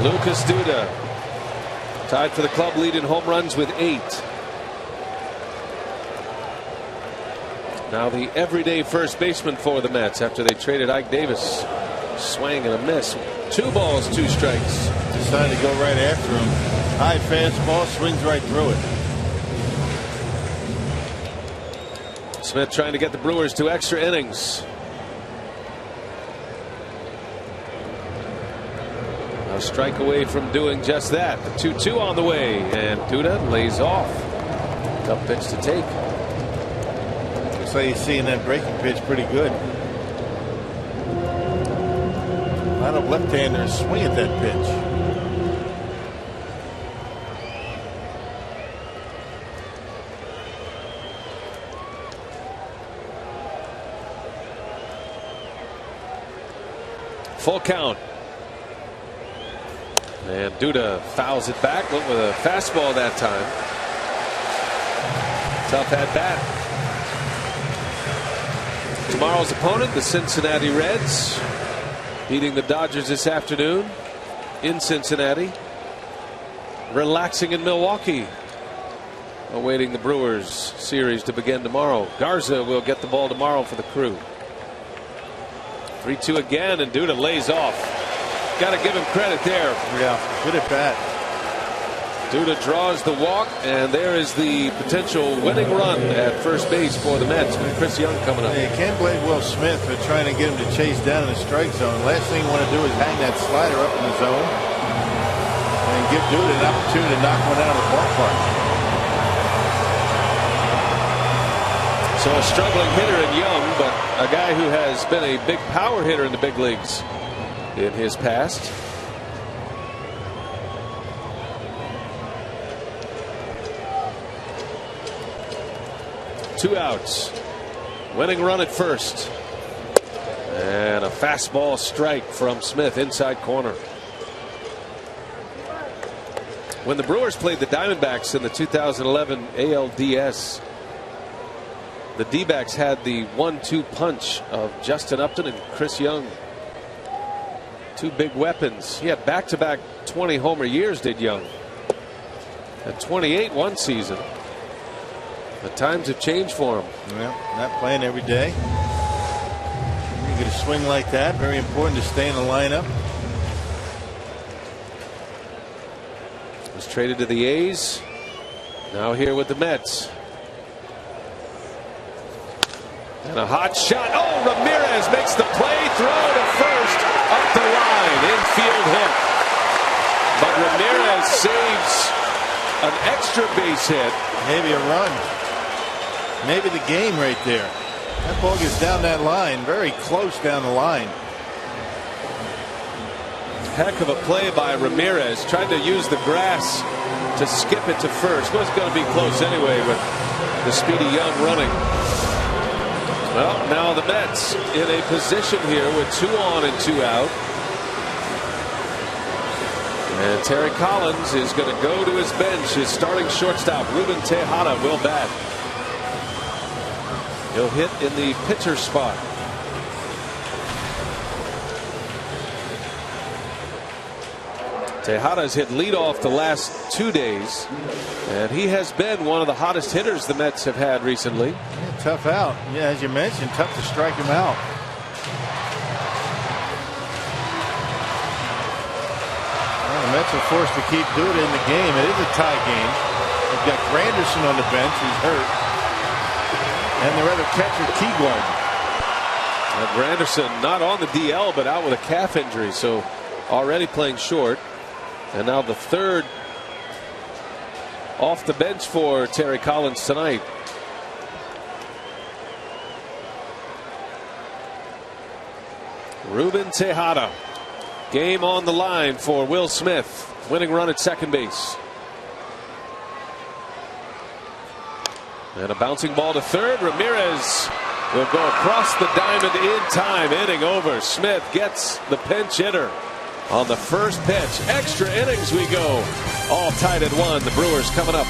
Lucas Duda tied for the club lead in home runs with 8. Now the everyday first baseman for the Mets after they traded Ike Davis. Swing and a miss. 2 balls, 2 strikes. Decided to go right after him. High fastball, swings right through it. Smith trying to get the Brewers to extra innings. A strike away from doing just that. The 2-2 on the way, and Duda lays off. Tough pitch to take. Looks like he's seeing that breaking pitch pretty good. A lot of left-handers swing at that pitch. Full count. And Duda fouls it back, but with a fastball that time. Tough at bat. Tomorrow's opponent, the Cincinnati Reds, beating the Dodgers this afternoon in Cincinnati. Relaxing in Milwaukee, awaiting the Brewers series to begin tomorrow. Garza will get the ball tomorrow for the Crew. 3-2 again, and Duda lays off. Got to give him credit there. Yeah, good at bat. Duda draws the walk, and there is the potential winning run at first base for the Mets with Chris Young coming up. You can't blame Will Smith for trying to get him to chase down in the strike zone. Last thing you want to do is hang that slider up in the zone and give Duda an opportunity to knock one out of the ballpark. So a struggling hitter in Young, but a guy who has been a big power hitter in the big leagues in his past. Two outs. Winning run at first. And a fastball strike from Smith inside corner. When the Brewers played the Diamondbacks in the 2011 ALDS, the D-backs had the 1-2 punch of Justin Upton and Chris Young. 2 big weapons. He had back-to-back 20 homer years, did Young. At 28 one season. The times have changed for him. Well, not playing every day. You get a swing like that, very important to stay in the lineup. Was traded to the A's. Now here with the Mets. And a hot shot. Oh, Ramirez makes the play. Throw to first. Up the line. Infield hit. But Ramirez saves an extra base hit. Maybe a run. Maybe the game right there. That ball gets down that line. Very close down the line. Heck of a play by Ramirez. Tried to use the grass to skip it to first. Was going to be close anyway with the speedy Young running. Well, now the Mets in a position here with 2 on and 2 out. And Terry Collins is going to go to his bench. His starting shortstop, Ruben Tejada, will bat. He'll hit in the pitcher spot. Tejada's hit leadoff the last 2 days, and he has been one of the hottest hitters the Mets have had recently. Yeah, tough out. Yeah, as you mentioned, tough to strike him out. Well, the Mets are forced to keep Duda in the game. It is a tie game. They've got Granderson on the bench, who's hurt, and their other catcher, Teaguard. Granderson not on the DL, but out with a calf injury, so already playing short. And now the third off the bench for Terry Collins tonight. Ruben Tejada. Game on the line for Will Smith. Winning run at second base. And a bouncing ball to third. Ramirez will go across the diamond in time. Inning over. Smith gets the pinch hitter on the first pitch. Extra innings we go. All tied at 1. The Brewers coming up.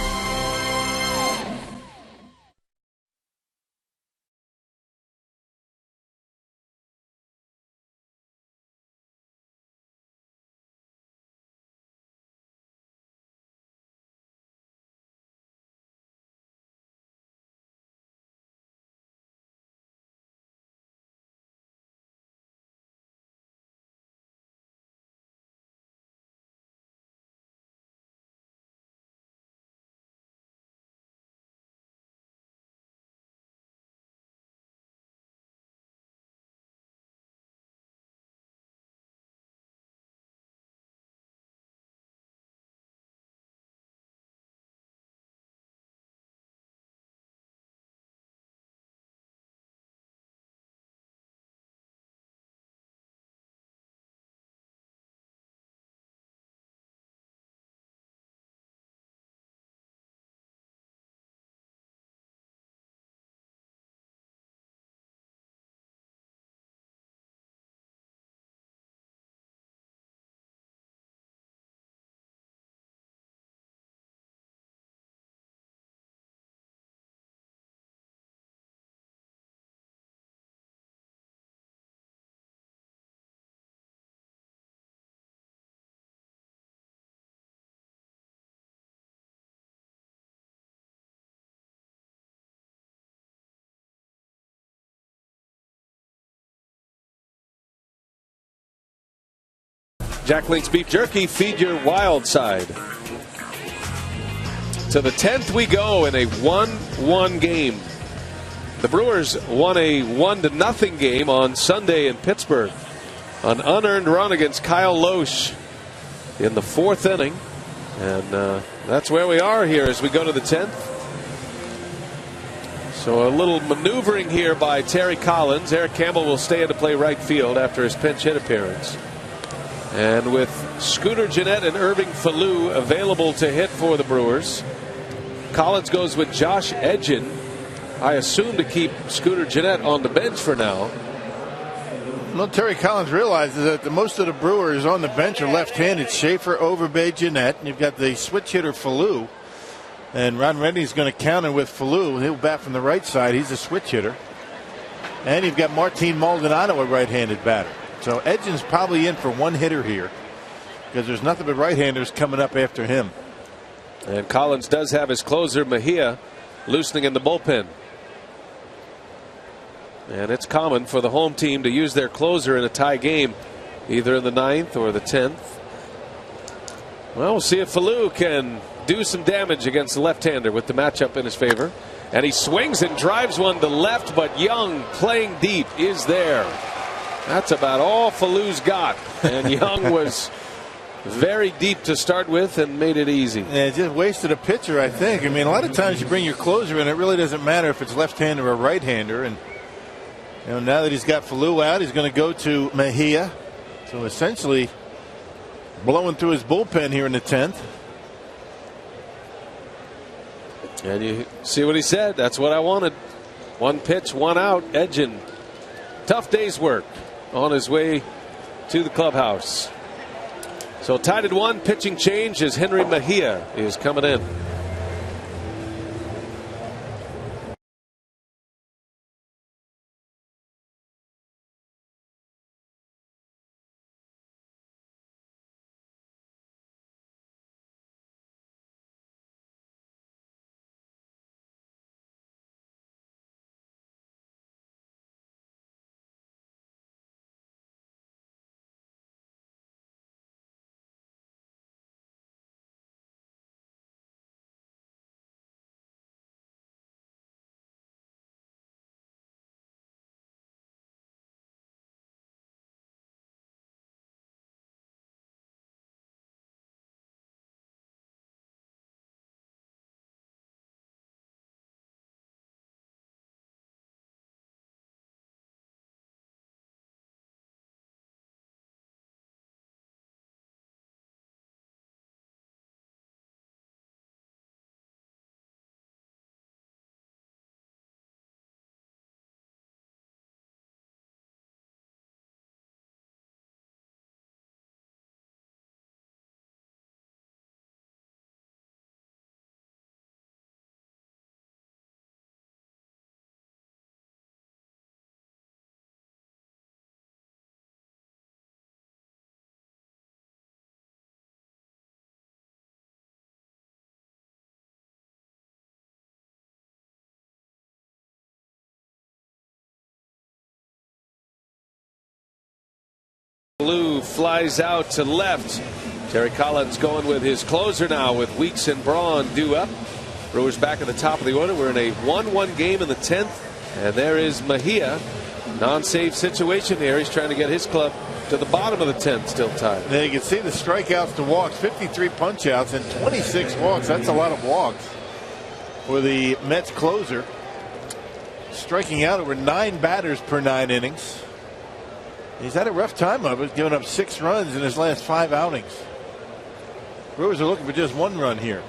Jack Link's Beef Jerky, feed your wild side. To the 10th we go in a 1-1 game. The Brewers won a 1-0 game on Sunday in Pittsburgh. An unearned run against Kyle Lohse in the 4th inning. And that's where we are here as we go to the 10th. So a little maneuvering here by Terry Collins. Eric Campbell will stay in to play right field after his pinch hit appearance. And with Scooter Gennett and Irving Falou available to hit for the Brewers, Collins goes with Josh Edgin. I assume to keep Scooter Gennett on the bench for now. Well, Terry Collins realizes that most of the Brewers on the bench are left-handed. Schaefer, Overbay, Gennett, and you've got the switch hitter Falou. And Ron Rennie's going to counter with Falou. He'll bat from the right side. He's a switch hitter. And you've got Martin Maldonado, a right-handed batter. So Edgin's probably in for one hitter here because there's nothing but right-handers coming up after him. And Collins does have his closer Mejia loosening in the bullpen. And it's common for the home team to use their closer in a tie game, either in the 9th or the 10th. Well, we'll see if Falou can do some damage against the left-hander with the matchup in his favor. And he swings and drives one to left, but Young, playing deep, is there. That's about all Falou's got. And Young was very deep to start with and made it easy. Yeah, just wasted a pitcher, I think. I mean, a lot of times you bring your closer in, it really doesn't matter if it's left-hander or right-hander. And now that he's got Falou out, he's going to go to Mejia. So essentially blowing through his bullpen here in the 10th. And you see what he said. That's what I wanted. One pitch, one out. Edgin. Tough day's work on his way to the clubhouse. So tied at 1, pitching change as Henry Mejia is coming in. Blue flies out to left. Terry Collins going with his closer now with Weeks and Braun due up. Brewers back at the top of the order. We're in a 1-1 game in the 10th. And there is Mejia. Non-save situation here. He's trying to get his club to the bottom of the 10th, still tied. Now you can see the strikeouts to walks, 53 punch outs and 26 walks. That's a lot of walks for the Mets closer. Striking out over 9 batters per 9 innings. He's had a rough time of it, giving up 6 runs in his last 5 outings. Brewers are looking for just 1 run here.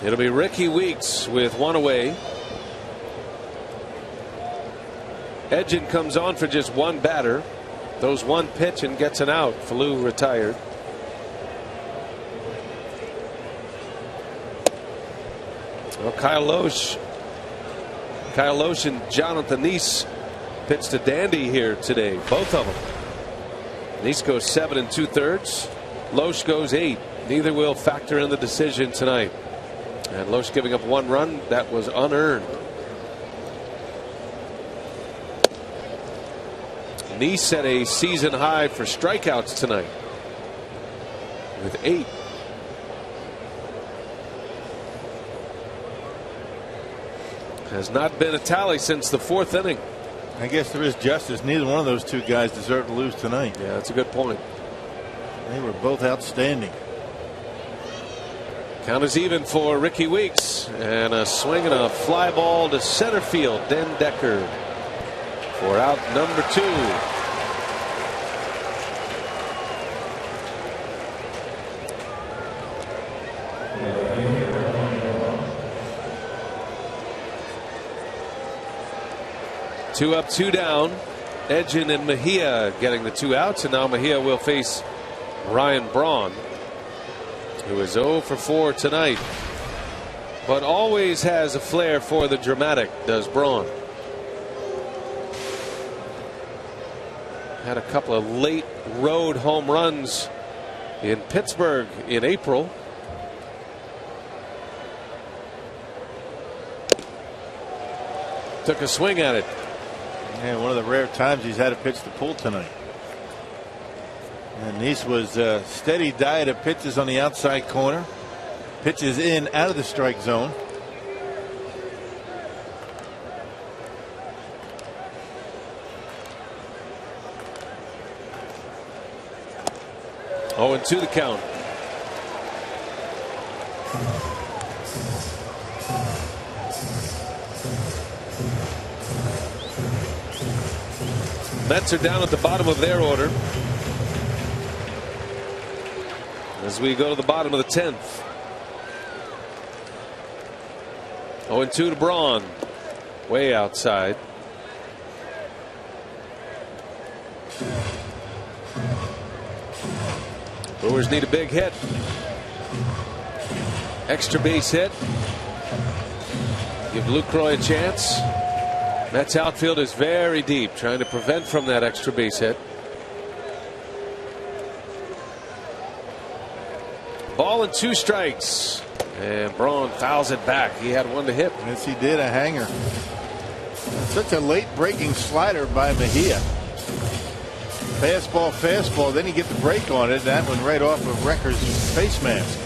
It'll be Ricky Weeks with 1 away. Edgin comes on for just 1 batter. Those 1 pitch and gets an out. Falou retired. Well, Kyle Lohse and Jonathan Lohse pitched to Dandy here today. Both of them. Lohse goes 7 2/3. Lohse goes 8. Neither will factor in the decision tonight. And Lohse giving up 1 run that was unearned. Lohse set a season high for strikeouts tonight with 8. Has not been a tally since the 4th inning. I guess there is justice. Neither one of those 2 guys deserve to lose tonight. Yeah, that's a good point. They were both outstanding. Count is even for Ricky Weeks, and a swing and a fly ball to center field. Den Decker for out number 2. Two up, 2 down. Edgin and Mejia getting the 2 outs, and now Mejia will face Ryan Braun, who is 0 for 4 tonight, but always has a flair for the dramatic, does Braun. Had a couple of late road home runs in Pittsburgh in April. Took a swing at it. Yeah, one of the rare times he's had a pitch to pull tonight. And Lohse was a steady diet of pitches on the outside corner. Pitches in out of the strike zone. Oh, and 2 the count. Mets are down at the bottom of their order as we go to the bottom of the 10th. 0-2 to Braun, way outside. Brewers need a big hit. Extra base hit. Give Lucroy a chance. Mets outfield is very deep, trying to prevent from that extra base hit. Ball and 2 strikes. And Braun fouls it back. He had 1 to hit. Yes, he did. A hanger. Such a late breaking slider by Mejia. Fastball. Then you get the break on it. That one right off of Recker's face mask.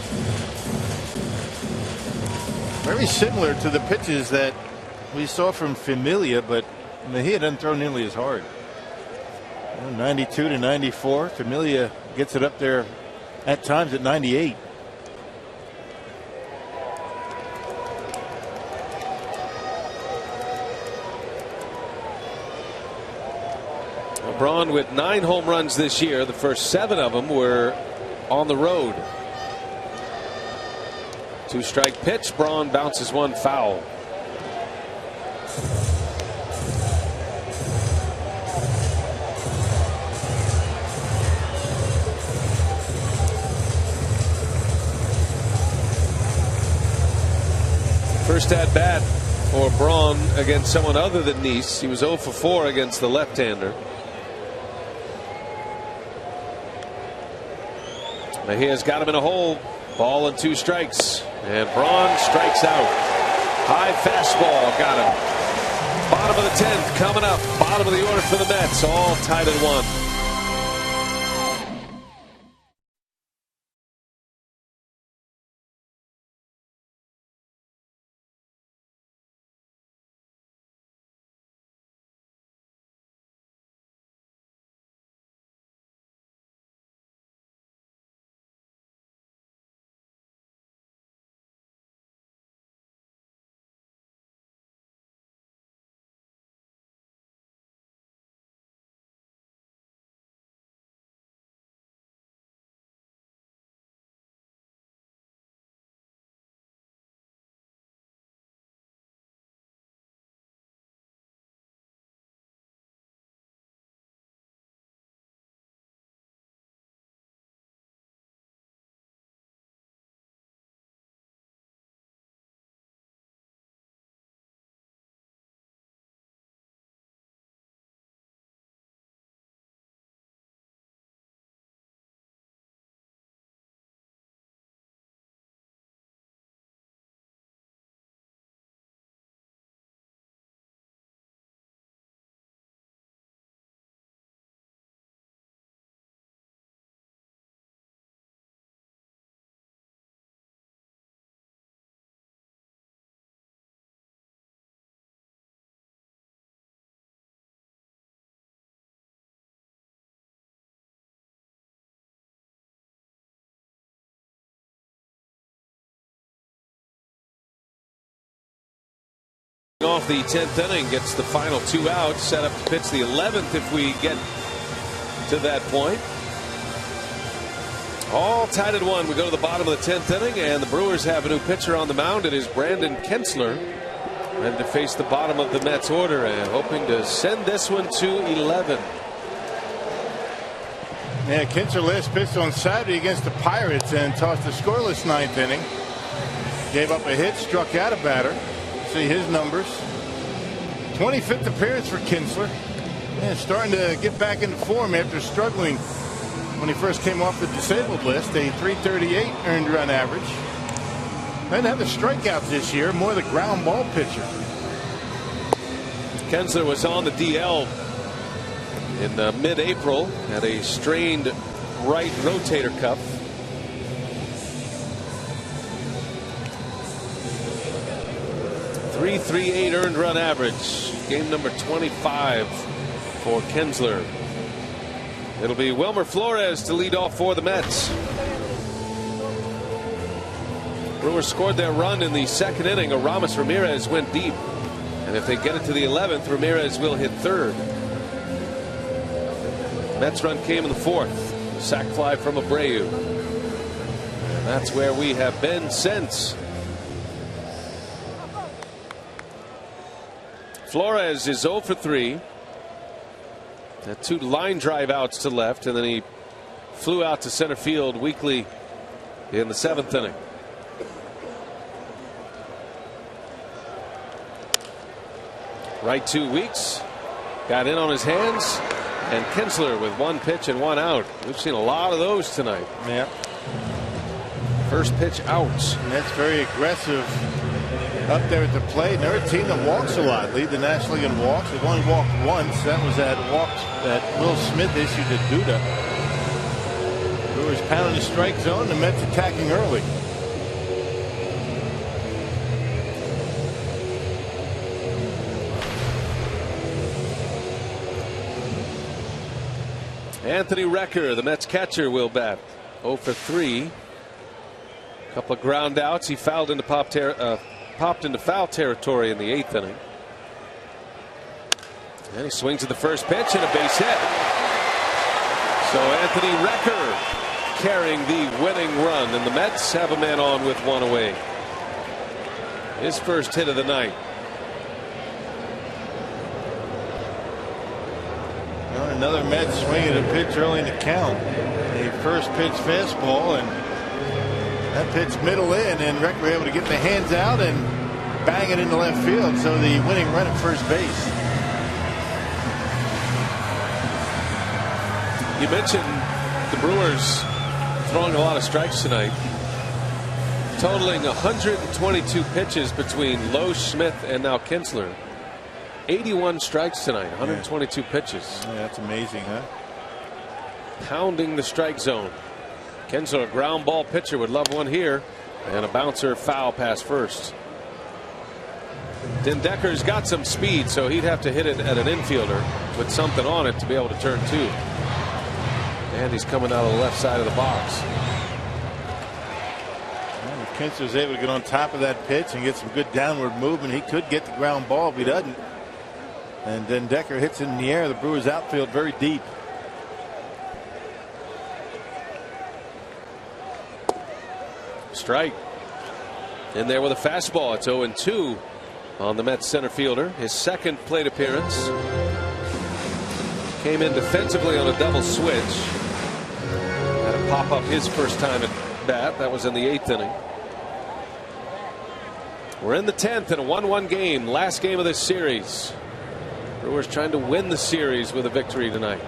Very similar to the pitches that we saw from Familia, but Mejia doesn't throw nearly as hard. 92 to 94. Familia gets it up there at times at 98. Braun with 9 home runs this year. The first 7 of them were on the road. 2-strike pitch. Braun bounces 1 foul. First at bat for Braun against someone other than Lohse. He was 0 for 4 against the left-hander. Mejia's got him in a hole. Ball and 2 strikes. And Braun strikes out. High fastball got him. Bottom of the 10th coming up. Bottom of the order for the Mets. All tied at 1. Off the 10th inning, gets the final 2 outs, set up to pitch the 11th if we get to that point. All tied at 1. We go to the bottom of the 10th inning, and the Brewers have a new pitcher on the mound. It is Brandon Kinsler, ready to face the bottom of the Mets order and hoping to send this one to 11. Yeah, Kinsler last pitched on Saturday against the Pirates and tossed a scoreless 9th inning. Gave up a hit, struck out a batter. See his numbers. 25th appearance for Kinsler. Yeah, starting to get back into form after struggling when he first came off the disabled list. A .338 earned run average. Doesn't have the strikeouts this year, more the ground ball pitcher. Kinsler was on the DL in mid-April, had a strained right rotator cuff. .338 earned run average. Game number 25 for Kinsler. It'll be Wilmer Flores to lead off for the Mets. Brewers scored their run in the 2nd inning. Ramirez went deep. And if they get it to the 11th, Ramirez will hit 3rd. Mets run came in the 4th. Sac fly from Abreu. And that's where we have been since. Flores is 0 for 3. Had 2 line drive outs to left, and then he flew out to center field weakly in the 7th inning. Right 2 weeks. Got in on his hands, and Kinsler with 1 pitch and 1 out. We've seen a lot of those tonight. Yeah. First pitch out. And that's very aggressive. Up there at the plate. Another team that walks a lot. Lead the National League in walks. They've only walked once. That was that walk that Will Smith issued to Duda. Brewers pounding the strike zone. The Mets attacking early. Anthony Recker, the Mets catcher, will bat. 0 for 3. Couple of ground outs. He fouled into popped into foul territory in the 8th inning. And he swings at the first pitch and a base hit. So Anthony Recker carrying the winning run, and the Mets have a man on with 1 away. His first hit of the night. Well, another Mets swinging a pitch early in the count. A first pitch fastball, and that pitch middle in, and Recker able to get the hands out and bang it into left field. So the winning run at first base. You mentioned the Brewers throwing a lot of strikes tonight, totaling 122 pitches between Lohse, Smith, and now Kinsler. 81 strikes tonight, 122 pitches. Yeah, that's amazing, huh? Pounding the strike zone. Kinsler, a ground ball pitcher, would love one here. And a bouncer foul past first. Dendecker's got some speed, so he'd have to hit it at an infielder with something on it to be able to turn 2. And he's coming out of the left side of the box. Well, if Kinsler's able to get on top of that pitch and get some good downward movement, he could get the ground ball if he doesn't. And then Decker hits it in the air. The Brewers outfield very deep. Strike. In there with a fastball. It's 0-2 on the Mets center fielder. His second plate appearance. Came in defensively on a double switch. Had to pop up his first time at bat. That was in the 8th inning. We're in the 10th in a 1-1 game. Last game of this series. Brewers trying to win the series with a victory tonight.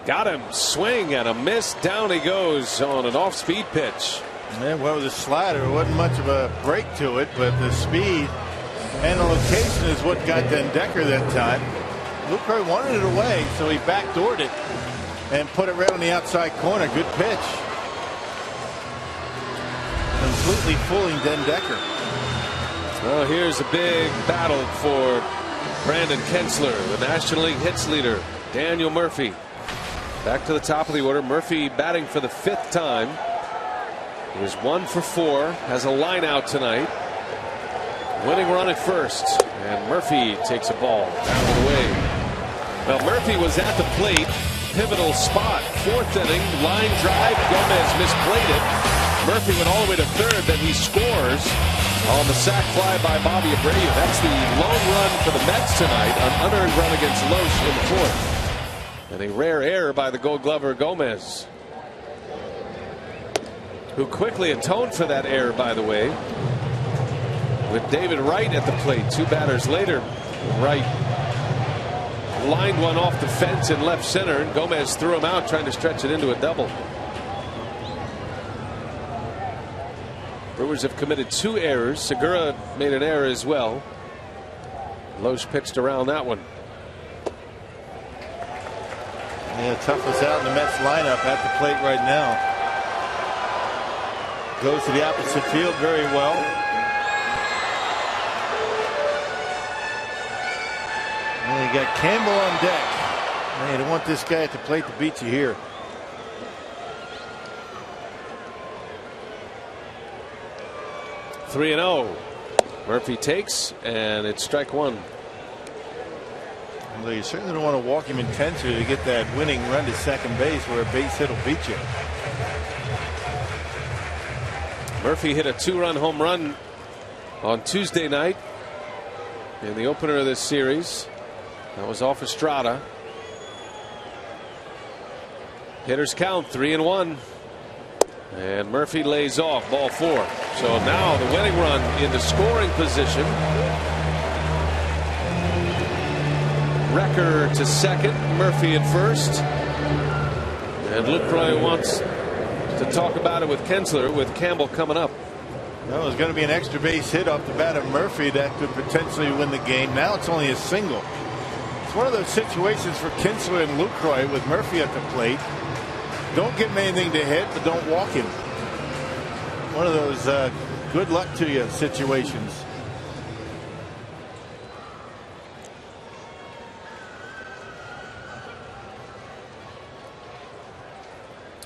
Got him. Swing and a miss. Down he goes on an off-speed pitch. Yeah, well, it was a slider. There wasn't much of a break to it, but the speed and the location is what got Decker that time. Lucroy wanted it away, so he backdoored it and put it right on the outside corner. Good pitch. Completely fooling Decker. Well, here's a big battle for Brandon Kinsler, the National League hits leader. Daniel Murphy back to the top of the order. Murphy batting for the 5th time. He was 1 for 4. Has a line out tonight. Winning run at first. And Murphy takes a ball down and away. Well, Murphy was at the plate. Pivotal spot. 4th inning. Line drive. Gomez misplayed it. Murphy went all the way to 3rd. Then he scores on the sac fly by Bobby Abreu. That's the lone run for the Mets tonight. An unearned run against Lohse in the 4th. And a rare error by the Gold Glover Gomez, who quickly atoned for that error, by the way, with David Wright at the plate. 2 batters later, Wright lined one off the fence in left center, and Gomez threw him out, trying to stretch it into a double. Brewers have committed 2 errors. Segura made an error as well. Lohse pitched around that one. Yeah, Toughness out in the Mets lineup at the plate right now. Goes to the opposite field very well. And you got Campbell on deck. Man, you don't want this guy at the plate to beat you here. Three and 0. Murphy takes, and it's strike 1. Well, you certainly don't want to walk him intensely to get that winning run to second base where a base hit will beat you. Murphy hit a 2-run home run on Tuesday night in the opener of this series. That was off Estrada. Hitters count 3-1. And Murphy lays off, ball 4. So now the winning run into scoring position. Recker to second, Murphy at first. And Lucroy wants to talk about it with Kinsler, with Campbell coming up. Well, there's going to be an extra base hit off the bat of Murphy that could potentially win the game. Now it's only a single. It's one of those situations for Kinsler and Lucroy with Murphy at the plate. Don't give him anything to hit, but don't walk him. One of those good luck to you situations.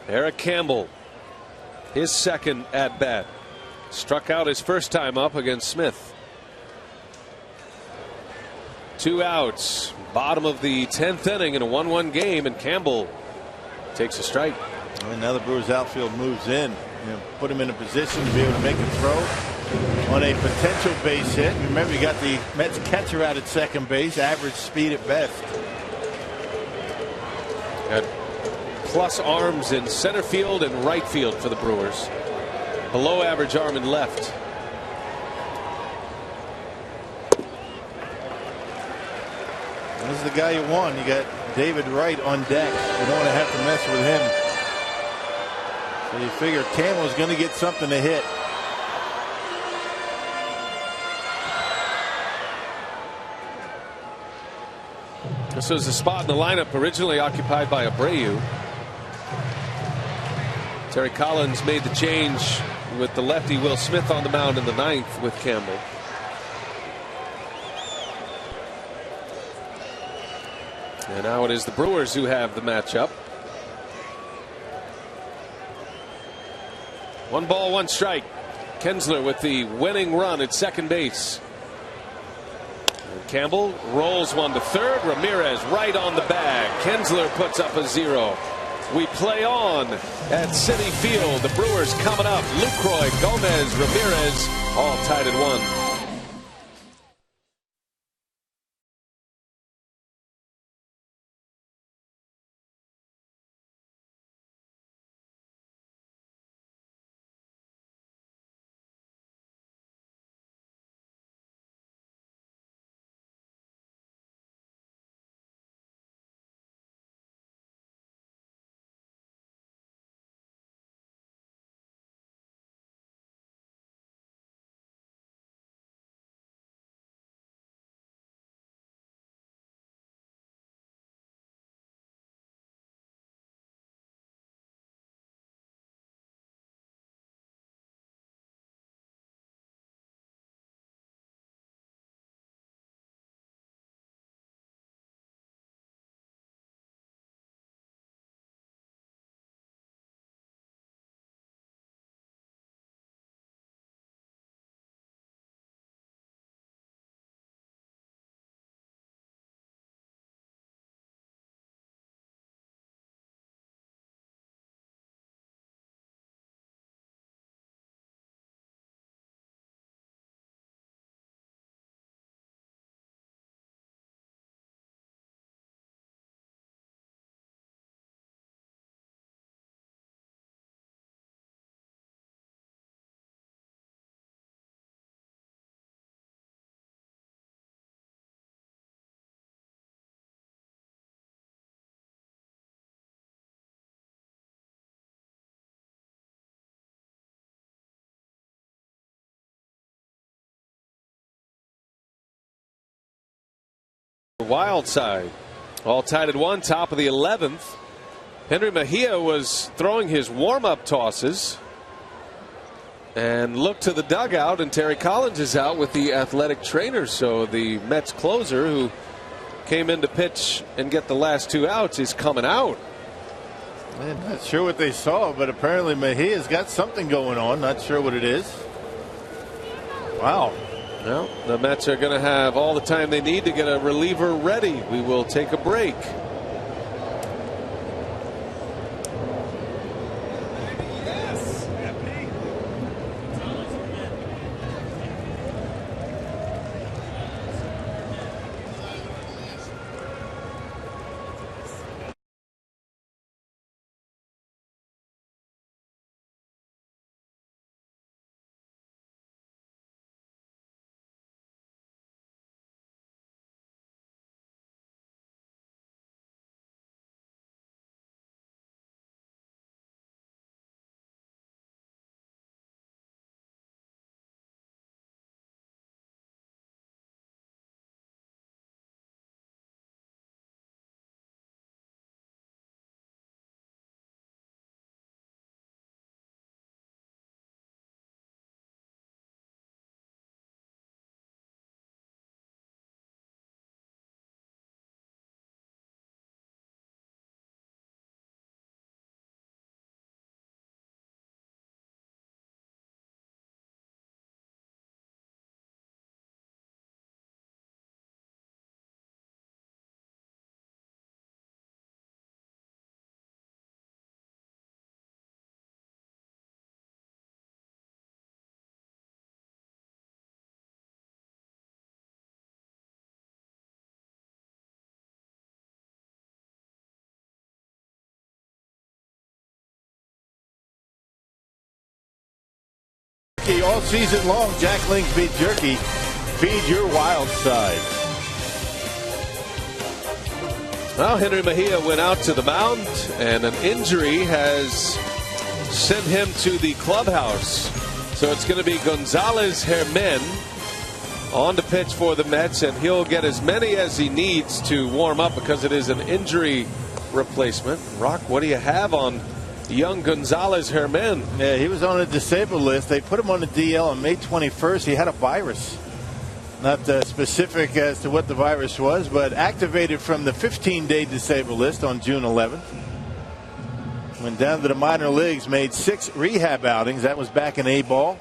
Eric Campbell, his second at bat. Struck out his first time up against Smith. 2 outs. Bottom of the 10th inning in a 1-1 game, and Campbell takes a strike. And now the Brewers outfield moves in. Put him in a position to be able to make a throw. on a potential base hit. Remember, you got the Mets catcher out at second base, average speed at best. Got plus arms in center field and right field for the Brewers. Below average arm in left. This is the guy you want. You got David Wright on deck. You don't want to have to mess with him. So you figure Campbell's going to get something to hit. This was a spot in the lineup originally occupied by Abreu. Terry Collins made the change with the lefty Will Smith on the mound in the ninth with Campbell. And now it is the Brewers who have the matchup. 1 ball, 1 strike. Kinsler with the winning run at second base. And Campbell rolls one to third. Ramirez right on the bag. Kinsler puts up a 0. We play on at Citi Field. The Brewers coming up. Lucroy, Gomez, Ramirez, all tied at 1. Wild side. All tied at 1, top of the 11th. Henry Mejia was throwing his warm-up tosses and looked to the dugout, and Terry Collins is out with the athletic trainer. So the Mets closer, who came in to pitch and get the last 2 outs, is coming out. I'm not sure what they saw, but apparently Mejia's got something going on. Not sure what it is. Wow. Well, the Mets are going to have all the time they need to get a reliever ready. We will take a break. All season long, Jack Link's Beef Jerky. Feed your wild side. Well, Henry Mejia went out to the mound, and an injury has sent him to the clubhouse. So it's going to be Gonzalez Hermen on the pitch for the Mets, and he'll get as many as he needs to warm up because it is an injury replacement. Rock, what do you have on young Gonzalez Hermen? Yeah, he was on a disabled list. They put him on the DL on May 21st. He had a virus. Not specific as to what the virus was, but activated from the 15-day disabled list on June 11th. Went down to the minor leagues, made 6 rehab outings. That was back in A-ball.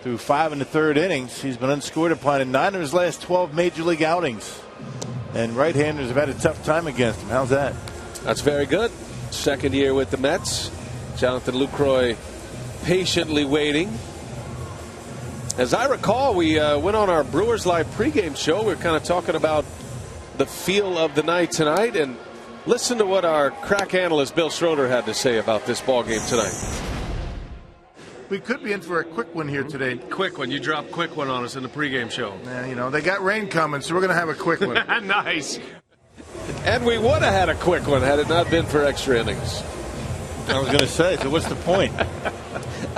Through 5 1/3 innings. He's been unscored upon in 9 of his last 12 major league outings. And right-handers have had a tough time against him. How's that? That's very good. Second year with the Mets. Jonathan Lucroy patiently waiting. As I recall, we went on our Brewers Live pregame show. We were kind of talking about the feel of the night tonight. And listen to what our crack analyst Bill Schroeder had to say about this ball game tonight. We could be in for a quick one here today. Quick one. You dropped quick one on us in the pregame show. Yeah, you know, they got rain coming, so we're going to have a quick one. Nice. And we would have had a quick one had it not been for extra innings. I was going to say, so what's the point?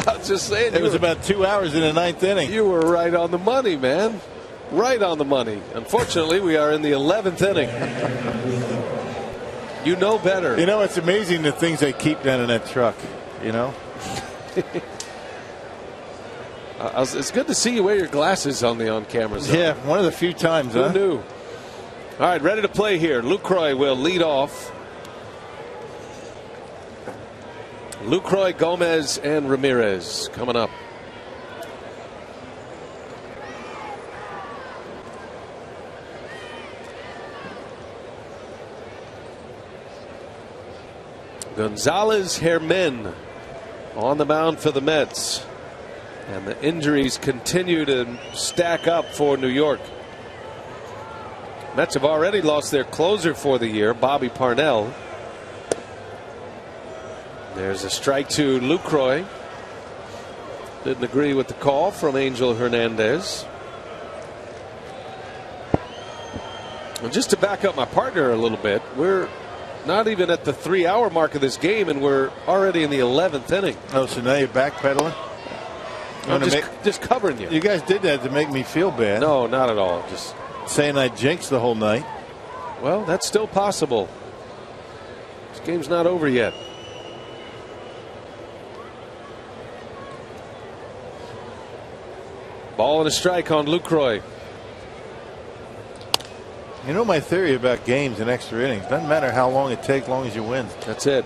I was just saying. It was about 2 hours in the 9th inning. You were right on the money, man. Right on the money. Unfortunately, we are in the 11th inning. You know better. You know, it's amazing the things they keep down in that truck, you know? It's good to see you wear your glasses on the on-camera zone. Yeah, one of the few times, Who knew? All right, ready to play here. Lucroy will lead off. Lucroy, Gomez, and Ramirez coming up. Gonzalez Hermen on the mound for the Mets. And the injuries continue to stack up for New York. Mets have already lost their closer for the year, Bobby Parnell. There's a strike to Lucroy. Didn't agree with the call from Angel Hernandez. And just to back up my partner a little bit, we're not even at the 3-hour mark of this game, and we're already in the 11th inning. Oh, so now you're backpedaling? I'm just covering you. You guys did that to make me feel bad. No, not at all. Just saying I jinxed the whole night. Well, that's still possible. This game's not over yet. Ball and a strike on Lucroy. You know my theory about games and extra innings. Doesn't matter how long it takes, long as you win. That's it.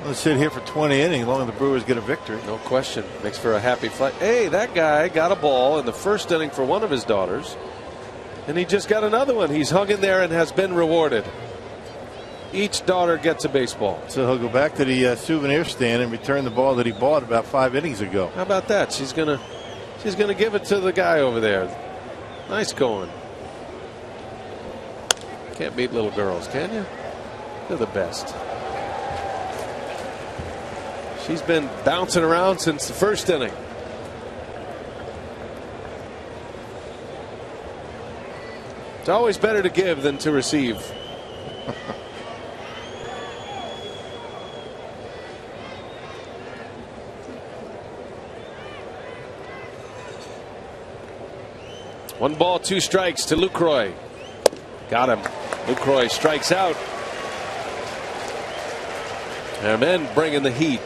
Let's sit here for 20 innings, long as the Brewers get a victory. No question. Makes for a happy fight. Hey, that guy got a ball in the first inning for one of his daughters, and he just got another one. He's hung in there and has been rewarded. Each daughter gets a baseball. So he'll go back to the souvenir stand and return the ball that he bought about 5 innings ago. How about that? She's gonna give it to the guy over there. Nice going. Can't beat little girls, can you? They're the best. She's been bouncing around since the first inning. It's always better to give than to receive. One ball, 2 strikes to Lucroy. Got him. Lucroy strikes out. Hermen bringing the heat.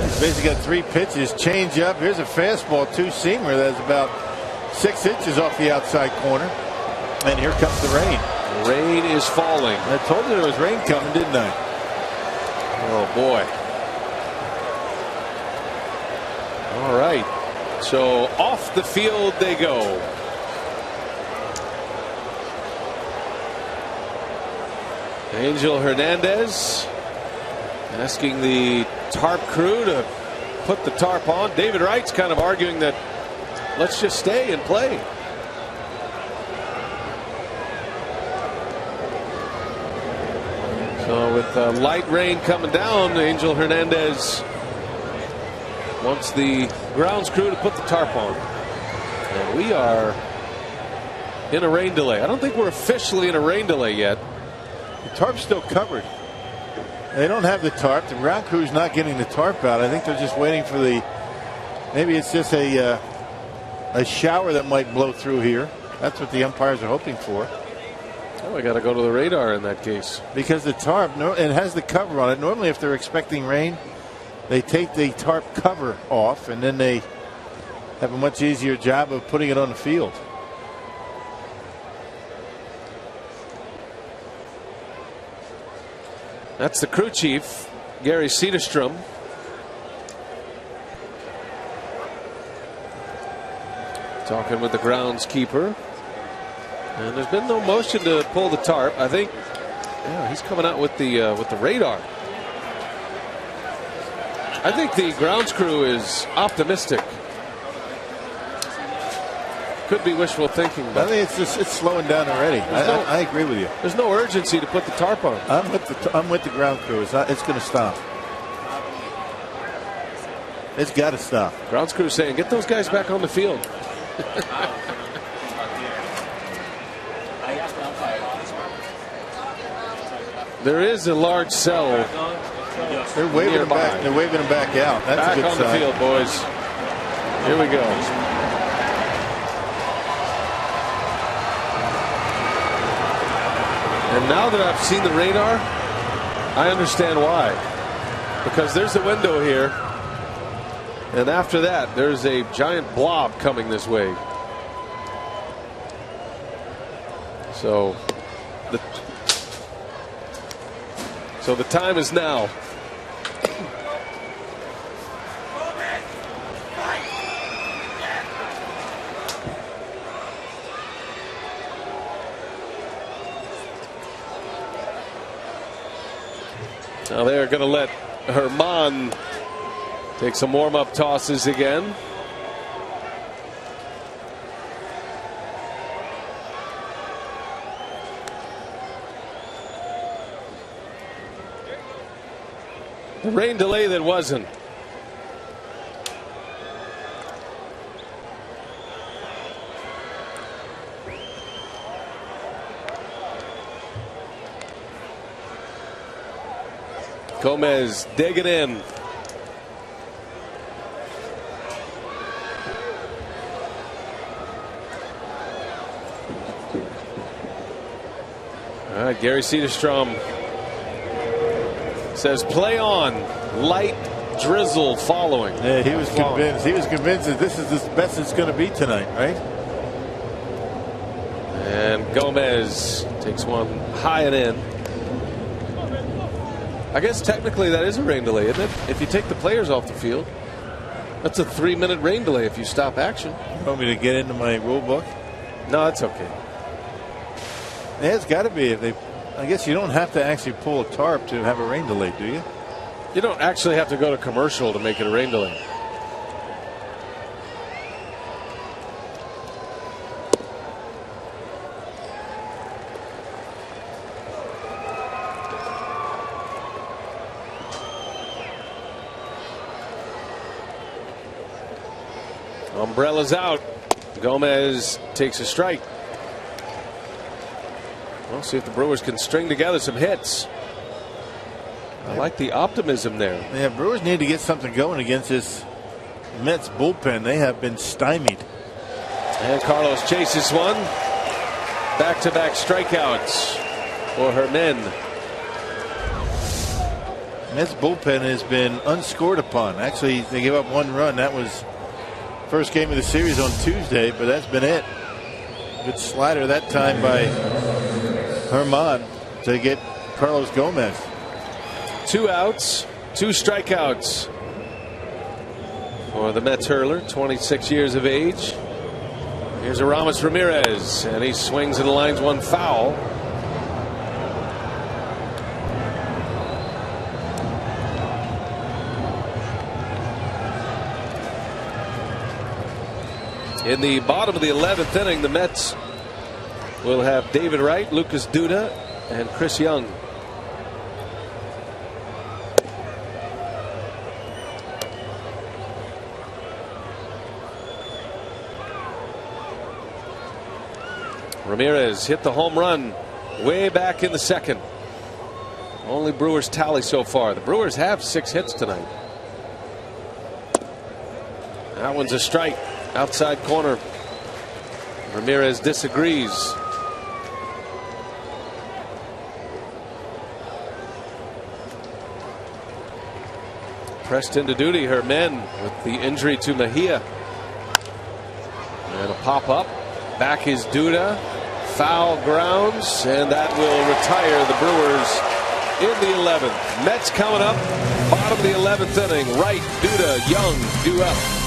He's basically got 3 pitches. Change up. Here's a fastball, 2-seamer that's about 6 inches off the outside corner. And here comes the rain. The rain is falling. I told you there was rain coming, didn't I? Oh boy. All right. So off the field they go. Angel Hernandez asking the tarp crew to put the tarp on. David Wright's kind of arguing that let's just stay and play. So with light rain coming down, Angel Hernandez wants the grounds crew to put the tarp on. And we are in a rain delay. I don't think we're officially in a rain delay yet. The tarp's still covered. They don't have the tarp. The ground crew's not getting the tarp out. I think they're just waiting for the. Maybe it's just a shower that might blow through here. That's what the umpires are hoping for. Oh, I got to go to the radar in that case. Because the tarp, it has the cover on it. Normally, if they're expecting rain, they take the tarp cover off, and then they have a much easier job of putting it on the field. That's the crew chief, Gary Cederstrom. Talking with the groundskeeper. And there's been no motion to pull the tarp. I think, yeah, he's coming out with the radar. I think the grounds crew is optimistic. Could be wishful thinking, but I think it's slowing down already. I agree with you. There's no urgency to put the tarp on. I'm with the ground crew. It's going to stop. It's got to stop. Grounds crew saying, get those guys back on the field. There is a large cell. They're waving them back. They're waving them back out. That's back a good on sign. the field, boys. Here we go. And now that I've seen the radar, I understand why. Because there's a window here, and after that, there's a giant blob coming this way. So the time is now. Now they're going to let Herman take some warm-up tosses again. The rain delay that wasn't. Gomez digging in. All right, Gary Cederstrom says play on. Light drizzle following. Yeah, he was convinced. He was convinced that this is the best it's going to be tonight, right? And Gomez takes one high and in. I guess technically that is a rain delay, isn't it? If you take the players off the field, that's a 3-minute rain delay if you stop action. You want me to get into my rule book? No, it's okay. Yeah, it's got to be. If they, I guess you don't have to actually pull a tarp to have a rain delay, do you? You don't actually have to go to commercial to make it a rain delay. Umbrella's out. Gomez takes a strike. We'll see if the Brewers can string together some hits. I like the optimism there. Yeah, Brewers need to get something going against this Mets bullpen. They have been stymied. And Carlos chases one. Back-to-back strikeouts for Herman. Mets bullpen has been unscored upon. Actually, they gave up one run. That was first game of the series on Tuesday, but that's been it. Good slider that time by Herman to get Carlos Gomez. 2 outs, 2 strikeouts for the Mets hurler, 26 years of age. Here's Ramirez, and he swings and lines one foul. In the bottom of the 11th inning, the Mets will have David Wright, Lucas Duda, and Chris Young. Ramirez hit the home run way back in the second. Only Brewers tally so far. The Brewers have 6 hits tonight. That one's a strike. Outside corner. Ramirez disagrees. Pressed into duty, her men, with the injury to Mejia. And a pop up. Back is Duda. Foul grounds, and that will retire the Brewers in the 11th. Mets coming up. Bottom of the 11th inning. Wright, Duda, Young, duel.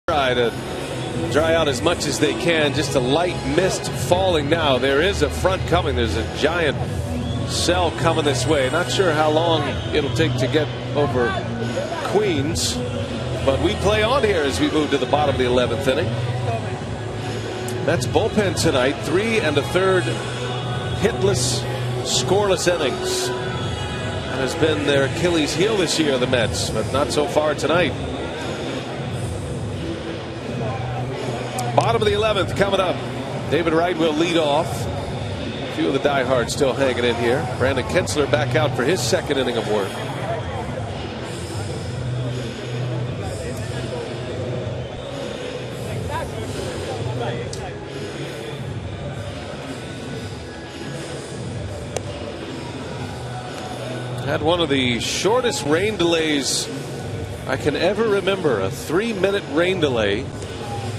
Try to dry out as much as they can. Just a light mist falling now. There is a front coming. There's a giant cell coming this way. Not sure how long it'll take to get over Queens, but we play on here as we move to the bottom of the 11th inning. That's bullpen tonight. 3 1/3 hitless, scoreless innings. That has been their Achilles heel this year, the Mets, but not so far tonight. Bottom of the 11th coming up. David Wright will lead off. A few of the diehards still hanging in here. Brandon Kinsler back out for his second inning of work. Had one of the shortest rain delays I can ever remember. A 3-minute rain delay.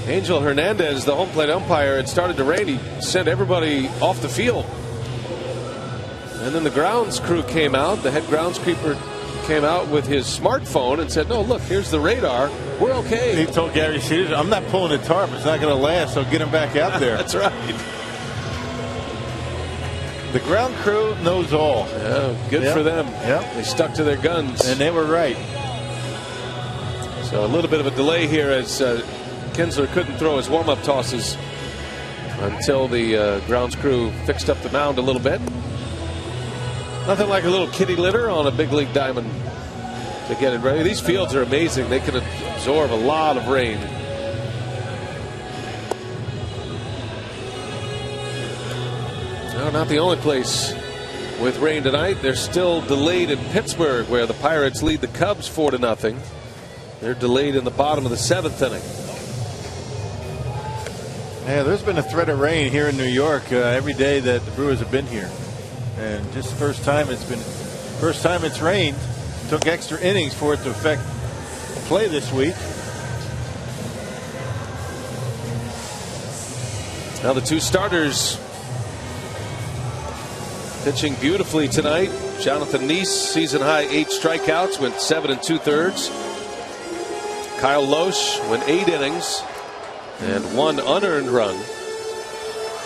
Angel Hernandez, the home plate umpire, had started to rain. He sent everybody off the field. And then the grounds crew came out. The head groundskeeper came out with his smartphone and said, no, look, here's the radar. We're okay. He told Gary Cedars, I'm not pulling the tarp. It's not going to last, so get him back out there. That's right. The ground crew knows all. Yeah, good for them. Yep. They stuck to their guns. And they were right. So a little bit of a delay here as Kinsler couldn't throw his warm-up tosses until the grounds crew fixed up the mound a little bit. Nothing like a little kitty litter on a big league diamond to get it ready. These fields are amazing. They can absorb a lot of rain. No, not the only place with rain tonight. They're still delayed in Pittsburgh, where the Pirates lead the Cubs 4-0. They're delayed in the bottom of the 7th inning. Yeah, there's been a threat of rain here in New York every day that the Brewers have been here, and just first time it's rained. Took extra innings for it to affect play this week. Now the two starters pitching beautifully tonight. Jonathan Lohse, season high 8 strikeouts, went 7 2/3. Kyle Lohse went 8 innings and 1 unearned run.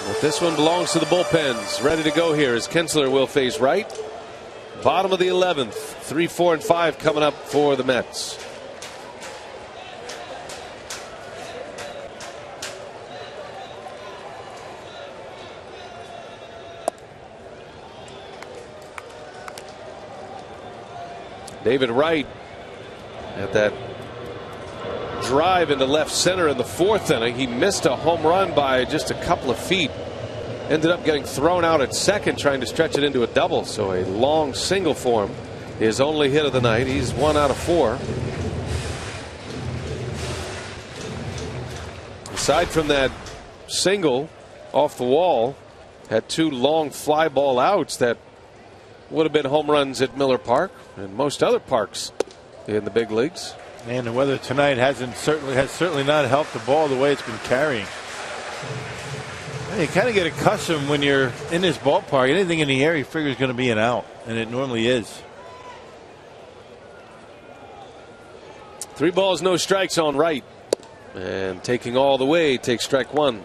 But this one belongs to the bullpens. Ready to go here as Kinsler will face Wright. Bottom of the 11th. 3, 4, and 5 coming up for the Mets. David Wright at that drive into left center in the 4th inning. He missed a home run by just a couple of feet. Ended up getting thrown out at second trying to stretch it into a double. So a long single for him. His only hit of the night. He's 1 out of 4. Aside from that single off the wall, had 2 long fly ball outs that would have been home runs at Miller Park and most other parks in the big leagues. And the weather tonight has certainly not helped the ball the way it's been carrying. And you kind of get accustomed when you're in this ballpark. Anything in the air you figure is going to be an out, and it normally is. 3 balls, no strikes on Wright. And taking all the way, takes strike 1.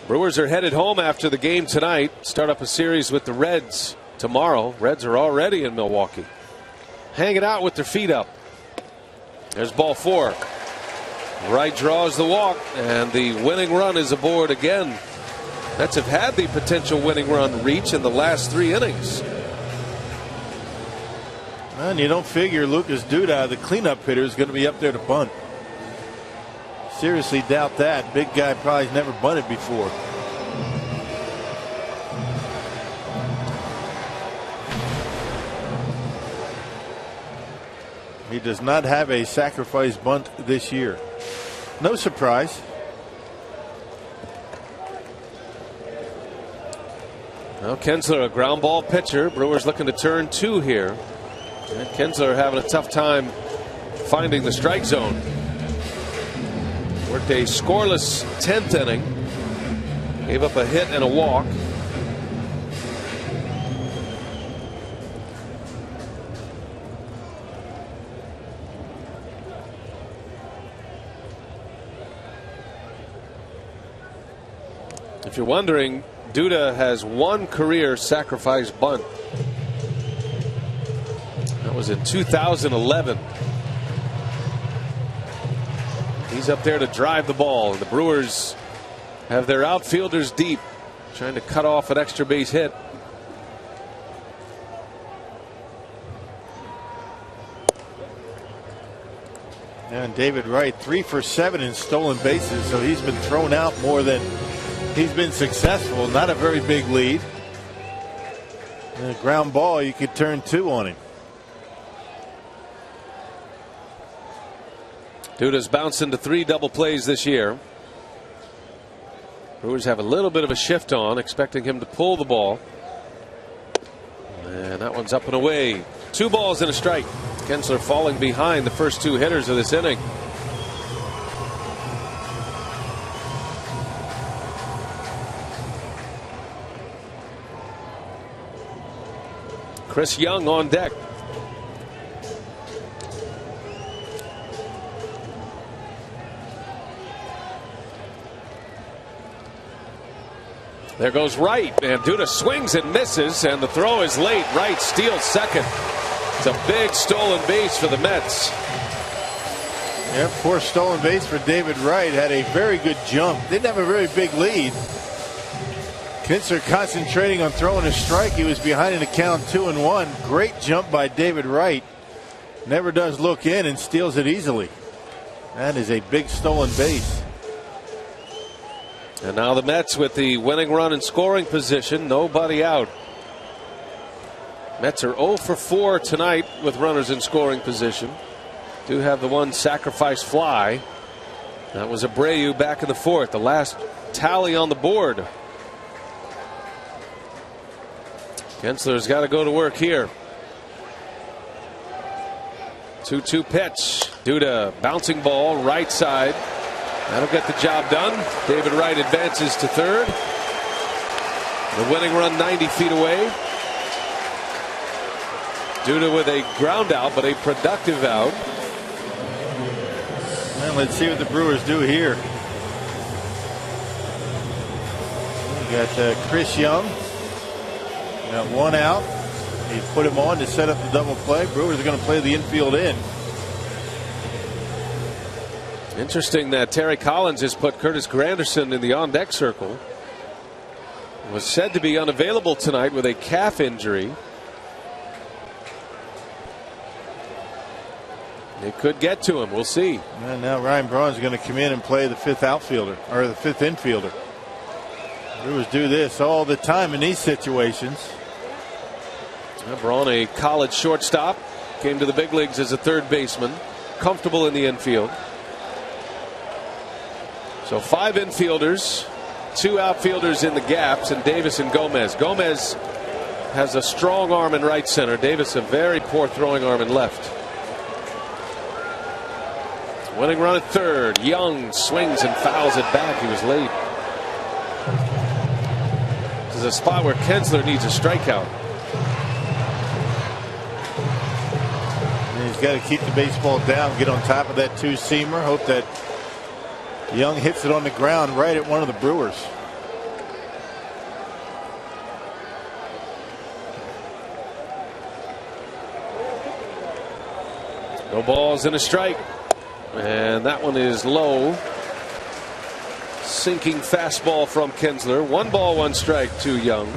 Brewers are headed home after the game tonight. Start up a series with the Reds tomorrow. Reds are already in Milwaukee. Hanging out with their feet up. There's ball 4. Wright draws the walk, and the winning run is aboard again. Mets have had the potential winning run reach in the last 3 innings. And you don't figure Lucas Duda, the cleanup hitter, is going to be up there to bunt. Seriously doubt that. Big guy probably never bunted before. He does not have a sacrifice bunt this year. No surprise. Well, Kinsler, a ground ball pitcher. Brewers looking to turn 2 here. And Kinsler having a tough time finding the strike zone. Worked a scoreless 10th inning. Gave up a hit and a walk. If you're wondering, Duda has 1 career sacrifice bunt. That was in 2011. He's up there to drive the ball. The Brewers have their outfielders deep, trying to cut off an extra base hit. And David Wright 3 for 7 in stolen bases, so he's been thrown out more than he's been successful. Not a very big lead. And a ground ball, you could turn 2 on him. Duda's bounced into 3 double plays this year. Brewers have a little bit of a shift on, expecting him to pull the ball. And that one's up and away. 2 balls and a strike. Kinsler falling behind the first 2 hitters of this inning. Chris Young on deck. There goes Wright, and Duda swings and misses, and the throw is late. Wright steals second. It's a big stolen base for the Mets. Yeah, 4 stolen base for David Wright. Had a very good jump. Didn't have a very big lead. Kinsler concentrating on throwing a strike. He was behind in the count 2-1. Great jump by David Wright. Never does look in and steals it easily. That is a big stolen base. And now the Mets with the winning run in scoring position. Nobody out. Mets are 0 for 4 tonight with runners in scoring position. Do have the 1 sacrifice fly. That was Abreu back in the 4th. The last tally on the board. Kinsler's got to go to work here. 2-2 pitch. Duda bouncing ball right side. That'll get the job done. David Wright advances to 3rd. The winning run 90 feet away. Duda with a ground out, but a productive out. And let's see what the Brewers do here. We got Chris Young. Got 1 out. He put him on to set up the double play. Brewers are going to play the infield in. Interesting that Terry Collins has put Curtis Granderson in the on-deck circle. was said to be unavailable tonight with a calf injury. It could get to him. We'll see. And now Ryan Braun's going to come in and play the 5th outfielder, or the 5th infielder. Brewers do this all the time in these situations. Braun, a college shortstop, came to the big leagues as a third baseman, comfortable in the infield. So 5 infielders, 2 outfielders in the gaps, and Davis and Gomez. Gomez has a strong arm in right center. Davis a very poor throwing arm in left. Winning run at third. Young swings and fouls it back. He was late. This is a spot where Kinsler needs a strikeout. And he's got to keep the baseball down, get on top of that 2-seamer, hope that Young hits it on the ground right at one of the Brewers. No balls and a strike. And that one is low. Sinking fastball from Kinsler. 1 ball, 1 strike to Young.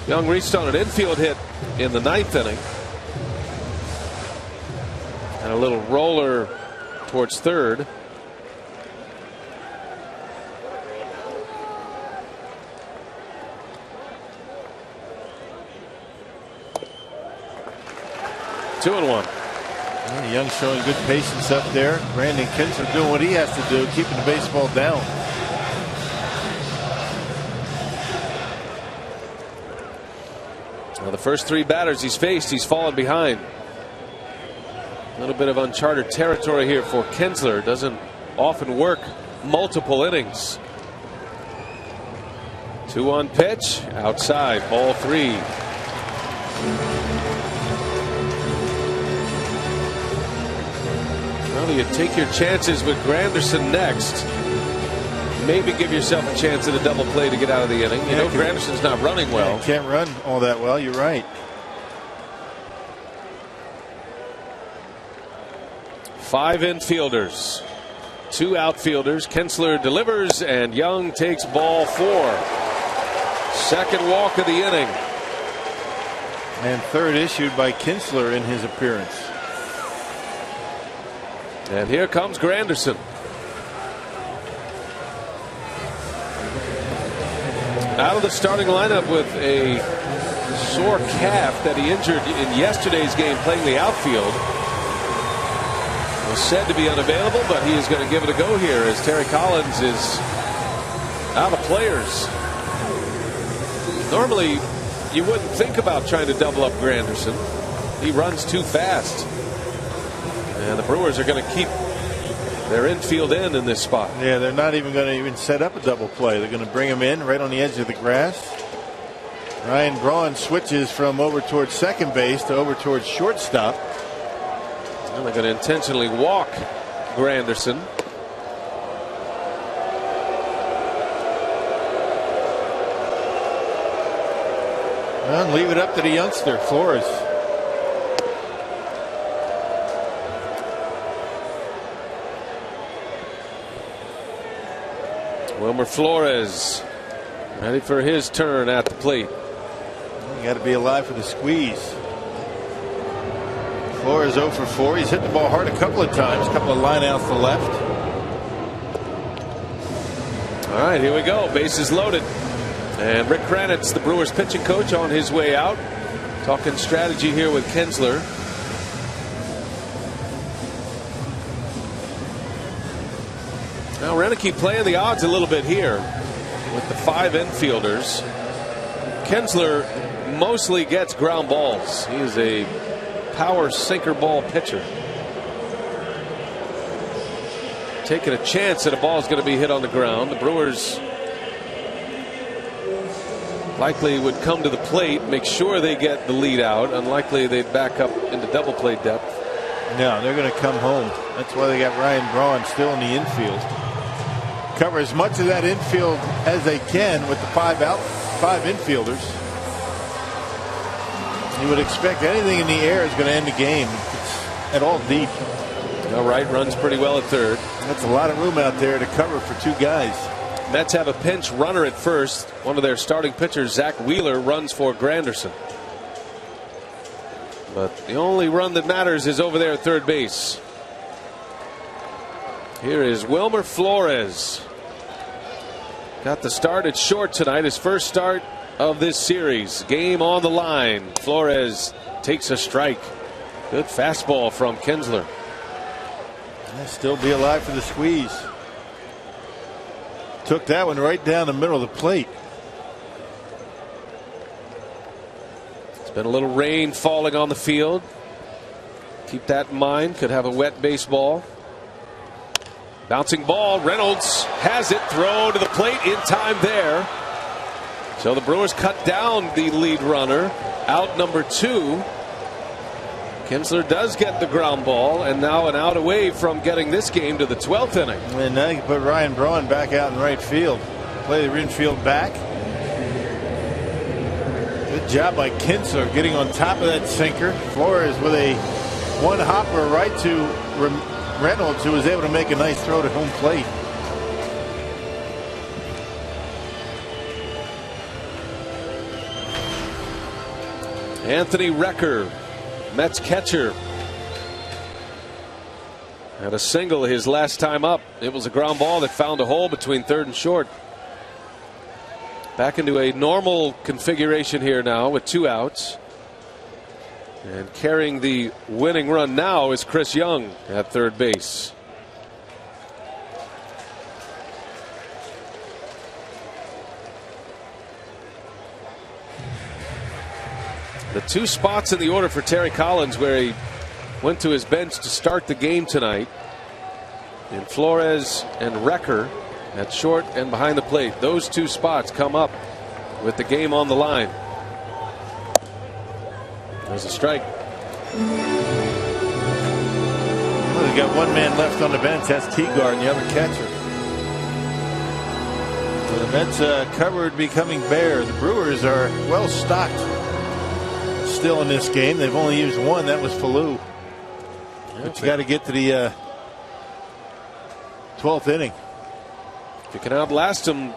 Young reached on an infield hit in the 9th inning. And a little roller towards third. Two and one. Young showing good patience up there. Brandon Kinsler doing what he has to do, keeping the baseball down. Well, the first 3 batters he's faced, he's fallen behind. A little bit of uncharted territory here for Kinsler. Doesn't often work multiple innings. 2-1 pitch outside, ball 3. Well, you take your chances with Granderson next. Maybe give yourself a chance at a double play to get out of the inning. You know Granderson's not running well. He can't run all that well. You're right. 5 infielders, 2 outfielders. Kinsler delivers, and Young takes ball 4. Second walk of the inning. And 3rd issued by Kinsler in his appearance. And here comes Granderson. Out of the starting lineup with a sore calf that he injured in yesterday's game playing the outfield. Was said to be unavailable, but he is going to give it a go here as Terry Collins is out of players. Normally, you wouldn't think about trying to double up Granderson. He runs too fast. And the Brewers are going to keep their infield in this spot. Yeah, they're not even going to even set up a double play. They're going to bring him in right on the edge of the grass. Ryan Braun switches from over towards second base to over towards shortstop. And they're going to intentionally walk Granderson. Well, leave it up to the youngster, Flores. Wilmer Flores ready for his turn at the plate. You got to be alive for the squeeze. Flores 0 for 4. He's hit the ball hard a couple of times. A couple of line outs to left. All right, here we go. Bases loaded. And Rick Kranitz, the Brewers pitching coach, on his way out. Talking strategy here with Kinsler. Now we're going to keep playing the odds a little bit here with the 5 infielders. Kinsler mostly gets ground balls. He is a power sinker ball pitcher. Taking a chance that a ball is going to be hit on the ground. The Brewers likely would come to the plate, make sure they get the lead out. Unlikely they'd back up into double play depth. No, they're going to come home. That's why they got Ryan Braun still in the infield. Cover as much of that infield as they can with the 5 infielders. You would expect anything in the air is going to end the game. It's at all deep. All right, runs pretty well at third. That's a lot of room out there to cover for 2 guys. Mets have a pinch runner at first. One of their starting pitchers, Zach Wheeler, runs for Granderson. But the only run that matters is over there at third base. Here is Wilmer Flores. Got the start at short tonight, his first start of this series. Game on the line. Flores takes a strike. Good fastball from Kinsler. He'll still be alive for the squeeze. Took that one right down the middle of the plate. It's been a little rain falling on the field. Keep that in mind. Could have a wet baseball. Bouncing ball. Reynolds has it. Throw to the plate in time there. So the Brewers cut down the lead runner. Out number 2. Kinsler does get the ground ball, and now an out away from getting this game to the 12th inning. And now you can put Ryan Braun back out in right field. Play the infield back. Good job by Kinsler getting on top of that sinker. Flores with a one hopper right to Reynolds, who was able to make a nice throw to home plate. Anthony Recker, Mets catcher, had a single his last time up. It was a ground ball that found a hole between third and short. Back into a normal configuration here now with 2 outs. And carrying the winning run now is Chris Young at third base. The 2 spots in the order for Terry Collins where he went to his bench to start the game tonight, in Flores and Recker at short and behind the plate. Those 2 spots come up with the game on the line. There's a strike. Well, they got one man left on the bench. That's Tegar and the other catcher. So the Mets cupboard becoming bare. The Brewers are well stocked still in this game. They've only used one. That was Falou. But you got to get to the 12th inning. If you can outlast them,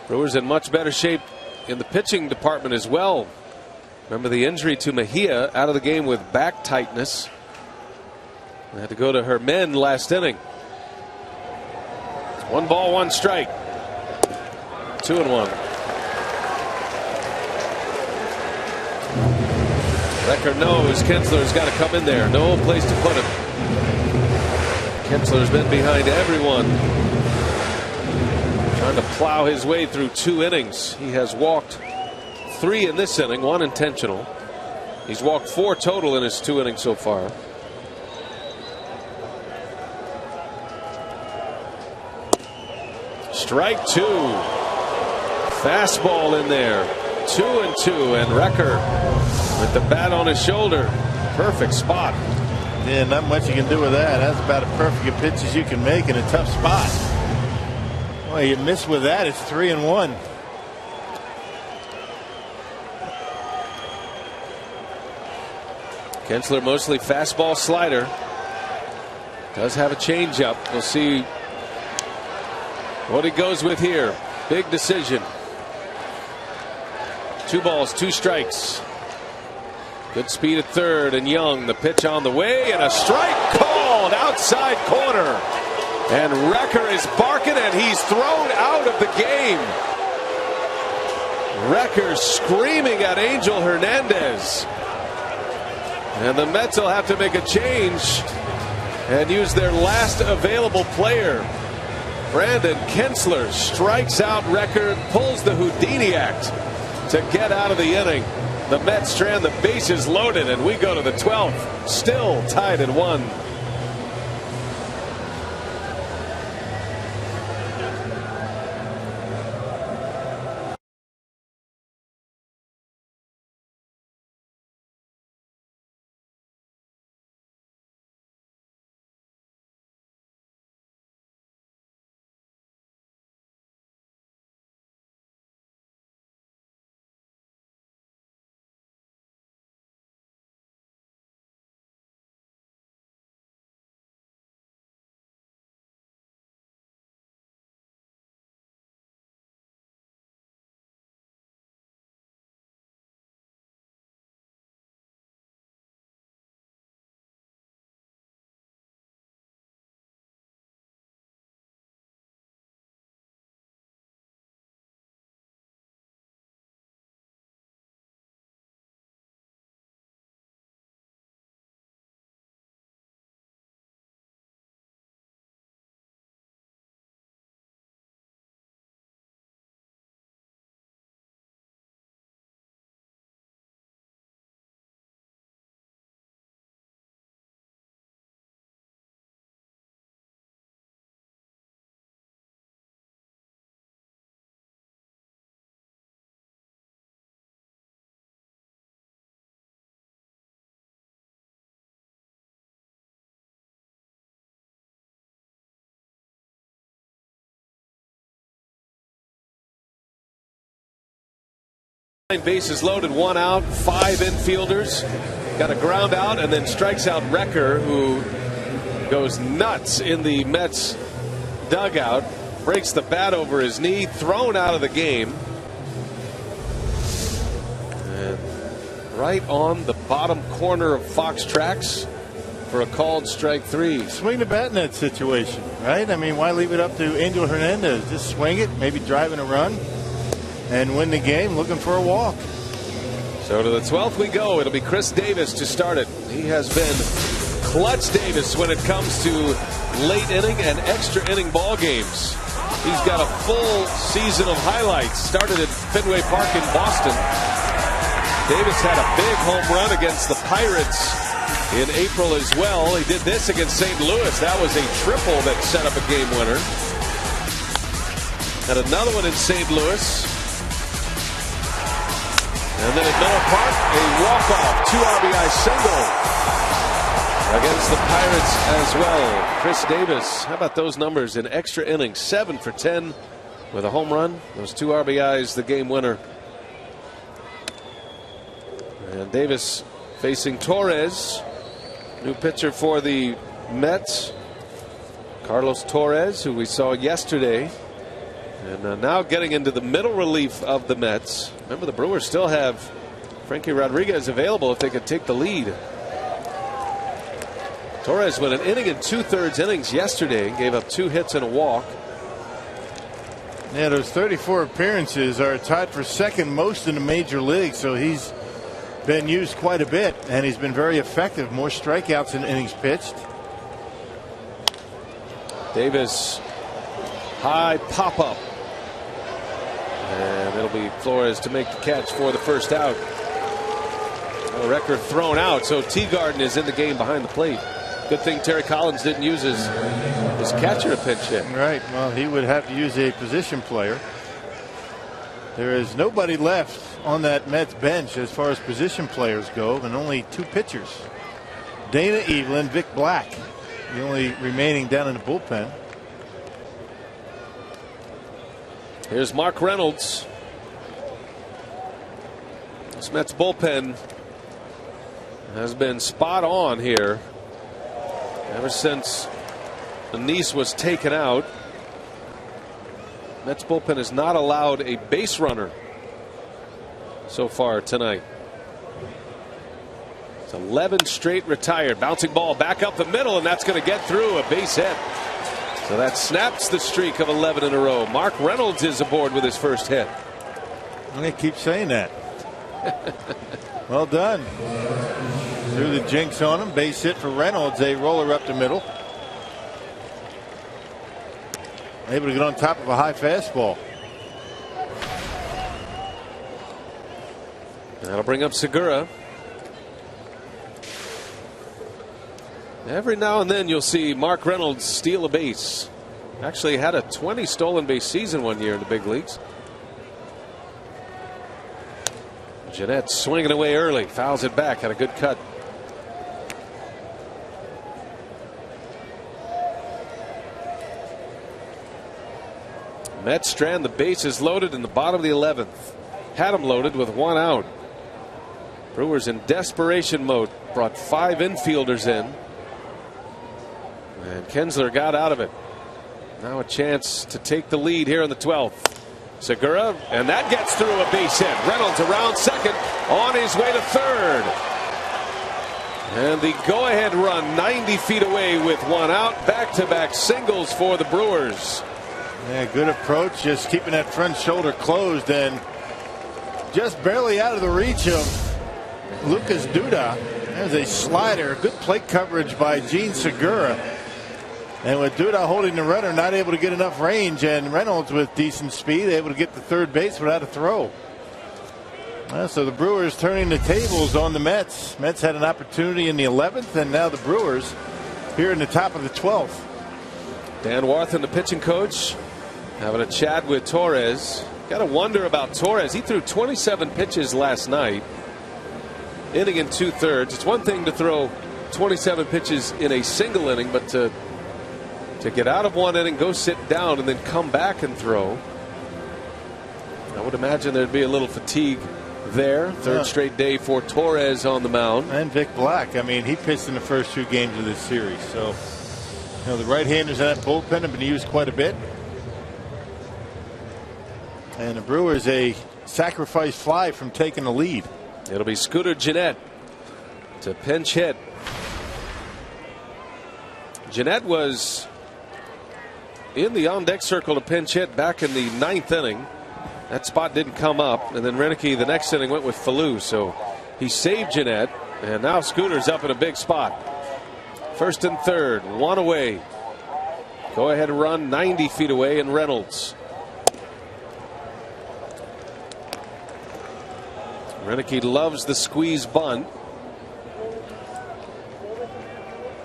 Brewers in much better shape in the pitching department as well. Remember the injury to Mejia, out of the game with back tightness. They had to go to Herman last inning. 1 ball, 1 strike. 2-1. Recker knows Kinsler's got to come in there. No place to put him. Kinsler's been behind everyone, trying to plow his way through 2 innings. He has walked 3 in this inning, 1 intentional. He's walked 4 total in his 2 innings so far. Strike 2. Fastball in there. 2-2, and Recker with the bat on his shoulder. Perfect spot. Yeah, not much you can do with that. That's about as perfect a pitch as you can make in a tough spot. Well, you miss with that, it's 3-1. Kinsler mostly fastball slider. Does have a changeup. We'll see what he goes with here. Big decision. 2 balls, 2 strikes. Good speed at third, and Young, the pitch on the way, and a strike called outside corner. And Recker is barking, and he's thrown out of the game. Recker screaming at Angel Hernandez. And the Mets will have to make a change and use their last available player. Brandon Kinsler strikes out Recker, pulls the Houdini act to get out of the inning. The Mets strand the bases loaded, and we go to the 12th, still tied at 1. Bases loaded, 1 out, 5 infielders. Got a ground out and then strikes out Wrecker, who goes nuts in the Mets dugout. Breaks the bat over his knee, thrown out of the game. And right on the bottom corner of Fox Tracks for a called strike 3. Swing the bat in that situation, right? I mean, why leave it up to Angel Hernandez? Just swing it, maybe driving a run, and win the game looking for a walk. So to the 12th we go. It'll be Chris Davis to start it. He has been clutch Davis when it comes to late inning and extra inning ball games. He's got a full season of highlights. Started at Fenway Park in Boston. Davis had a big home run against the Pirates in April as well. He did this against St. Louis. That was a triple that set up a game winner. Had another one in St. Louis. And then at Miller Park, a walk-off 2 RBI single against the Pirates as well. Chris Davis, how about those numbers in extra innings? 7 for 10 with a home run. Those 2 RBIs, the game winner. And Davis facing Torres, new pitcher for the Mets. Carlos Torres, who we saw yesterday. And now getting into the middle relief of the Mets. Remember, the Brewers still have Frankie Rodriguez available if they could take the lead. Torres went an inning and 2/3 innings yesterday, gave up 2 hits and a walk. Yeah, those 34 appearances are tied for second most in the major league, so he's been used quite a bit, and he's been very effective. More strikeouts in innings pitched. Davis, high pop up. And it'll be Flores to make the catch for the first out. A record thrown out, so Teagarden is in the game behind the plate. Good thing Terry Collins didn't use his catcher to pinch hit. Right. Well, he would have to use a position player. There is nobody left on that Mets bench as far as position players go, and only 2 pitchers. Dana Evelyn, Vic Black, the only remaining down in the bullpen. Here's Mark Reynolds. This Mets bullpen has been spot on here ever since Anise was taken out. Mets bullpen has not allowed a base runner so far tonight. It's 11 straight retired. Bouncing ball back up the middle, and that's going to get through, a base hit. So that snaps the streak of 11 in a row. Mark Reynolds is aboard with his first hit. I'm going to keep saying that. Well done. Threw the jinx on him. Base hit for Reynolds. A roller up the middle. Able to get on top of a high fastball. That'll bring up Segura. Every now and then you'll see Mark Reynolds steal a base. Actually had a 20 stolen base season one year in the big leagues. Jeanette swinging away early, fouls it back, had a good cut. Mets strand the bases loaded in the bottom of the 11th. Had them loaded with 1 out. Brewers in desperation mode, brought 5 infielders in. And Kinsler got out of it. Now a chance to take the lead here in the 12th. Segura, and that gets through, a base hit. Reynolds around second, on his way to third. And the go-ahead run 90 feet away with 1 out. Back-to-back singles for the Brewers. Yeah, good approach, just keeping that front shoulder closed and just barely out of the reach of Lucas Duda. There's a slider. Good plate coverage by Gene Segura. And with Duda holding the runner, not able to get enough range, and Reynolds with decent speed, able to get to third base without a throw. So the Brewers turning the tables on the Mets. Mets had an opportunity in the 11th, and now the Brewers here in the top of the 12th. Dan Warthen, the pitching coach, having a chat with Torres. Got to wonder about Torres. He threw 27 pitches last night, inning and 2/3. It's one thing to throw 27 pitches in a single inning, but to get out of one inning, go sit down, and then come back and throw. I would imagine there'd be a little fatigue there. Third straight day for Torres on the mound. And Vic Black. I mean, he pitched in the first 2 games of this series. So, you know, the right-handers in that bullpen have been used quite a bit. And the Brewers a sacrifice fly from taking the lead. It'll be Scooter Gennett to pinch hit. Gennett was in the on-deck circle to pinch hit back in the 9th inning. That spot didn't come up, and then Renicky the next inning went with Falou, so he saved Gennett, and now Scooter's up in a big spot. First and third, 1 away. Go ahead and run 90 feet away, and Reynolds. Renicky loves the squeeze bunt.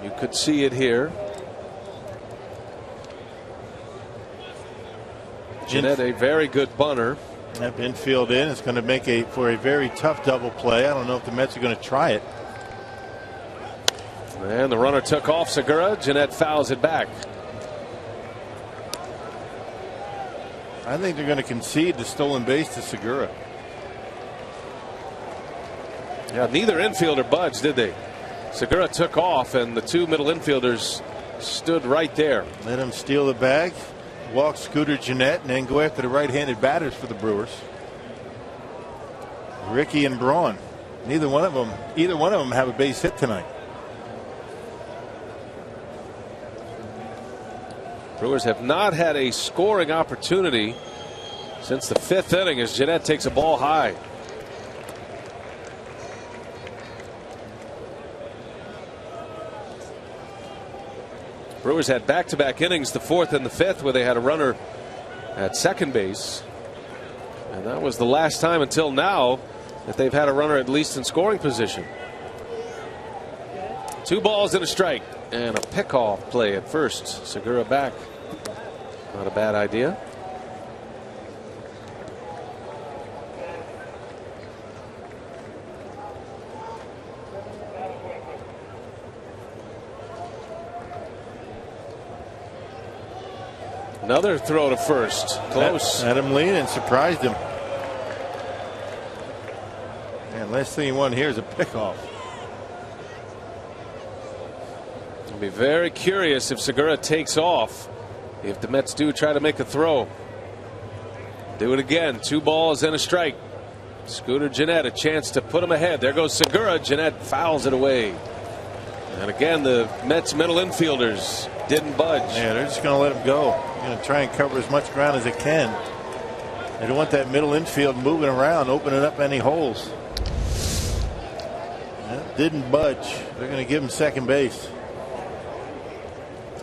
You could see it here. Gennett, a very good bunter. That infield in is going to make for a very tough double play. I don't know if the Mets are going to try it. And the runner took off Segura. Gennett fouls it back. I think they're going to concede the stolen base to Segura. Yeah, neither infielder budged, did they? Segura took off, and the 2 middle infielders stood right there. Let him steal the bag, walk Scooter Gennett, and then go after the right-handed batters for the Brewers. Ricky and Braun. Either one of them have a base hit tonight. Brewers have not had a scoring opportunity since the 5th inning as Gennett takes a ball high. Brewers had back-to-back innings, the 4th and the 5th, where they had a runner at second base. And that was the last time until now that they've had a runner at least in scoring position. 2 balls and a strike, and a pickoff play at first. Segura back. Not a bad idea. Another throw to first. Close. Had him lean and surprised him. And last thing he wanted here is a pickoff. I'll be very curious if Segura takes off. If the Mets do try to make a throw. Do it again. 2 balls and a strike. Scooter Gennett a chance to put him ahead. There goes Segura. Gennett fouls it away. And again, the Mets middle infielders didn't budge. Yeah, they're just going to let him go. They're going to try and cover as much ground as they can. They don't want that middle infield moving around, opening up any holes. Didn't budge. They're going to give him second base.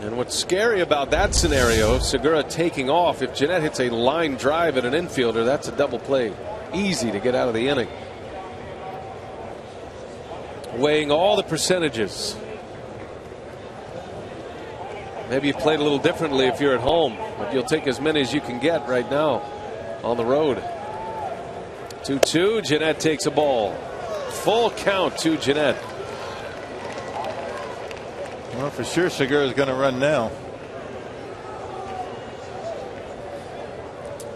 And what's scary about that scenario, Segura taking off, if Gennett hits a line drive at an infielder, that's a double play. Easy to get out of the inning. Weighing all the percentages. Maybe you played a little differently if you're at home, but you'll take as many as you can get right now on the road. 2-2. Gennett takes a ball. Full count to Gennett. Well, for sure Segura is going to run now.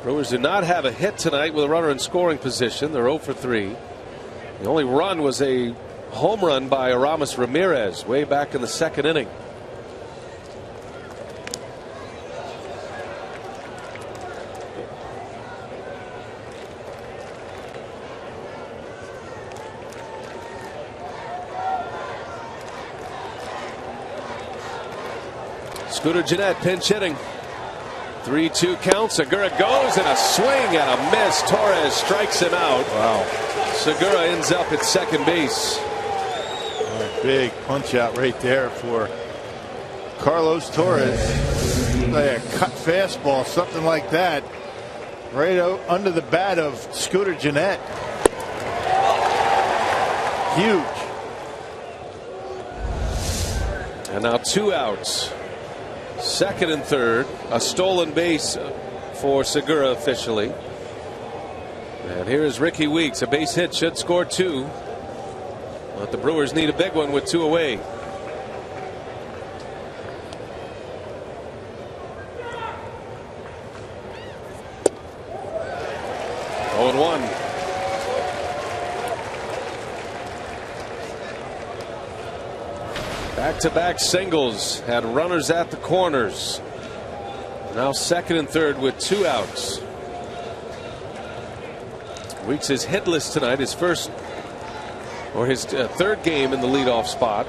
Brewers do not have a hit tonight with a runner in scoring position. They're 0 for 3. The only run was a home run by Aramis Ramirez way back in the 2nd inning. Scooter Gennett pinch hitting. 3-2 count. Segura goes, and a swing and a miss. Torres strikes him out. Wow. Segura ends up at second base. A big punch out right there for Carlos Torres. Like a cut fastball, something like that, right out under the bat of Scooter Gennett. Huge. And now 2 outs. Second and third. A stolen base for Segura officially. And here's Ricky Weeks. A base hit should score 2. But the Brewers need a big one with 2 away. Back-to-back singles, had runners at the corners. Now second and third with 2 outs. Weeks is hitless tonight, his first or his third game in the leadoff spot.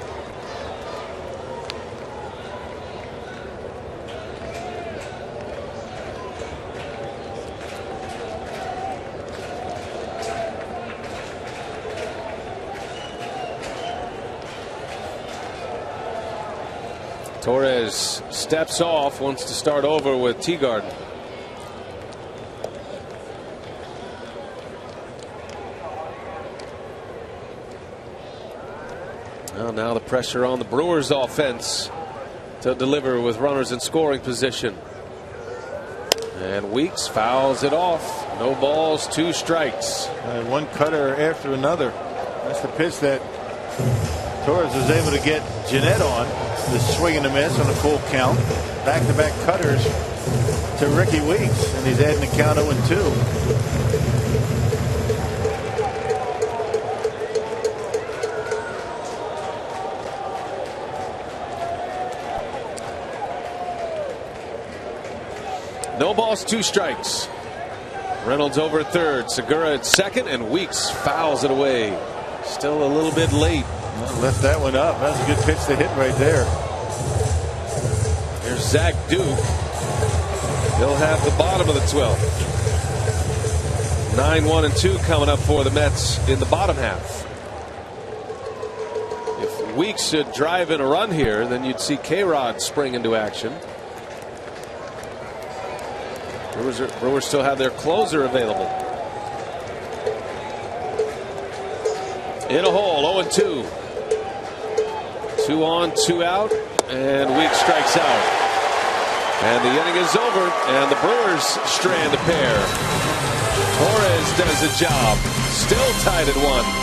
Torres steps off, wants to start over with Teagarden. Well, now the pressure on the Brewers offense to deliver with runners in scoring position. And Weeks fouls it off. No balls, 2 strikes. One cutter after another. That's the pitch that Torres was able to get Jeanette on. The swing and a miss on a full count. Back-to-back cutters to Ricky Weeks, and he's adding the count 0-2. No balls, 2 strikes. Reynolds over at third, Segura at second, and Weeks fouls it away. Still a little bit late. Left that one up. That's a good pitch to hit right there. Here's Zach Duke. He'll have the bottom of the 12th. 9-1-2 coming up for the Mets in the bottom half. If Weeks should drive in a run here, then you'd see K-Rod spring into action. Brewers still have their closer available. In a hole, 0-2. 2 on, 2 out, and Weeks strikes out. And the inning is over, and the Brewers strand a pair. Torres does the job. Still tied at 1.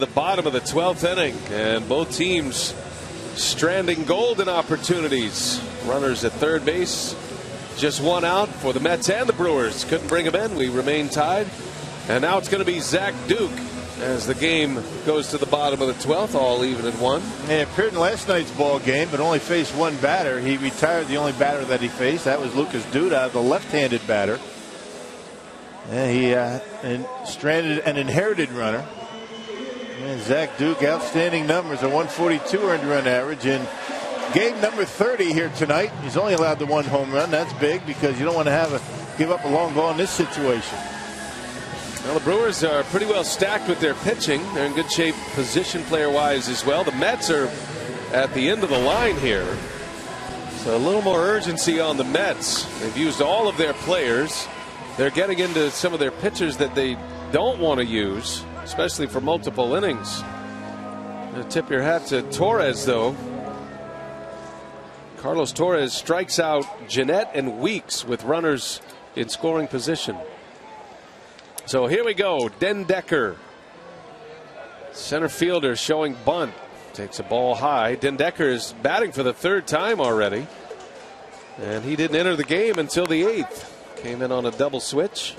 The bottom of the 12th inning, and both teams stranding golden opportunities. Runners at third base, just 1 out for the Mets and the Brewers. Couldn't bring them in. We remain tied, and now it's going to be Zach Duke as the game goes to the bottom of the 12th, all even at 1. He appeared in last night's ball game, but only faced 1 batter. He retired the only batter that he faced. That was Lucas Duda, the left-handed batter. And he stranded an inherited runner. And Zach Duke, outstanding numbers, a 142 earned run average in game number 30 here tonight. He's only allowed the 1 home run. That's big because you don't want to give up a long ball in this situation. Well, the Brewers are pretty well stacked with their pitching. They're in good shape position player wise as well. The Mets are at the end of the line here. So a little more urgency on the Mets. They've used all of their players. They're getting into some of their pitchers that they don't want to use. especially for multiple innings. Tip your hat to Torres, though. Carlos Torres strikes out Jeanette and Weeks with runners in scoring position. So here we go. Den Decker, center fielder, showing bunt. Takes a ball high. Den Decker is batting for the 3rd time already. And he didn't enter the game until the 8th. Came in on a double switch.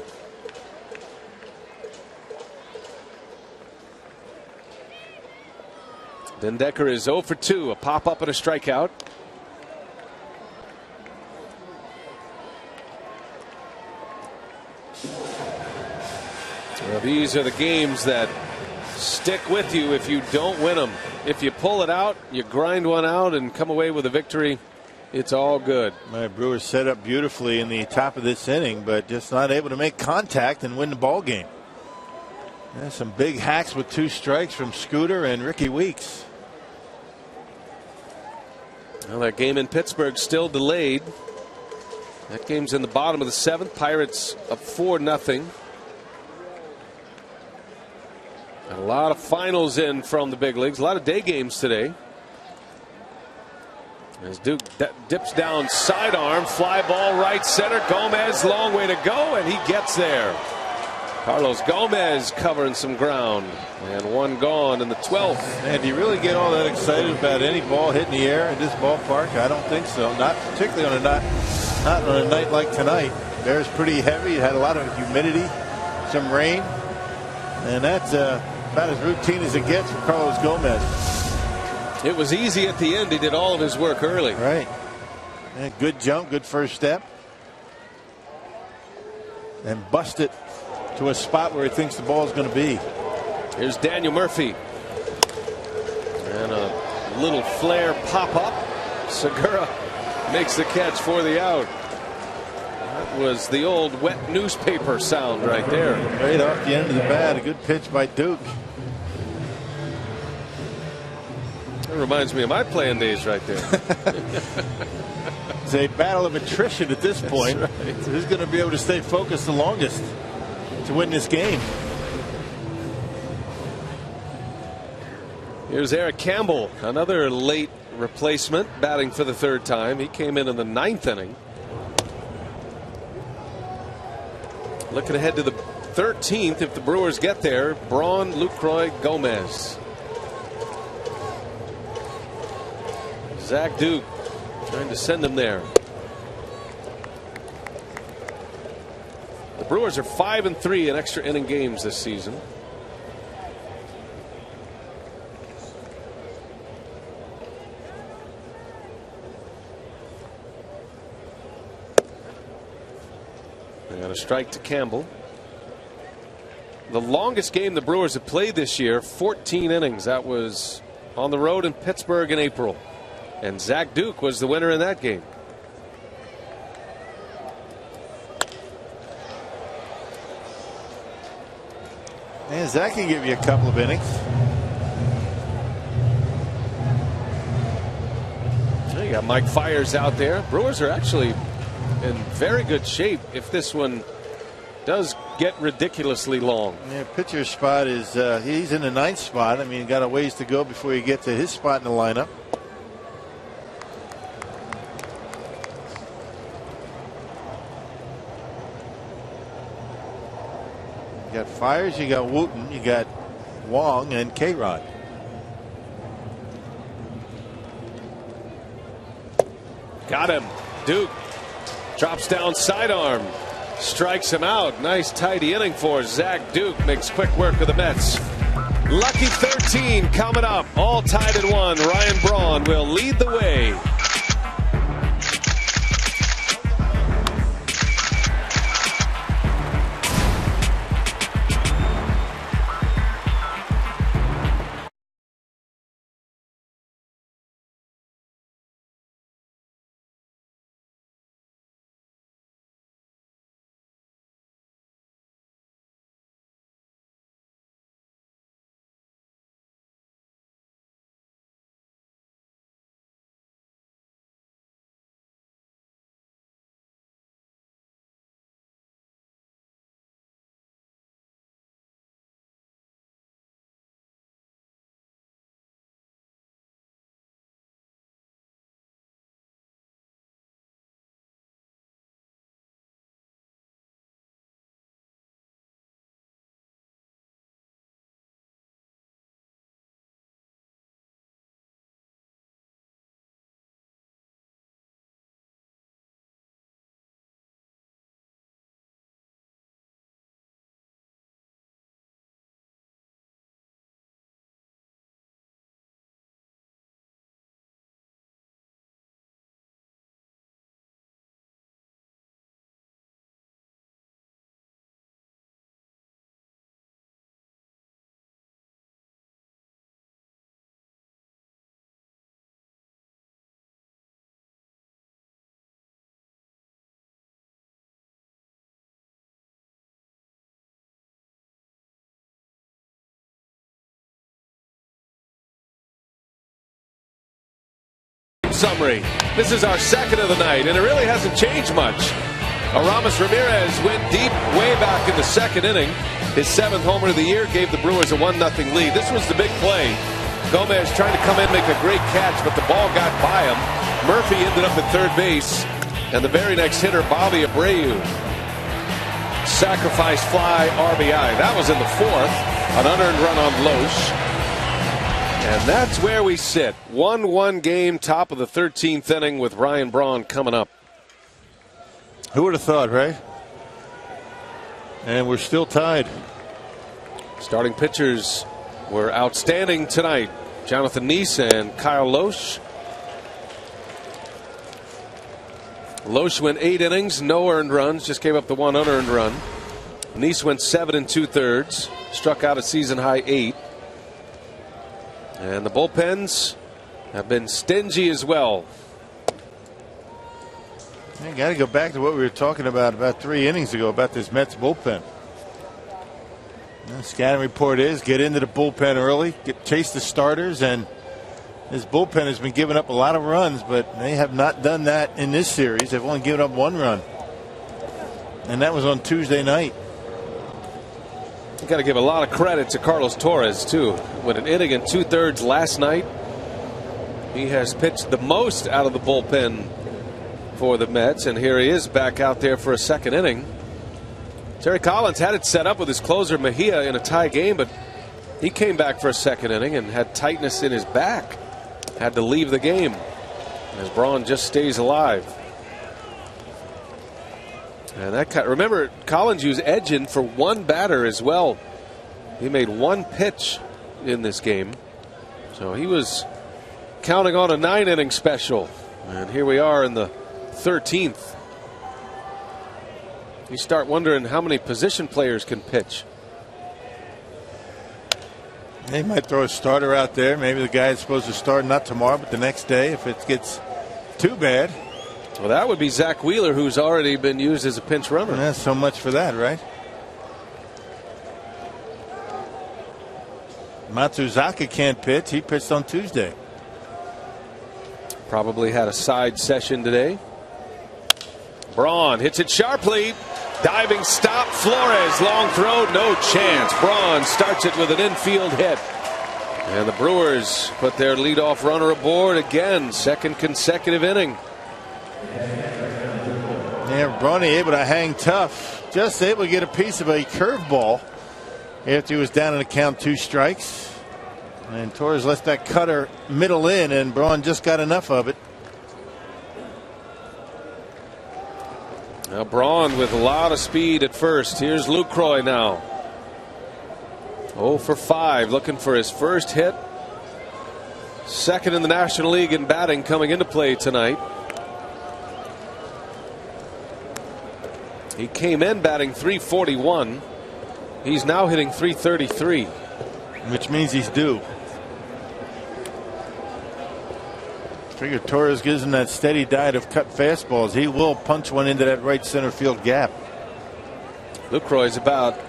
Den Decker is 0 for 2. A pop up and a strikeout. Well, these are the games that stick with you if you don't win them. If you pull it out, you grind one out and come away with a victory, it's all good. My Brewers set up beautifully in the top of this inning, but just not able to make contact and win the ball game. Yeah, some big hacks with 2 strikes from Scooter and Ricky Weeks. Well, that game in Pittsburgh still delayed. That game's in the bottom of the 7th. Pirates up 4-0. A lot of finals in from the big leagues. A lot of day games today. As Duke dips down sidearm, fly ball right center. Gomez, long way to go, and he gets there. Carlos Gomez covering some ground, and 1 gone in the 12th. And do you really get all that excited about any ball hitting the air in this ballpark? I don't think so. Not particularly on a night like tonight. Air's pretty heavy. It had a lot of humidity, some rain, and that's about as routine as it gets for Carlos Gomez. It was easy at the end. He did all of his work early. Right. And good jump, good first step. And bust it to a spot where he thinks the ball is going to be. Here's Daniel Murphy. And a little flare pop up. Segura makes the catch for the out. That was the old wet newspaper sound right there. Right off the end of the bat. A good pitch by Duke. That reminds me of my playing days right there. It's a battle of attrition at this point. Right. Who's going to be able to stay focused the longest to win this game? Here's Eric Campbell, another late replacement, batting for the 3rd time. He came in the 9th inning. Looking ahead to the 13th if the Brewers get there. Braun, Lucroy, Gomez. Zach Duke trying to send him there. The Brewers are 5-3 in extra inning games this season. And a strike to Campbell. The longest game the Brewers have played this year, 14 innings. That was on the road in Pittsburgh in April. And Zach Duke was the winner in that game. And Zach can give you a couple of innings. So you got Mike Fiers out there. Brewers are actually in very good shape if this one does get ridiculously long. Yeah, pitcher spot is he's in the 9th spot. I mean, got a ways to go before you get to his spot in the lineup. You got Fiers, you got Wooten, you got Wong, and K-Rod. Got him. Duke drops down sidearm, strikes him out. Nice tidy inning for Zach Duke. Makes quick work of the Mets. Lucky 13 coming up. All tied at 1. Ryan Braun will lead the way. summary. This is our second of the night, and it really hasn't changed much. Ramirez went deep way back in the second inning. His 7th homer of the year gave the Brewers a 1-0 lead. This was the big play. Gomez trying to come in, make a great catch, but the ball got by him. Murphy ended up at third base, and the very next hitter, Bobby Abreu, sacrifice fly RBI. That was in the 4th, an unearned run on Lohse. And that's where we sit. 1-1 game, top of the 13th inning with Ryan Braun coming up. Who would have thought, right? And we're still tied. Starting pitchers were outstanding tonight. Jonathan Lohse and Kyle Lohse. Lohse went 8 innings, no earned runs, just gave up the 1 unearned run. Lohse went 7 2/3, struck out a season high 8. And the bullpens have been stingy as well. You got to go back to what we were talking about 3 innings ago about this Mets bullpen. The scouting report is get into the bullpen early, chase the starters, and this bullpen has been giving up a lot of runs, but they have not done that in this series. They've only given up 1 run, and that was on Tuesday night. You got to give a lot of credit to Carlos Torres too. With an inning and 2/3 last night, he has pitched the most out of the bullpen for the Mets, and here he is back out there for a second inning. Terry Collins had it set up with his closer Mejia in a tie game, but he came back for a second inning and had tightness in his back. Had to leave the game as Braun just stays alive. And that, remember, Collins used edging for 1 batter as well. He made 1 pitch in this game, so he was counting on a 9-inning special. And here we are in the 13th. You start wondering how many position players can pitch. They might throw a starter out there. Maybe the guy is supposed to start not tomorrow, but the next day if it gets too bad. Well, that would be Zach Wheeler, who's already been used as a pinch runner. And that's so much for that, right? Matsuzaka can't pitch. He pitched on Tuesday. Probably had a side session today. Braun hits it sharply. Diving stop. Flores. Long throw. No chance. Braun starts it with an infield hit. And the Brewers put their leadoff runner aboard again. 2nd consecutive inning. Yeah, Braun able to hang tough. Just able to get a piece of a curveball after he was down in the count 2 strikes. And Torres left that cutter middle in, and Braun just got enough of it. Now Braun with a lot of speed at first. Here's Lucroy now. 0 for 5, looking for his first hit. 2nd in the National League in batting coming into play tonight. He came in batting .341. He's now hitting .333. Which means he's due. Figure Torres gives him that steady diet of cut fastballs. He will punch one into that right center field gap. Lucroy is about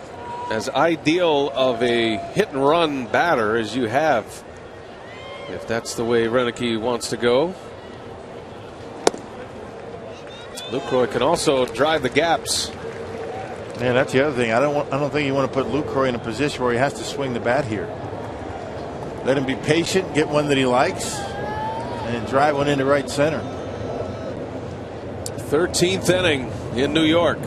as ideal of a hit and run batter as you have, if that's the way Renicky wants to go. Lucroy can also drive the gaps. Yeah, that's the other thing. I don't think you want to put Lucroy in a position where he has to swing the bat here. Let him be patient, get one that he likes, and drive one into right center. 13th inning in New York.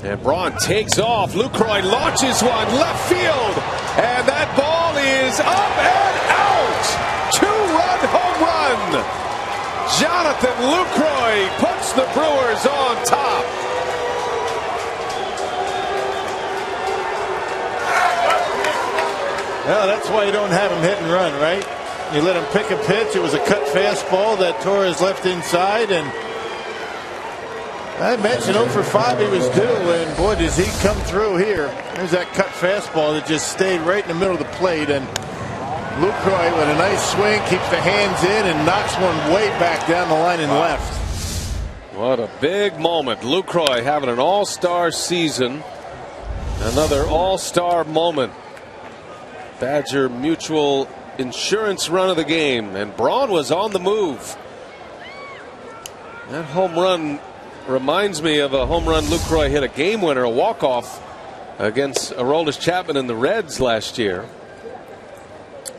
And Braun takes off. Lucroy launches one left field, and that ball is up and out. 2-run home run. Jonathan Lucroy puts the Brewers on top. Well, that's why you don't have him hit and run, right? You let him pick a pitch. It was a cut fastball that Torres left inside, and I mentioned 0 for 5 he was due, and boy, does he come through here. There's that cut fastball that just stayed right in the middle of the plate, and Lucroy with a nice swing keeps the hands in and knocks one way back down the line and left. What a big moment. Lucroy having an all-star season. Another all-star moment. Badger Mutual insurance run of the game, and Braun was on the move. That home run reminds me of a home run Lucroy hit, a game winner, a walk-off against Aroldis Chapman in the Reds last year.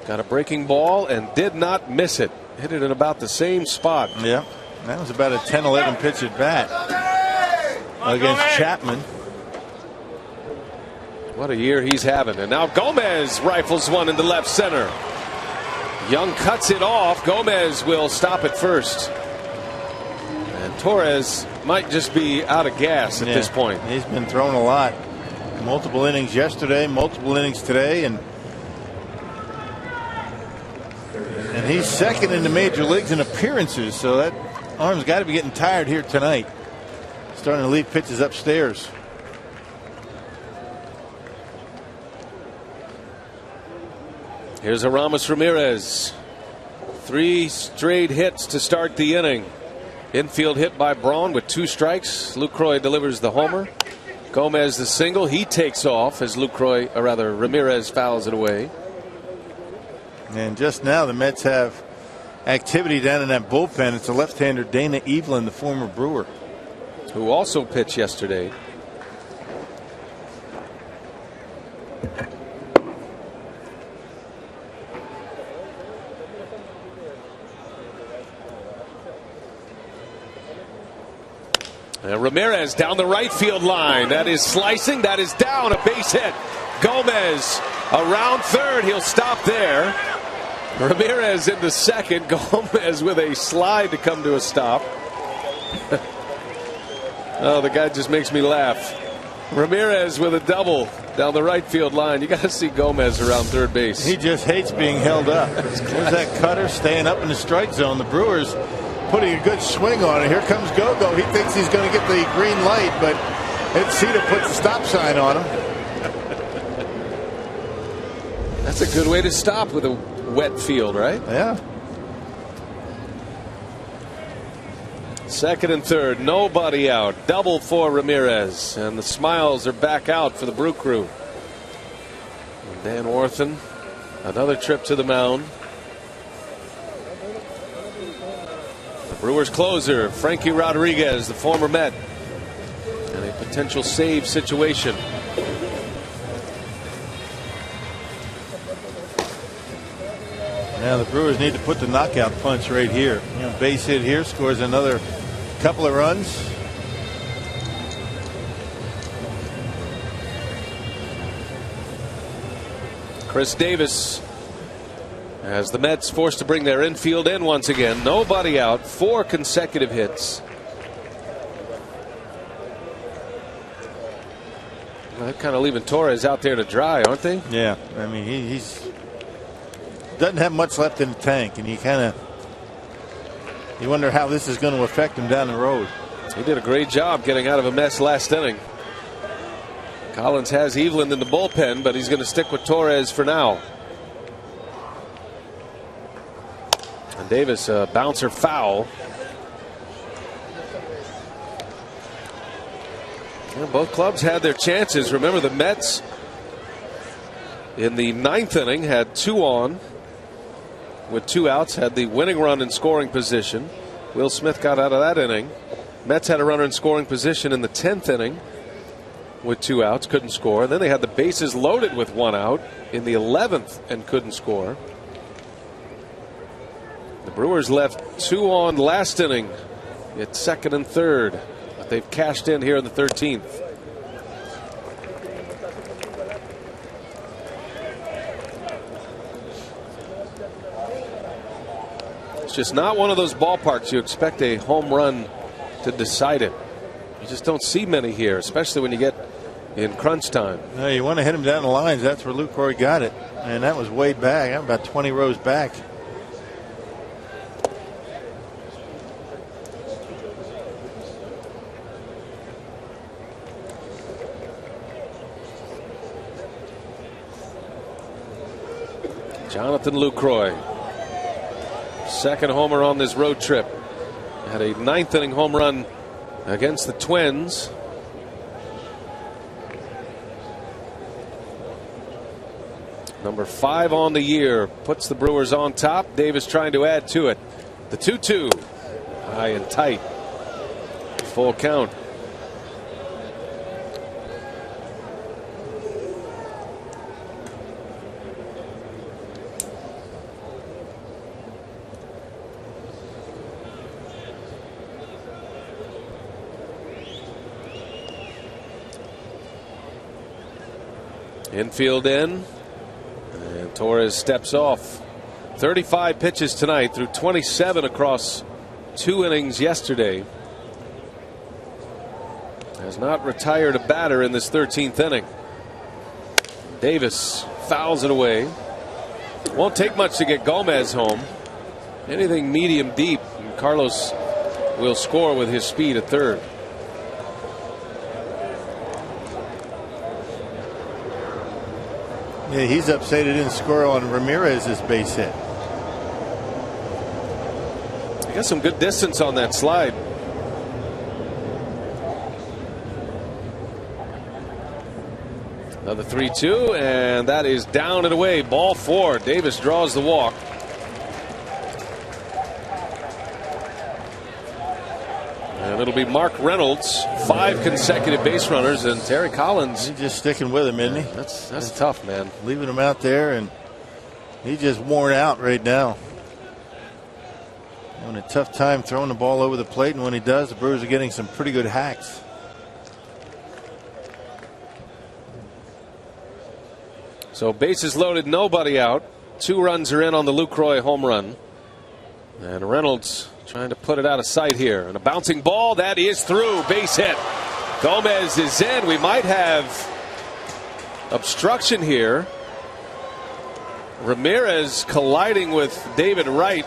Got a breaking ball and did not miss it. Hit it in about the same spot. Yeah, that was about a 10-11 pitch at bat against Chapman. What a year he's having. And now Gomez rifles one into left center. Young cuts it off. Gomez will stop at first. And Torres might just be out of gas at this point. He's been throwing a lot. Multiple innings yesterday, multiple innings today, and he's second in the major leagues in appearances, so that arm's got to be getting tired here tonight. Starting to leave pitches upstairs. Here's Aramis Ramirez. 3 straight hits to start the inning. Infield hit by Braun with 2 strikes. Lucroy delivers the homer. Gomez the single. He takes off as Ramirez fouls it away. And just now the Mets have activity down in that bullpen. It's a left-hander, Dana Evelyn, the former Brewer, who also pitched yesterday. And Ramirez down the right field line. That is slicing. That is down. A base hit. Gomez around third. He'll stop there. Ramirez into second. Gomez with a slide to come to a stop. Oh, the guy just makes me laugh. Ramirez with a double down the right field line. You got to see Gomez around third base. He just hates being held up. There's that cutter staying up in the strike zone. The Brewers putting a good swing on it. Here comes Gogo. He thinks he's going to get the green light, but Cedar puts the stop sign on him. That's a good way to stop with a wet field, right? Yeah. Second and third, nobody out. Double for Ramirez, and the smiles are back out for the Brew Crew. And Dan Orthen, another trip to the mound. The Brewers closer, Frankie Rodriguez, the former Met, in a potential save situation. Now the Brewers need to put the knockout punch right here. Base hit here, scores another couple of runs. Chris Davis, as the Mets forced to bring their infield in once again. Nobody out, 4 consecutive hits. Well, they're kind of leaving Torres out there to dry, aren't they? Yeah, I mean he's doesn't have much left in the tank, and you wonder how this is going to affect him down the road. He did a great job getting out of a mess last inning. Collins has Evelyn in the bullpen, but he's going to stick with Torres for now. And Davis, a bouncer foul. Well, both clubs had their chances. Remember, the Mets in the 9th inning had 2 on with 2 outs, had the winning run in scoring position. Will Smith got out of that inning. Mets had a runner in scoring position in the 10th inning with 2 outs, couldn't score. And then they had the bases loaded with 1 out in the 11th and couldn't score. The Brewers left 2 on last inning at 2nd and 3rd, but they've cashed in here in the 13th. Just not one of those ballparks you expect a home run to decide it. You just don't see many here, especially when you get in crunch time. No, you want to hit him down the lines. That's where Lucroy got it, and that was way back, about 20 rows back. Jonathan Lucroy, second homer on this road trip. Had a 9th inning home run against the Twins. Number 5 on the year, puts the Brewers on top. Davis trying to add to it. The 2-2, high and tight. Full count. Infield in, and Torres steps off. 35 pitches tonight through 27 across 2 innings yesterday. Has not retired a batter in this 13th inning. Davis fouls it away. Won't take much to get Gomez home. Anything medium deep, and Carlos will score with his speed at third. Yeah, he's upset he didn't score on Ramirez's base hit. He got some good distance on that slide. Another 3-2, and that is down and away. Ball 4. Davis draws the walk. And it'll be Mark Reynolds, 5 consecutive base runners, and Terry Collins. He's just sticking with him, isn't he? That's tough, man. Leaving him out there, and he's just worn out right now. Having a tough time throwing the ball over the plate, and when he does, the Brewers are getting some pretty good hacks. So bases loaded, nobody out. 2 runs are in on the Lucroy home run. And Reynolds trying to put it out of sight here. And a bouncing ball that is through. Base hit. Gomez is in. We might have obstruction here. Ramirez colliding with David Wright.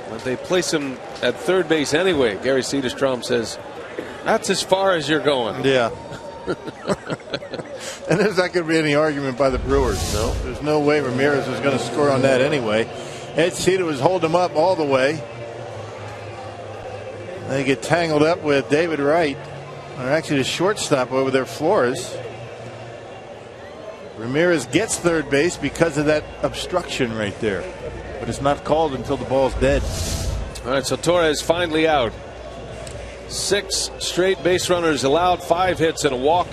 But they place him at third base anyway. Gary Cederstrom says, that's as far as you're going. Yeah. And there's not going to be any argument by the Brewers. No, there's no way Ramirez was going to score on that anyway. Ed Cedar was holding him up all the way. They get tangled up with David Wright, or actually the shortstop over there, Flores. Ramirez gets third base because of that obstruction right there, but it's not called until the ball's dead. All right, so Torres finally out. 6 straight base runners allowed, 5 hits and a walk.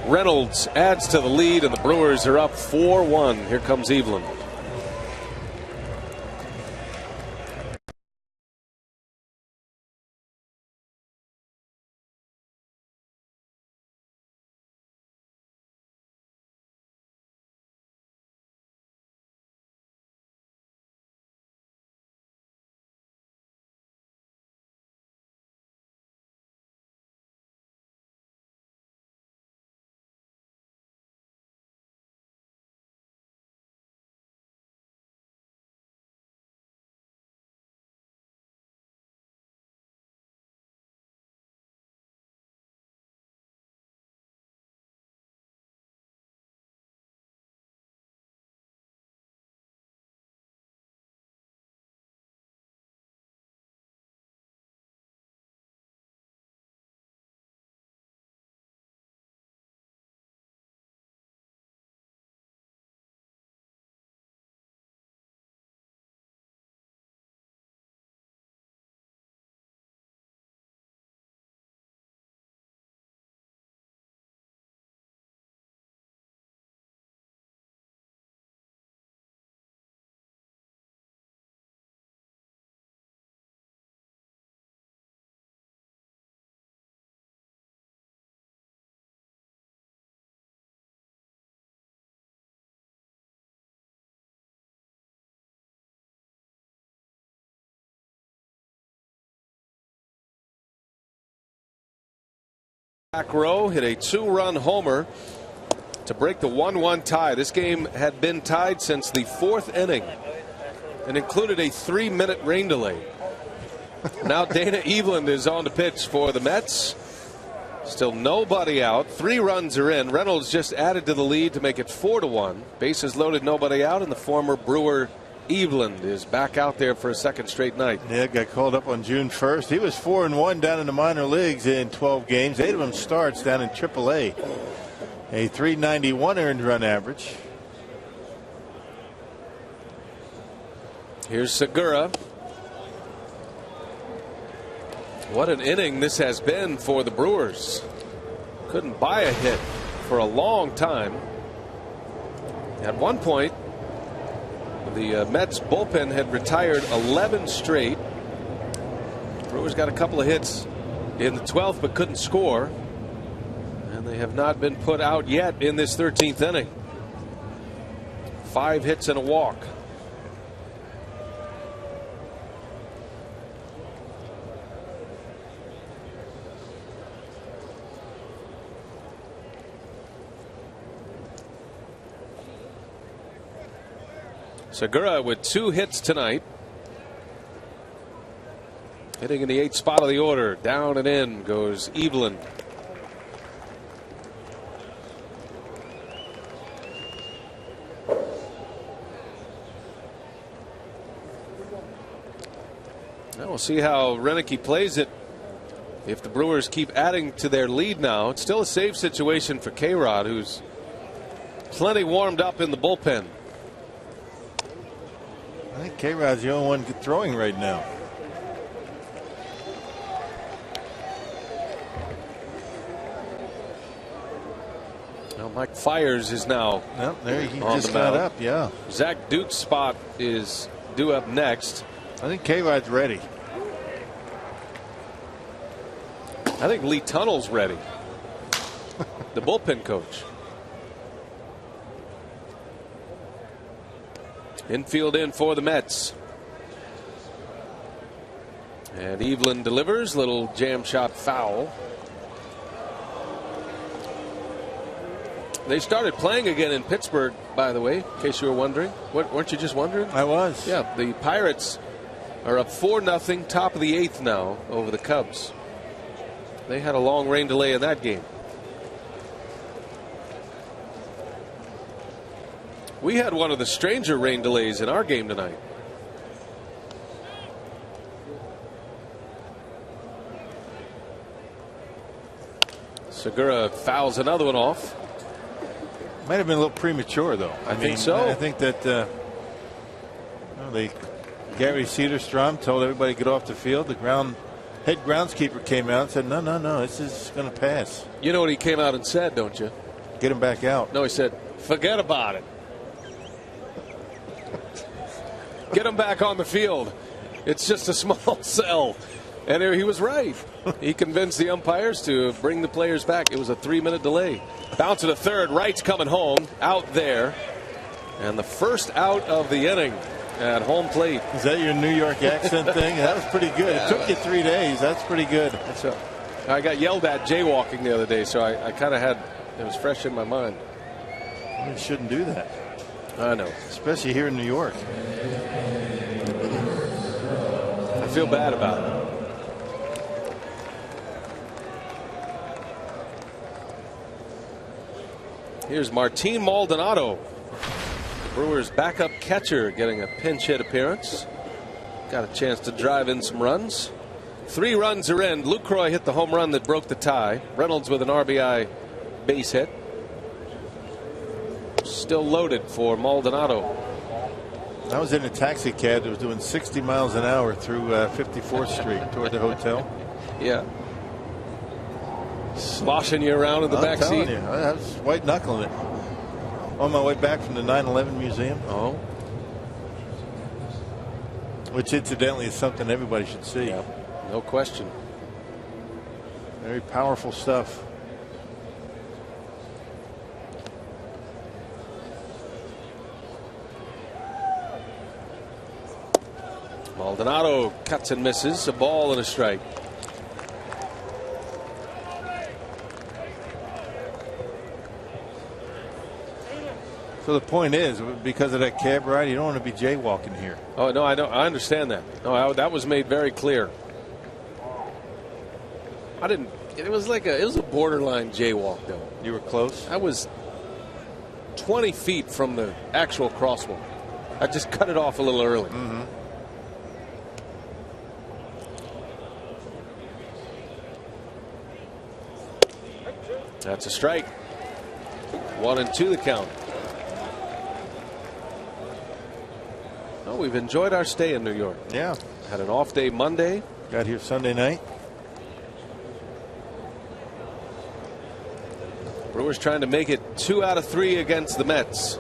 Reynolds adds to the lead, and the Brewers are up 4-1. Here comes Evelyn. Back row hit a 2-run homer to break the 1-1 tie. This game had been tied since the 4th inning and included a 3-minute rain delay. Now Dana Eveland is on the pitch for the Mets. Still nobody out. 3 runs are in. Reynolds just added to the lead to make it 4-1. Bases loaded, nobody out, and the former Brewer Eveland is back out there for a 2nd straight night. Yeah, got called up on June 1st. He was 4-1 down in the minor leagues in 12 games. 8 of them starts down in AAA. A .391 earned run average. Here's Segura. What an inning this has been for the Brewers. Couldn't buy a hit for a long time. At one point, the Mets bullpen had retired 11 straight. Brewers got a couple of hits in the 12th but couldn't score. And they have not been put out yet in this 13th inning. 5 hits and a walk. Segura with 2 hits tonight. Hitting in the 8th spot of the order. Down and in goes Evelyn. Now we'll see how Renicky plays it. If the Brewers keep adding to their lead now, it's still a safe situation for K-Rod, who's plenty warmed up in the bullpen. I think K-Rod's the only one throwing right now. Now Mike Fiers is now. Well, there he just got up. Yeah. Zach Duke's spot is due up next. I think K-Rod's ready. I think Lee Tunnell's ready. The bullpen coach. Infield in for the Mets. And Evelyn delivers. Little jam shot foul. They started playing again in Pittsburgh, by the way, in case you were wondering. Weren't you just wondering? I was. Yeah, the Pirates are up 4-0, top of the 8th now over the Cubs. They had a long rain delay in that game. We had one of the stranger rain delays in our game tonight. Segura fouls another one off. Might have been a little premature, though. I think so. I think that Gary Cederstrom told everybody to get off the field. The head groundskeeper came out and said, no, this is going to pass. You know what he came out and said, don't you? Get him back out. No, he said, forget about it. Get him back on the field. It's just a small cell. And he was right. He convinced the umpires to bring the players back. It was a 3-minute delay. Bounce to the third. Wright's coming home. Out there. And the first out of the inning at home plate. Is that your New York accent thing? That was pretty good. Yeah, it took you 3 days. That's pretty good. I got yelled at jaywalking the other day, so I kind of had it was fresh in my mind. You shouldn't do that. I know. Especially here in New York. I feel bad about it. Here's Martin Maldonado, the Brewers' backup catcher, getting a pinch hit appearance. Got a chance to drive in some runs. 3 runs are in. Lucroy hit the home run that broke the tie. Reynolds with an RBI base hit. Still loaded for Maldonado. I was in a taxi cab that was doing 60 miles an hour through 54th Street toward the hotel. Yeah. Sloshing you around in the back seat. I was white knuckling it on my way back from the 9/11 museum. Oh. Which incidentally is something everybody should see. Yeah, no question. Very powerful stuff. Maldonado cuts and misses. A ball and a strike. So the point is, because of that cab ride, you don't want to be jaywalking here. Oh no, I don't. I understand that. No, that was made very clear. I didn't. It was a borderline jaywalk though. You were close. I was 20 feet from the actual crosswalk. I just cut it off a little early. Mm-hmm. That's a strike. 1-2 the count. Well, we've enjoyed our stay in New York. Yeah. Had an off day Monday. Got here Sunday night. Brewers trying to make it 2 out of 3 against the Mets.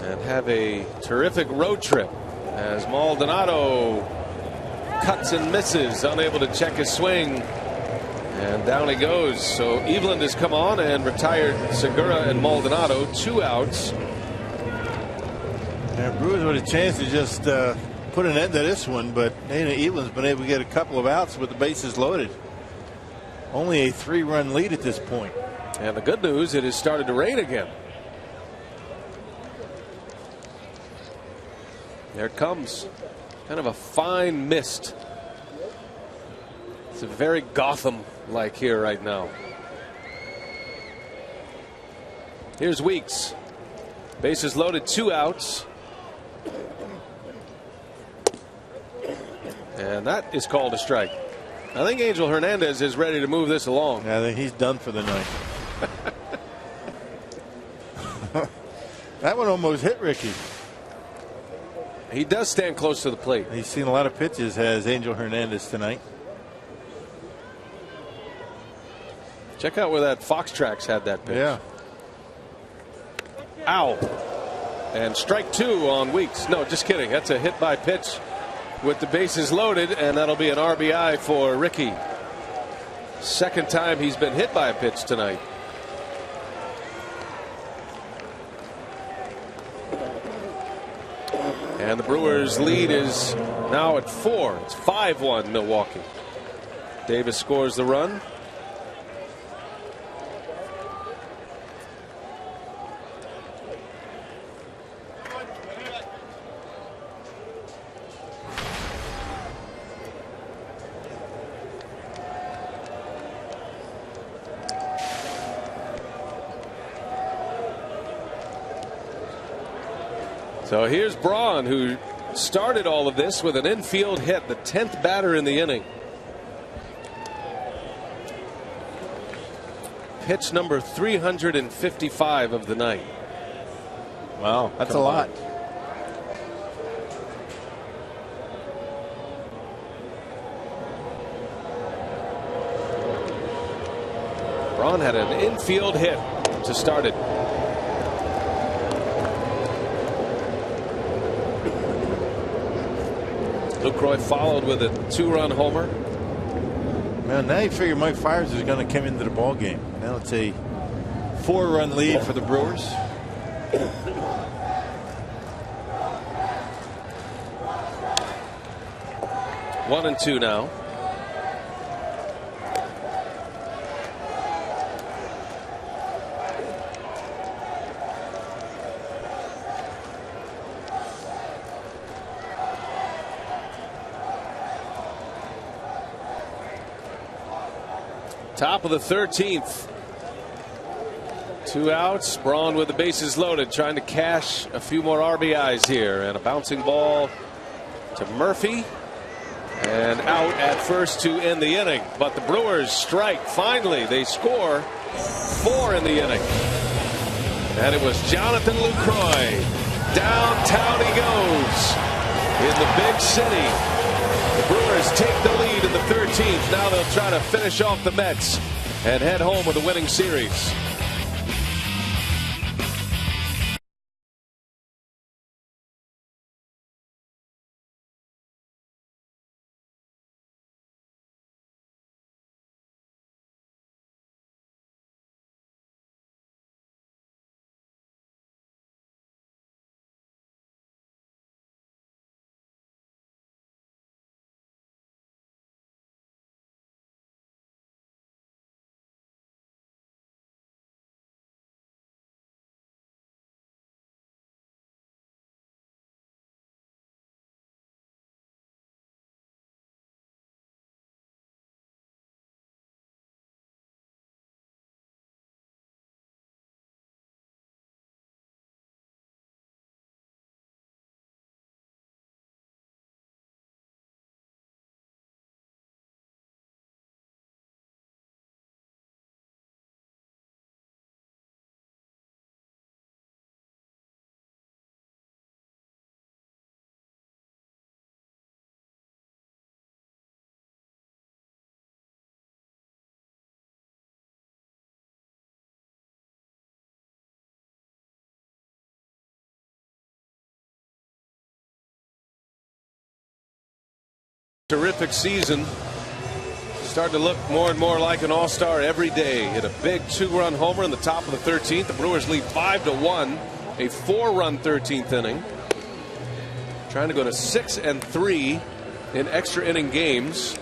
And have a terrific road trip as Maldonado cuts and misses, unable to check his swing. And down he goes. So Eveland has come on and retired Segura and Maldonado. 2 outs. Yeah, Brewers with a chance to just put an end to this one, but Eveland's been able to get a couple of outs with the bases loaded. Only a 3-run lead at this point. And the good news, it has started to rain again. There it comes. Kind of a fine mist. It's a very Gotham-like here right now. Here's Weeks. Bases loaded, 2 outs. And that is called a strike. I think Angel Hernandez is ready to move this along. Yeah, I think he's done for the night. That one almost hit Ricky. He does stand close to the plate. He's seen a lot of pitches, has Angel Hernandez tonight. Check out where that Fox Tracks had that pitch. Yeah. Ow. And strike 2 on Weeks. No, just kidding. That's a hit by pitch with the bases loaded, and that'll be an RBI for Ricky. Second time he's been hit by a pitch tonight. And the Brewers lead is now at 4. It's 5-1 Milwaukee. Davis scores the run. So here's Braun, who started all of this with an infield hit, the 10th batter in the inning. Pitch number 355 of the night. Wow, that's a lot. Braun had an infield hit to start it. Lucroy followed with a 2-run homer. Well, now you figure Mike Fiers is going to come into the ball game. Now it's a 4-run lead for the Brewers. 1-2 now. Top of the 13th. 2 outs. Braun with the bases loaded, trying to cash a few more RBIs here. And a bouncing ball to Murphy. And out at first to end the inning. But the Brewers strike. Finally, they score 4 in the inning. And it was Jonathan Lucroy. Downtown he goes in the big city. The Brewers take the lead in the 13th. Now they'll try to finish off the Mets and head home with a winning series. Terrific season. Starting to look more and more like an all-star every day. Hit a big 2-run homer in the top of the 13th. The Brewers lead 5-1. A 4-run 13th inning. Trying to go to 6-3 in extra inning games.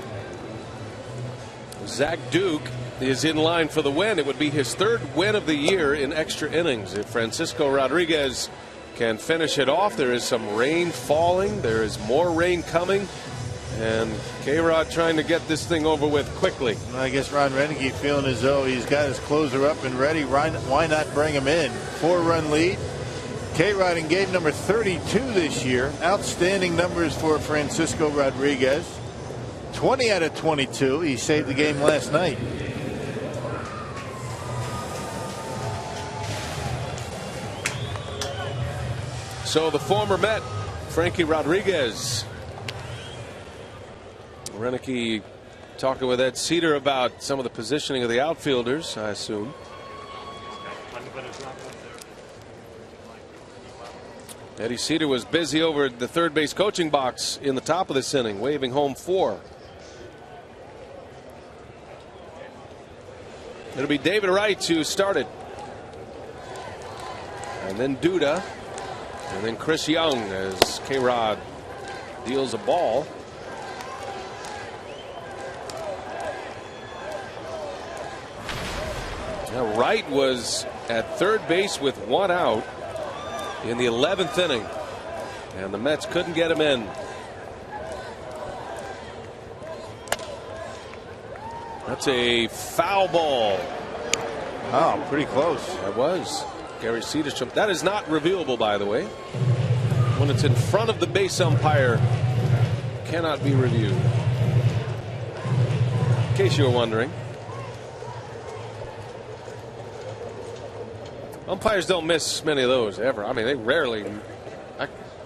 Zach Duke is in line for the win. It would be his 3rd win of the year in extra innings. If Francisco Rodriguez can finish it off, there is some rain falling. There is more rain coming. And K-Rod trying to get this thing over with quickly. I guess Ron Renneke feeling as though he's got his closer up and ready. Why not bring him in? 4-run lead. K-Rod in game number 32 this year. Outstanding numbers for Francisco Rodriguez. 20 out of 22. He saved the game last night. So the former Met, Frankie Rodriguez. Renneke talking with Ed Cedar about some of the positioning of the outfielders, I assume. Eddie Cedar was busy over at the third base coaching box in the top of this inning, waving home 4. It'll be David Wright who started. And then Duda. And then Chris Young as K-Rod deals a ball. Now Wright was at third base with 1 out in the 11th inning. And the Mets couldn't get him in. That's a foul ball. Oh, pretty close. That was. Gary Cederstrom. That is not reviewable, by the way. When it's in front of the base umpire, cannot be reviewed. In case you were wondering. Umpires don't miss many of those ever. I mean, they rarely.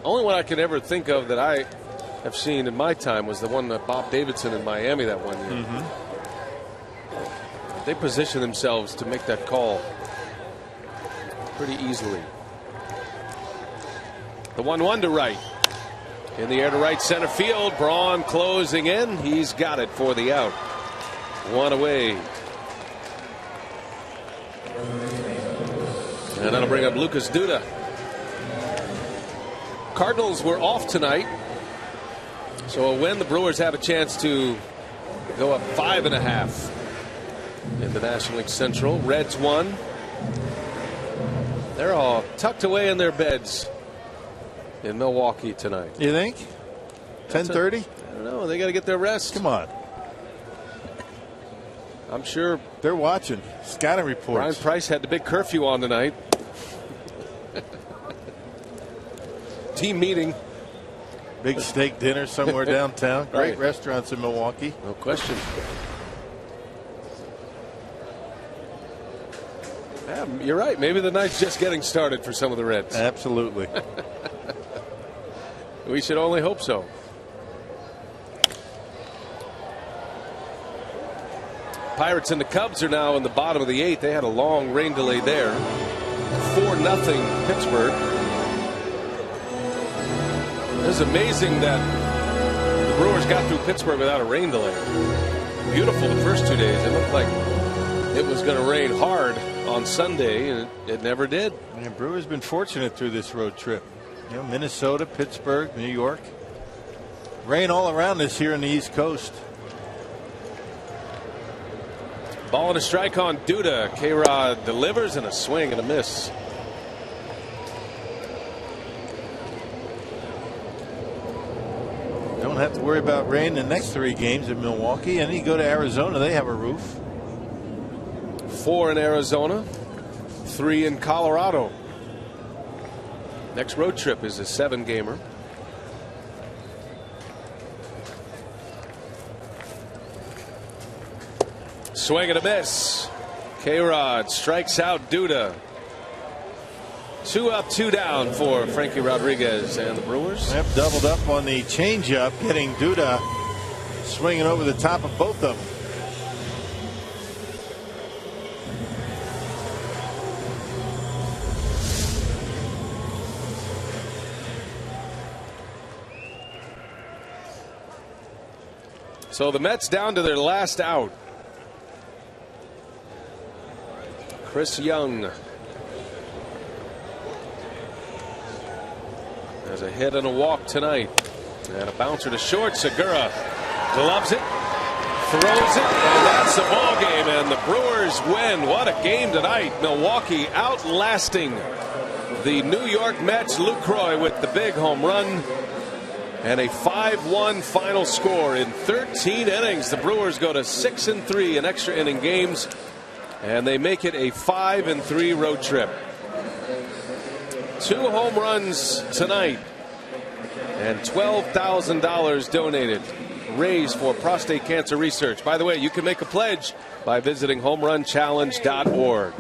Only one I can ever think of that I have seen in my time was the one that Bob Davidson in Miami that one year. They position themselves to make that call pretty easily. The 1-1 to Wright. In the air to right center field. Braun closing in. He's got it for the out. 1 away. And that'll bring up Lucas Duda. Cardinals were off tonight. So a win, the Brewers have a chance to go up 5.5 in the National League Central. Reds won. They're all tucked away in their beds in Milwaukee tonight. You think? 10:30? I don't know. They got to get their rest. Come on. I'm sure they're watching. Scouting reports. Brian Price had the big curfew on tonight. Team meeting. Big steak dinner somewhere downtown. Great Right. restaurants in Milwaukee. No question. Yeah, you're right. Maybe the night's just getting started for some of the Reds. Absolutely. We should only hope so. Pirates and the Cubs are now in the bottom of the 8th. They had a long rain delay there. 4-0 Pittsburgh. It's amazing that the Brewers got through Pittsburgh without a rain delay. Beautiful the first 2 days. It looked like it was going to rain hard on Sunday, and it never did. And Brewers been fortunate through this road trip. You know, Minnesota, Pittsburgh, New York. Rain all around us here on the East Coast. Ball and a strike on Duda. K-Rod delivers and a swing and a miss. Don't have to worry about rain the next 3 games in Milwaukee. And you go to Arizona, they have a roof. 4 in Arizona, 3 in Colorado. Next road trip is a 7-gamer. Swing and a miss. K-Rod strikes out Duda. 2 up, 2 down for Frankie Rodriguez and the Brewers. Yep, doubled up on the changeup, getting Duda swinging over the top of both of them. So the Mets down to their last out. Chris Young. There's a hit and a walk tonight. And a bouncer to short. Segura gloves it, throws it, and that's the ball game. And the Brewers win. What a game tonight. Milwaukee outlasting the New York Mets. Lucroy with the big home run. And a 5-1 final score in 13 innings. The Brewers go to 6-3 in extra inning games. And they make it a 5-3 road trip. 2 home runs tonight. And $12,000 donated, raised for prostate cancer research. By the way, you can make a pledge by visiting homerunchallenge.org.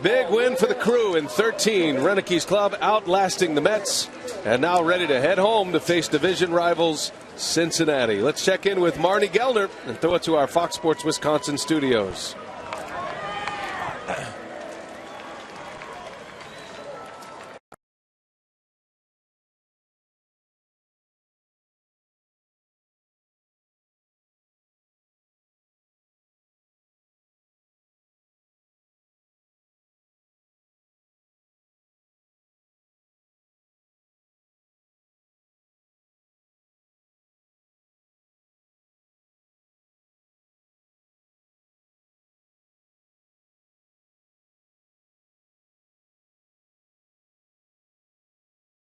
Big win for the Crew in 13. Renick's club outlasting the Mets, and now ready to head home to face division rivals Cincinnati. Let's check in with Marnie Gellner and throw it to our Fox Sports Wisconsin studios.